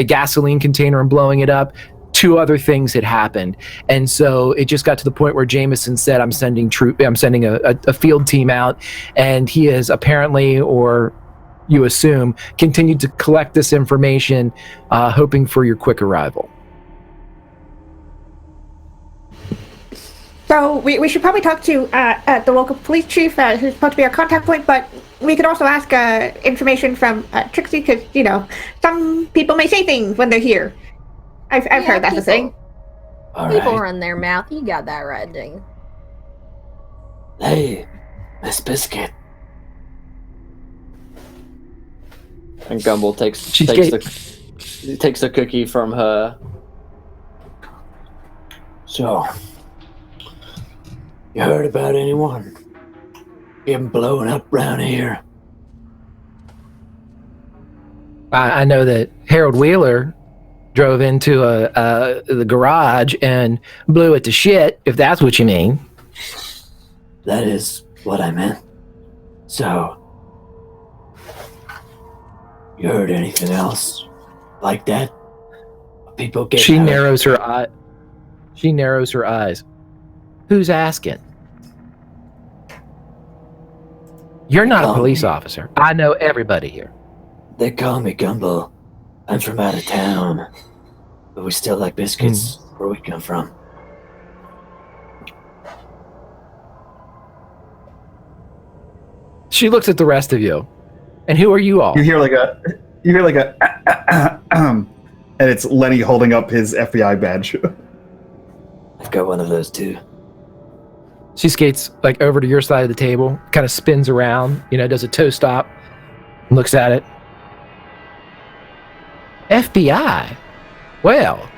gasoline container and blowing it up, 2 other things had happened. And so it just got to the point where Jameson said, I'm sending a field team out, and he has apparently, or you assume, continued to collect this information, hoping for your quick arrival. So we should probably talk to the local police chief, who's supposed to be our contact point, but we could also ask information from Trixie, because, some people may say things when they're here. I've heard that's a thing. All People right. run their mouth. You got that right, Ding. Hey, Miss Biscuit. And Gumble takes a cookie from her. So, you heard about anyone getting blown up around here? I know that Harold Wheeler drove into the garage and blew it to shit, if that's what you mean. That is what I meant. So, you heard anything else like that? People get She hurt? narrows her eye. She narrows her eyes. Who's asking? You're not a police officer. I know everybody here. They call me Gumble. I'm from out of town, but we still like biscuits where we come from. She looks at the rest of you. And who are you all? You hear like a and it's Lenny holding up his FBI badge. I've got one of those too. She skates like over to your side of the table, kind of spins around, does a toe stop, looks at it. FBI? Well.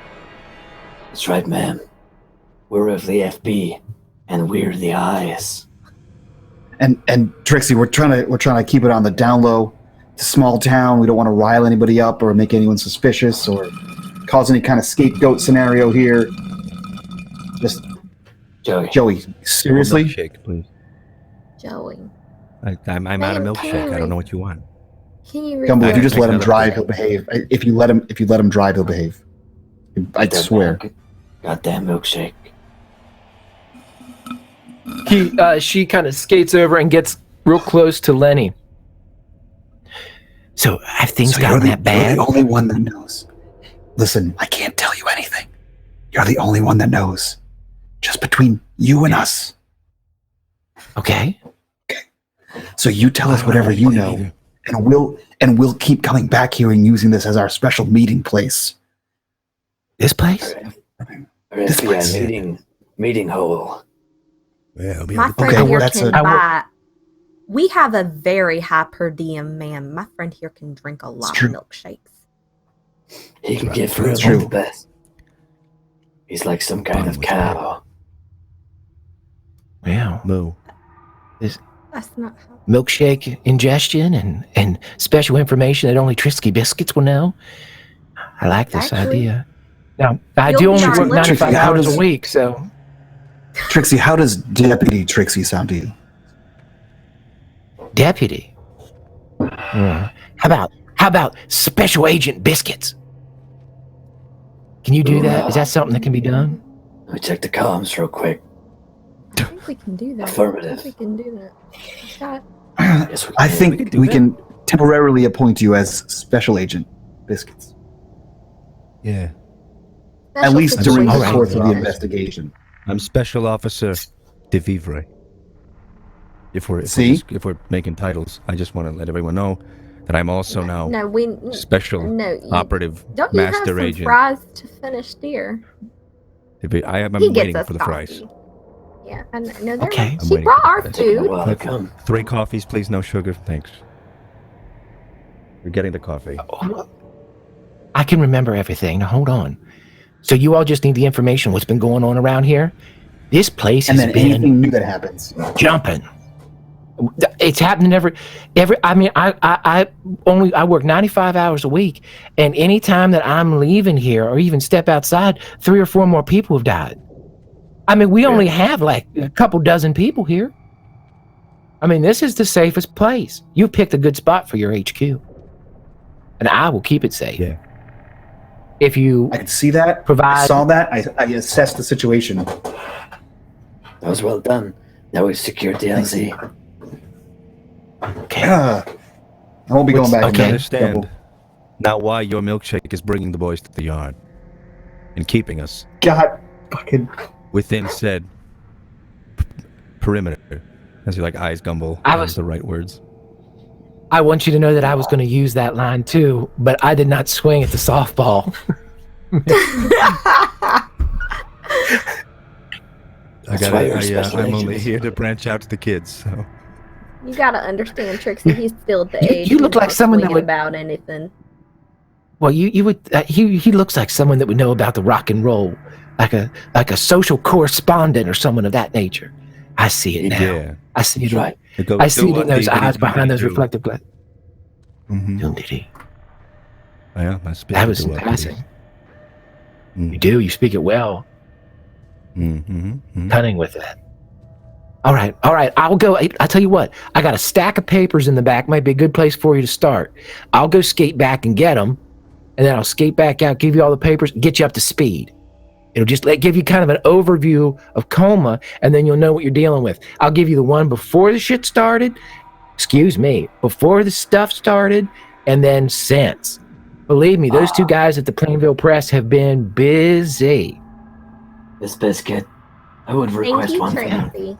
That's right, ma'am. We're of the FB, and we're the eyes. And Trixie, we're trying to keep it on the down low. It's a small town. We don't want to rile anybody up or make anyone suspicious or cause any kind of scapegoat scenario here. Just Joey, seriously? Milkshake, please. Joey. I'm out of milkshake. I don't know what you want. Can you Gumble, if you just let him drive, he'll behave. If you let him drive, he'll behave. I swear. Goddamn milkshake. She kind of skates over and gets real close to Lenny. So have things gotten that bad? You're the only one that knows. Listen, I can't tell you anything. You're the only one that knows. Just between you and us. Okay. So you tell us whatever you know, and we'll keep coming back here and using this as our special meeting place. This place? Our FBI meeting hole. Yeah, my friend here can buy. We have a very high per diem man. My friend here can drink a lot of milkshakes. He can get through the best. He's like some kind of cow. Yeah. Moo. That's not how. Milkshake ingestion and special information that only Trixie biscuits will know. I like this idea. Now, I do only work 95 hours a week, so... Trixie, how does Deputy Trixie sound to you? Deputy? How about Special Agent Biscuits? Can you do that? Is that something that can be done? Let me check the comms real quick. I think we can do that. Affirmative. I think we can do that. Yes, I think we can temporarily appoint you as Special Agent Biscuits. Yeah. At least during the Right. course of the investigation. I'm Special Officer de Vivre. If we're making titles, I just want to let everyone know that I'm also now Special Operative don't you Master have some Agent. fries to finish, dear? I'm He waiting gets us for the coffee. fries. Yeah, I know. Okay. I'm She waiting brought for our the fries. food. 3 coffees, please. No sugar. Thanks. You're getting the coffee. I can remember everything. Now, hold on. So you all just need the information. What's been going on around here? This place has And then been anything new that happens. jumping. It's happening every. I mean, I work 95 hours a week, and any time that I'm leaving here or even step outside, 3 or 4 more people have died. I mean, we only have like a couple dozen people here. I mean, this is the safest place. You picked a good spot for your HQ, and I will keep it safe. Yeah. If you, I could see that. I saw that. I assessed the situation. That was well done. Now we've secured the LZ. Okay. I won't be going back. I okay. understand now why your milkshake is bringing the boys to the yard and keeping us God, fucking. within said perimeter. As you like eyes Gumble. That's the right words. I want you to know that I was going to use that line too, but I did not swing at the softball. I'm only here to branch out to the kids. So. You gotta understand, Trixie. He's still at the age. You look like someone that would about anything. Well, you would. He looks like someone that would know about the rock and roll, like a social correspondent or someone of that nature. I see it now. Yeah. I see it Right. I see it in those eyes behind those reflective glasses. Mm-hmm. Did he? Yeah, That was passing. You do. You speak it well. Mm-hmm. Cunning with that. All right. I'll go. I'll tell you what. I got a stack of papers in the back. Might be a good place for you to start. I'll go skate back and get them, and then I'll skate back out, give you all the papers, get you up to speed. It'll just give you kind of an overview of Colma, and then you'll know what you're dealing with. I'll give you the one before the shit started. Excuse me, before the stuff started, and then since. Believe me, those two guys at the Plainville Press have been busy. Miss Biscuit, I would request one thing.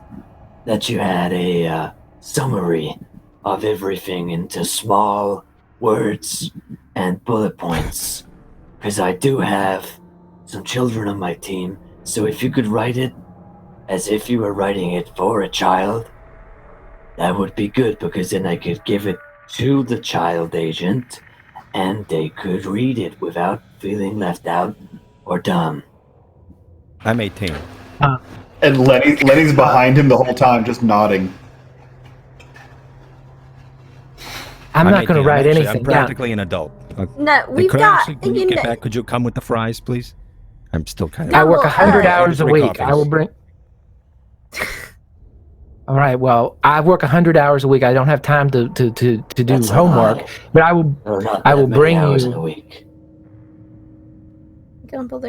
That you had a summary of everything into small words and bullet points. Because I do have some children on my team, so if you could write it as if you were writing it for a child, that would be good, because then I could give it to the child agent, and they could read it without feeling left out or dumb. I'm 18. And Lenny's behind him the whole time, just nodding. I'm not going to write anything I'm practically an adult. No, we've got. When you get back, could you come with the fries, please? I'm still kind of. I work 100 hours a week. I will bring. All right. Well, I work 100 hours a week. I don't have time to do homework, but I will bring you. In a week. Gumble,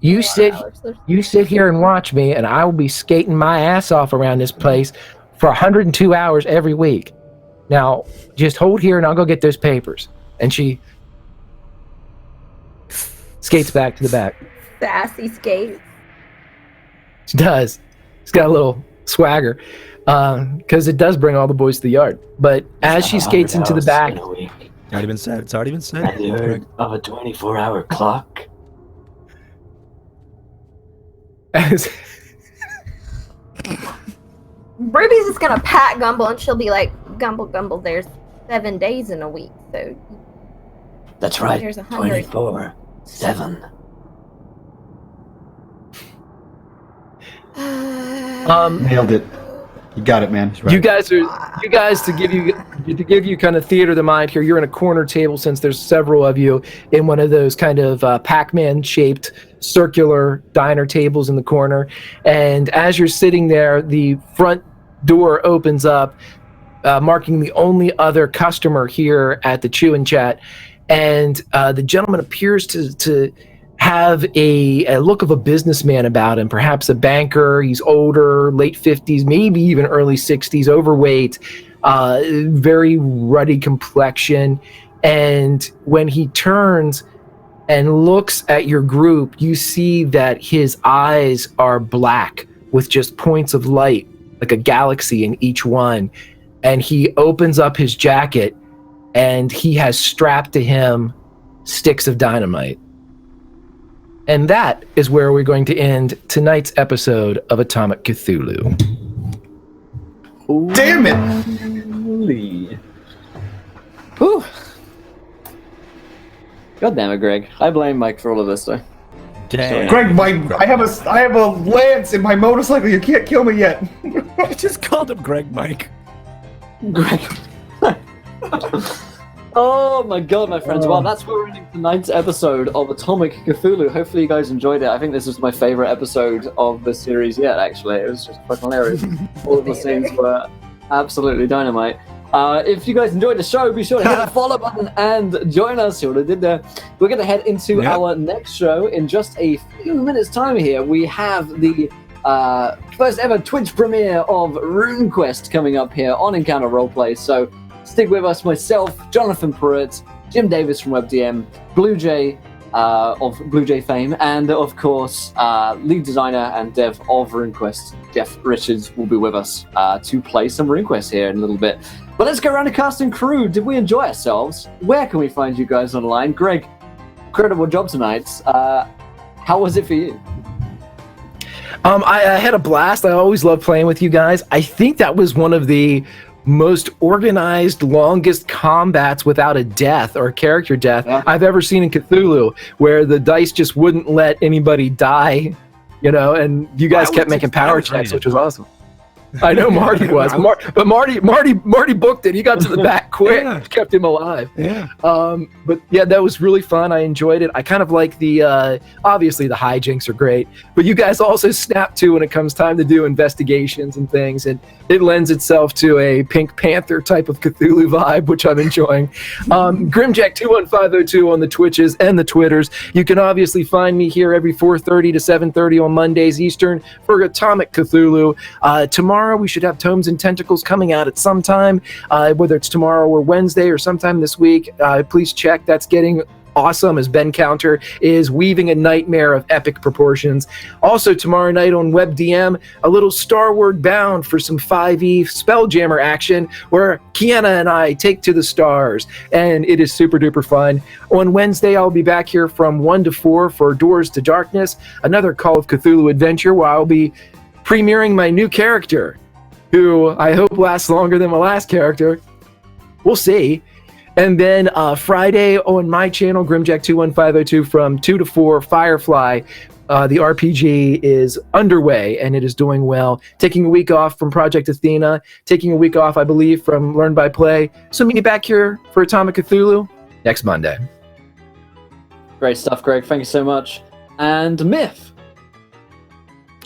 You sit here and watch me, and I will be skating my ass off around this place for 102 hours every week. Now, just hold here, and I'll go get those papers. And she skates back to the back. Sassy skate. She does. She's got a little swagger, because it does bring all the boys to the yard. But as she skates into the back. Already been said. It's already been said. Have you heard of a 24-hour clock? Ruby's just gonna pat Gumble, and she'll be like, Gumble, there's 7 days in a week, so... That's right, There's 100. 24/7. Nailed it. You got it, man. You guys to give you kind of theater of the mind here. You're in a corner table, since there's several of you in one of those kind of Pac-Man shaped circular diner tables in the corner. And as you're sitting there, the front door opens up, marking the only other customer here at the Chew and Chat. And the gentleman appears to have a look of a businessman about him, perhaps a banker. He's older, late 50s, maybe even early 60s, overweight, very ruddy complexion. And when he turns and looks at your group, you see that his eyes are black with just points of light, like a galaxy in each one. And he opens up his jacket, and he has strapped to him sticks of dynamite. And that is where we're going to end tonight's episode of Atomic Cthulhu. Damn it! Whew. God damn it, Greg. I blame Mike for all of this, though. Damn. Greg, I have a lance in my motorcycle. You can't kill me yet. I just called him Greg Mike. Greg. Oh my god, my friends. Well, that's where we're ending tonight's episode of Atomic Cthulhu. Hopefully you guys enjoyed it. I think this is my favorite episode of the series yet, actually. It was just fucking hilarious. All of the scenes were absolutely dynamite. If you guys enjoyed the show, be sure to hit the follow button and join us. See what I did there. We're going to head into our next show in just a few minutes' time here. We have the first ever Twitch premiere of RuneQuest coming up here on Encounter Roleplay. So stick with us, myself, Jonathan Pruitt, Jim Davis from WebDM, Blue Jay of Blue Jay fame, and of course, lead designer and dev of RuneQuest, Jeff Richards, will be with us to play some RuneQuest here in a little bit. But let's go around the cast and crew. Did we enjoy ourselves? Where can we find you guys online? Greg, incredible job tonight. How was it for you? I had a blast. I always love playing with you guys. I think that was one of the most organized, longest combats without a death or a character death I've ever seen in Cthulhu, where the dice just wouldn't let anybody die, and you guys kept making power checks, which was awesome. I know Marty was, but Marty booked it. He got to the back quick, kept him alive. Yeah. But yeah, that was really fun. I enjoyed it. I kind of like the obviously the hijinks are great, but you guys also snap to when it comes time to do investigations and things, and it lends itself to a Pink Panther type of Cthulhu vibe, which I'm enjoying. Grimjack21502 on the Twitches and the Twitters. You can obviously find me here every 4:30 to 7:30 on Mondays Eastern for Atomic Cthulhu. Tomorrow we should have Tomes and Tentacles coming out at some time, whether it's tomorrow or Wednesday or sometime this week. Please check. That's getting awesome as Ben Counter is weaving a nightmare of epic proportions. Also tomorrow night on WebDM, a little Starward Bound for some 5e Spelljammer action where Kiana and I take to the stars, and it is super duper fun. On Wednesday, I'll be back here from 1 to 4 for Doors to Darkness, another Call of Cthulhu adventure where I'll be premiering my new character, who I hope lasts longer than my last character. We'll see. And then Friday on my channel, Grimjack21502, from 2 to 4, Firefly. The RPG is underway, and it is doing well. Taking a week off from Project Athena. Taking a week off, I believe, from Learn by Play. So meet me back here for Atomic Cthulhu next Monday. Great stuff, Greg. Thank you so much. And Myth.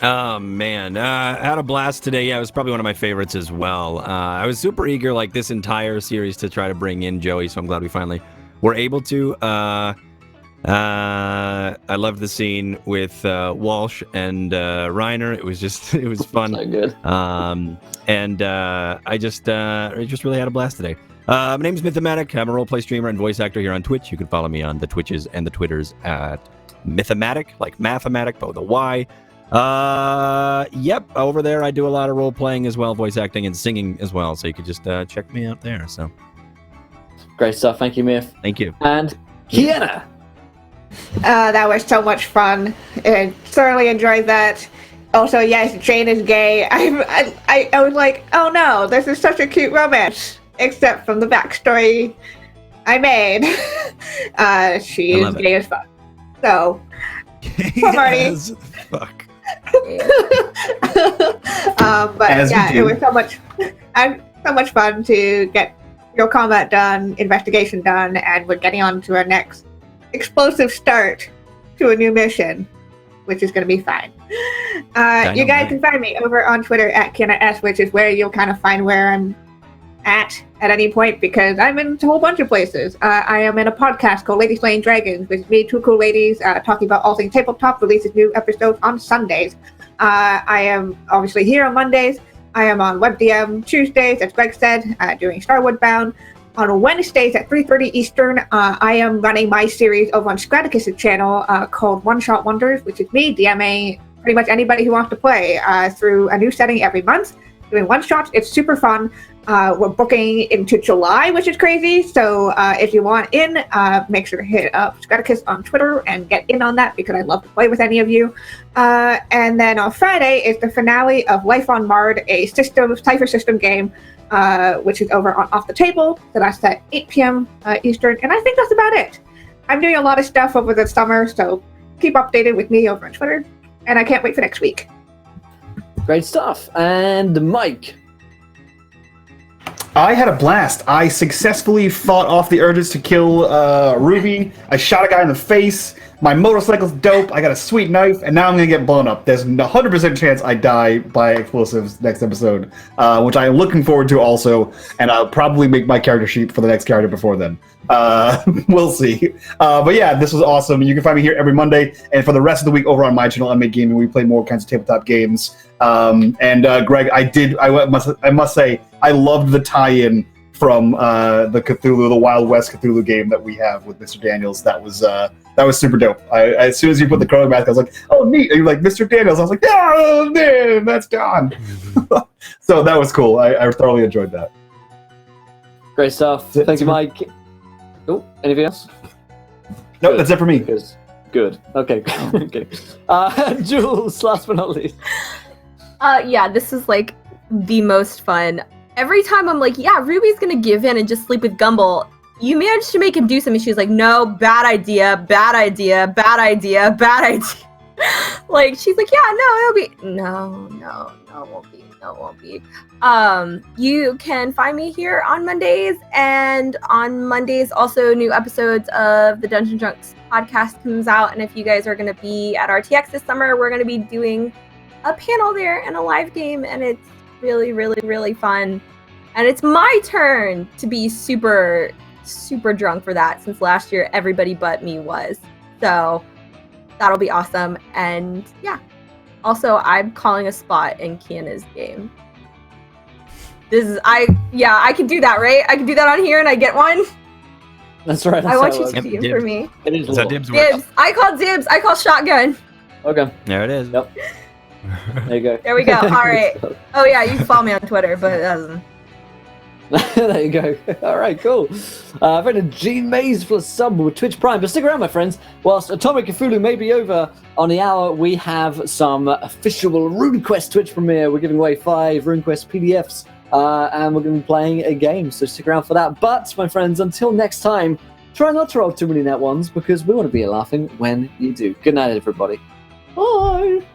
Oh man, I had a blast today. Yeah, it was probably one of my favorites as well. I was super eager, like this entire series, to try to bring in Joey, so I'm glad we finally were able to. I loved the scene with Walsh and Reiner. It was fun. So good. And I just really had a blast today. My name is Mythomatic. I'm a roleplay streamer and voice actor here on Twitch. You can follow me on the Twitches and the Twitters at Mythomatic, like Mathematic, but with a Y. Yep, over there I do a lot of role playing as well, voice acting and singing as well, so you could just check me out there. So great stuff. Thank you, Myth. Thank you. And Kiana. That was so much fun. I thoroughly enjoyed that. Also, yes, Jane is gay. I was like, oh no, this is such a cute romance. Except from the backstory I made. She is gay as fuck. So, poor Marty. Fuck. But yeah, it was so much fun to get real combat done, investigation done, and we're getting on to our next explosive start to a new mission, which is going to be fine. You guys can find me over on Twitter at KianaS, which is where you'll kind of find where I'm at any point, because I'm in a whole bunch of places. I am in a podcast called Lady Slaying Dragons, with me, two cool ladies, talking about all things tabletop. Releases new episodes on Sundays. I am obviously here on Mondays. I am on WebDM Tuesdays, as Greg said, doing Starwood Bound. On Wednesdays at 3:30 Eastern, I am running my series over on Scraticus' channel called One Shot Wonders, which is me DMing pretty much anybody who wants to play through a new setting every month, doing one-shots. It's super fun. We're booking into July, which is crazy. So if you want in, make sure to hit up Scraticus on Twitter and get in on that, because I'd love to play with any of you. And then on Friday is the finale of Life on Mard, a Cypher system game, which is over on Off the Table. So that's at 8 p.m. Eastern. And I think that's about it. I'm doing a lot of stuff over the summer, so keep updated with me over on Twitter. And I can't wait for next week. Great stuff. And Mike. I had a blast. I successfully fought off the urges to kill Ruby. I shot a guy in the face. My motorcycle's dope. I got a sweet knife, and now I'm going to get blown up. There's a 100% chance I die by explosives next episode, which I am looking forward to also, and I'll probably make my character sheet for the next character before then. We'll see. But yeah, this was awesome. You can find me here every Monday, and for the rest of the week over on my channel, Unmade Gaming, we play more kinds of tabletop games. Greg, I must say, I loved the tie-in from the Cthulhu, the Wild West Cthulhu game that we have with Mr. Daniels. That was super dope. As soon as you put the crowing mask, I was like, oh, neat. And you're like, Mr. Daniels. I was like, oh, man, that's Don. So that was cool. I thoroughly enjoyed that. Great stuff. Thank you, Mike. Oh, anything else? Nope, that's it for me. Good. Okay. Okay. Jules, last but not least. Yeah, this is like the most fun. Every time I'm like, yeah, Ruby's gonna give in and just sleep with Gumble. You managed to make him do something. She's like, no, bad idea, bad idea, bad idea, bad idea. Like, she's like, yeah, no, it'll be, no, it won't be, No, it won't be. You can find me here on Mondays, and on Mondays also new episodes of the Dungeon Drunks podcast comes out. And if you guys are going to be at RTX this summer, we're going to be doing a panel there and a live game, and it's really, really, really fun. And it's my turn to be super, super drunk for that, since last year everybody but me was. So that'll be awesome. And yeah. Also, I'm calling a spot in Kiana's game. I can do that, right? I can do that on here and I get one? That's right. I want you to team for me. It is that dibs? Dibs. I call dibs. I call shotgun. Okay. There it is. Yep. There you go. There we go. All right. Oh, yeah, you can follow me on Twitter, but it doesn't. There you go. All right, cool. Friend Gene Mays for sub with Twitch Prime. But stick around, my friends. Whilst Atomic Cthulhu may be over on the hour, we have some official RuneQuest Twitch premiere. We're giving away 5 RuneQuest PDFs, and we're going to be playing a game. So stick around for that. But, my friends, until next time, try not to roll too many net ones because we want to be laughing when you do. Good night, everybody. Bye.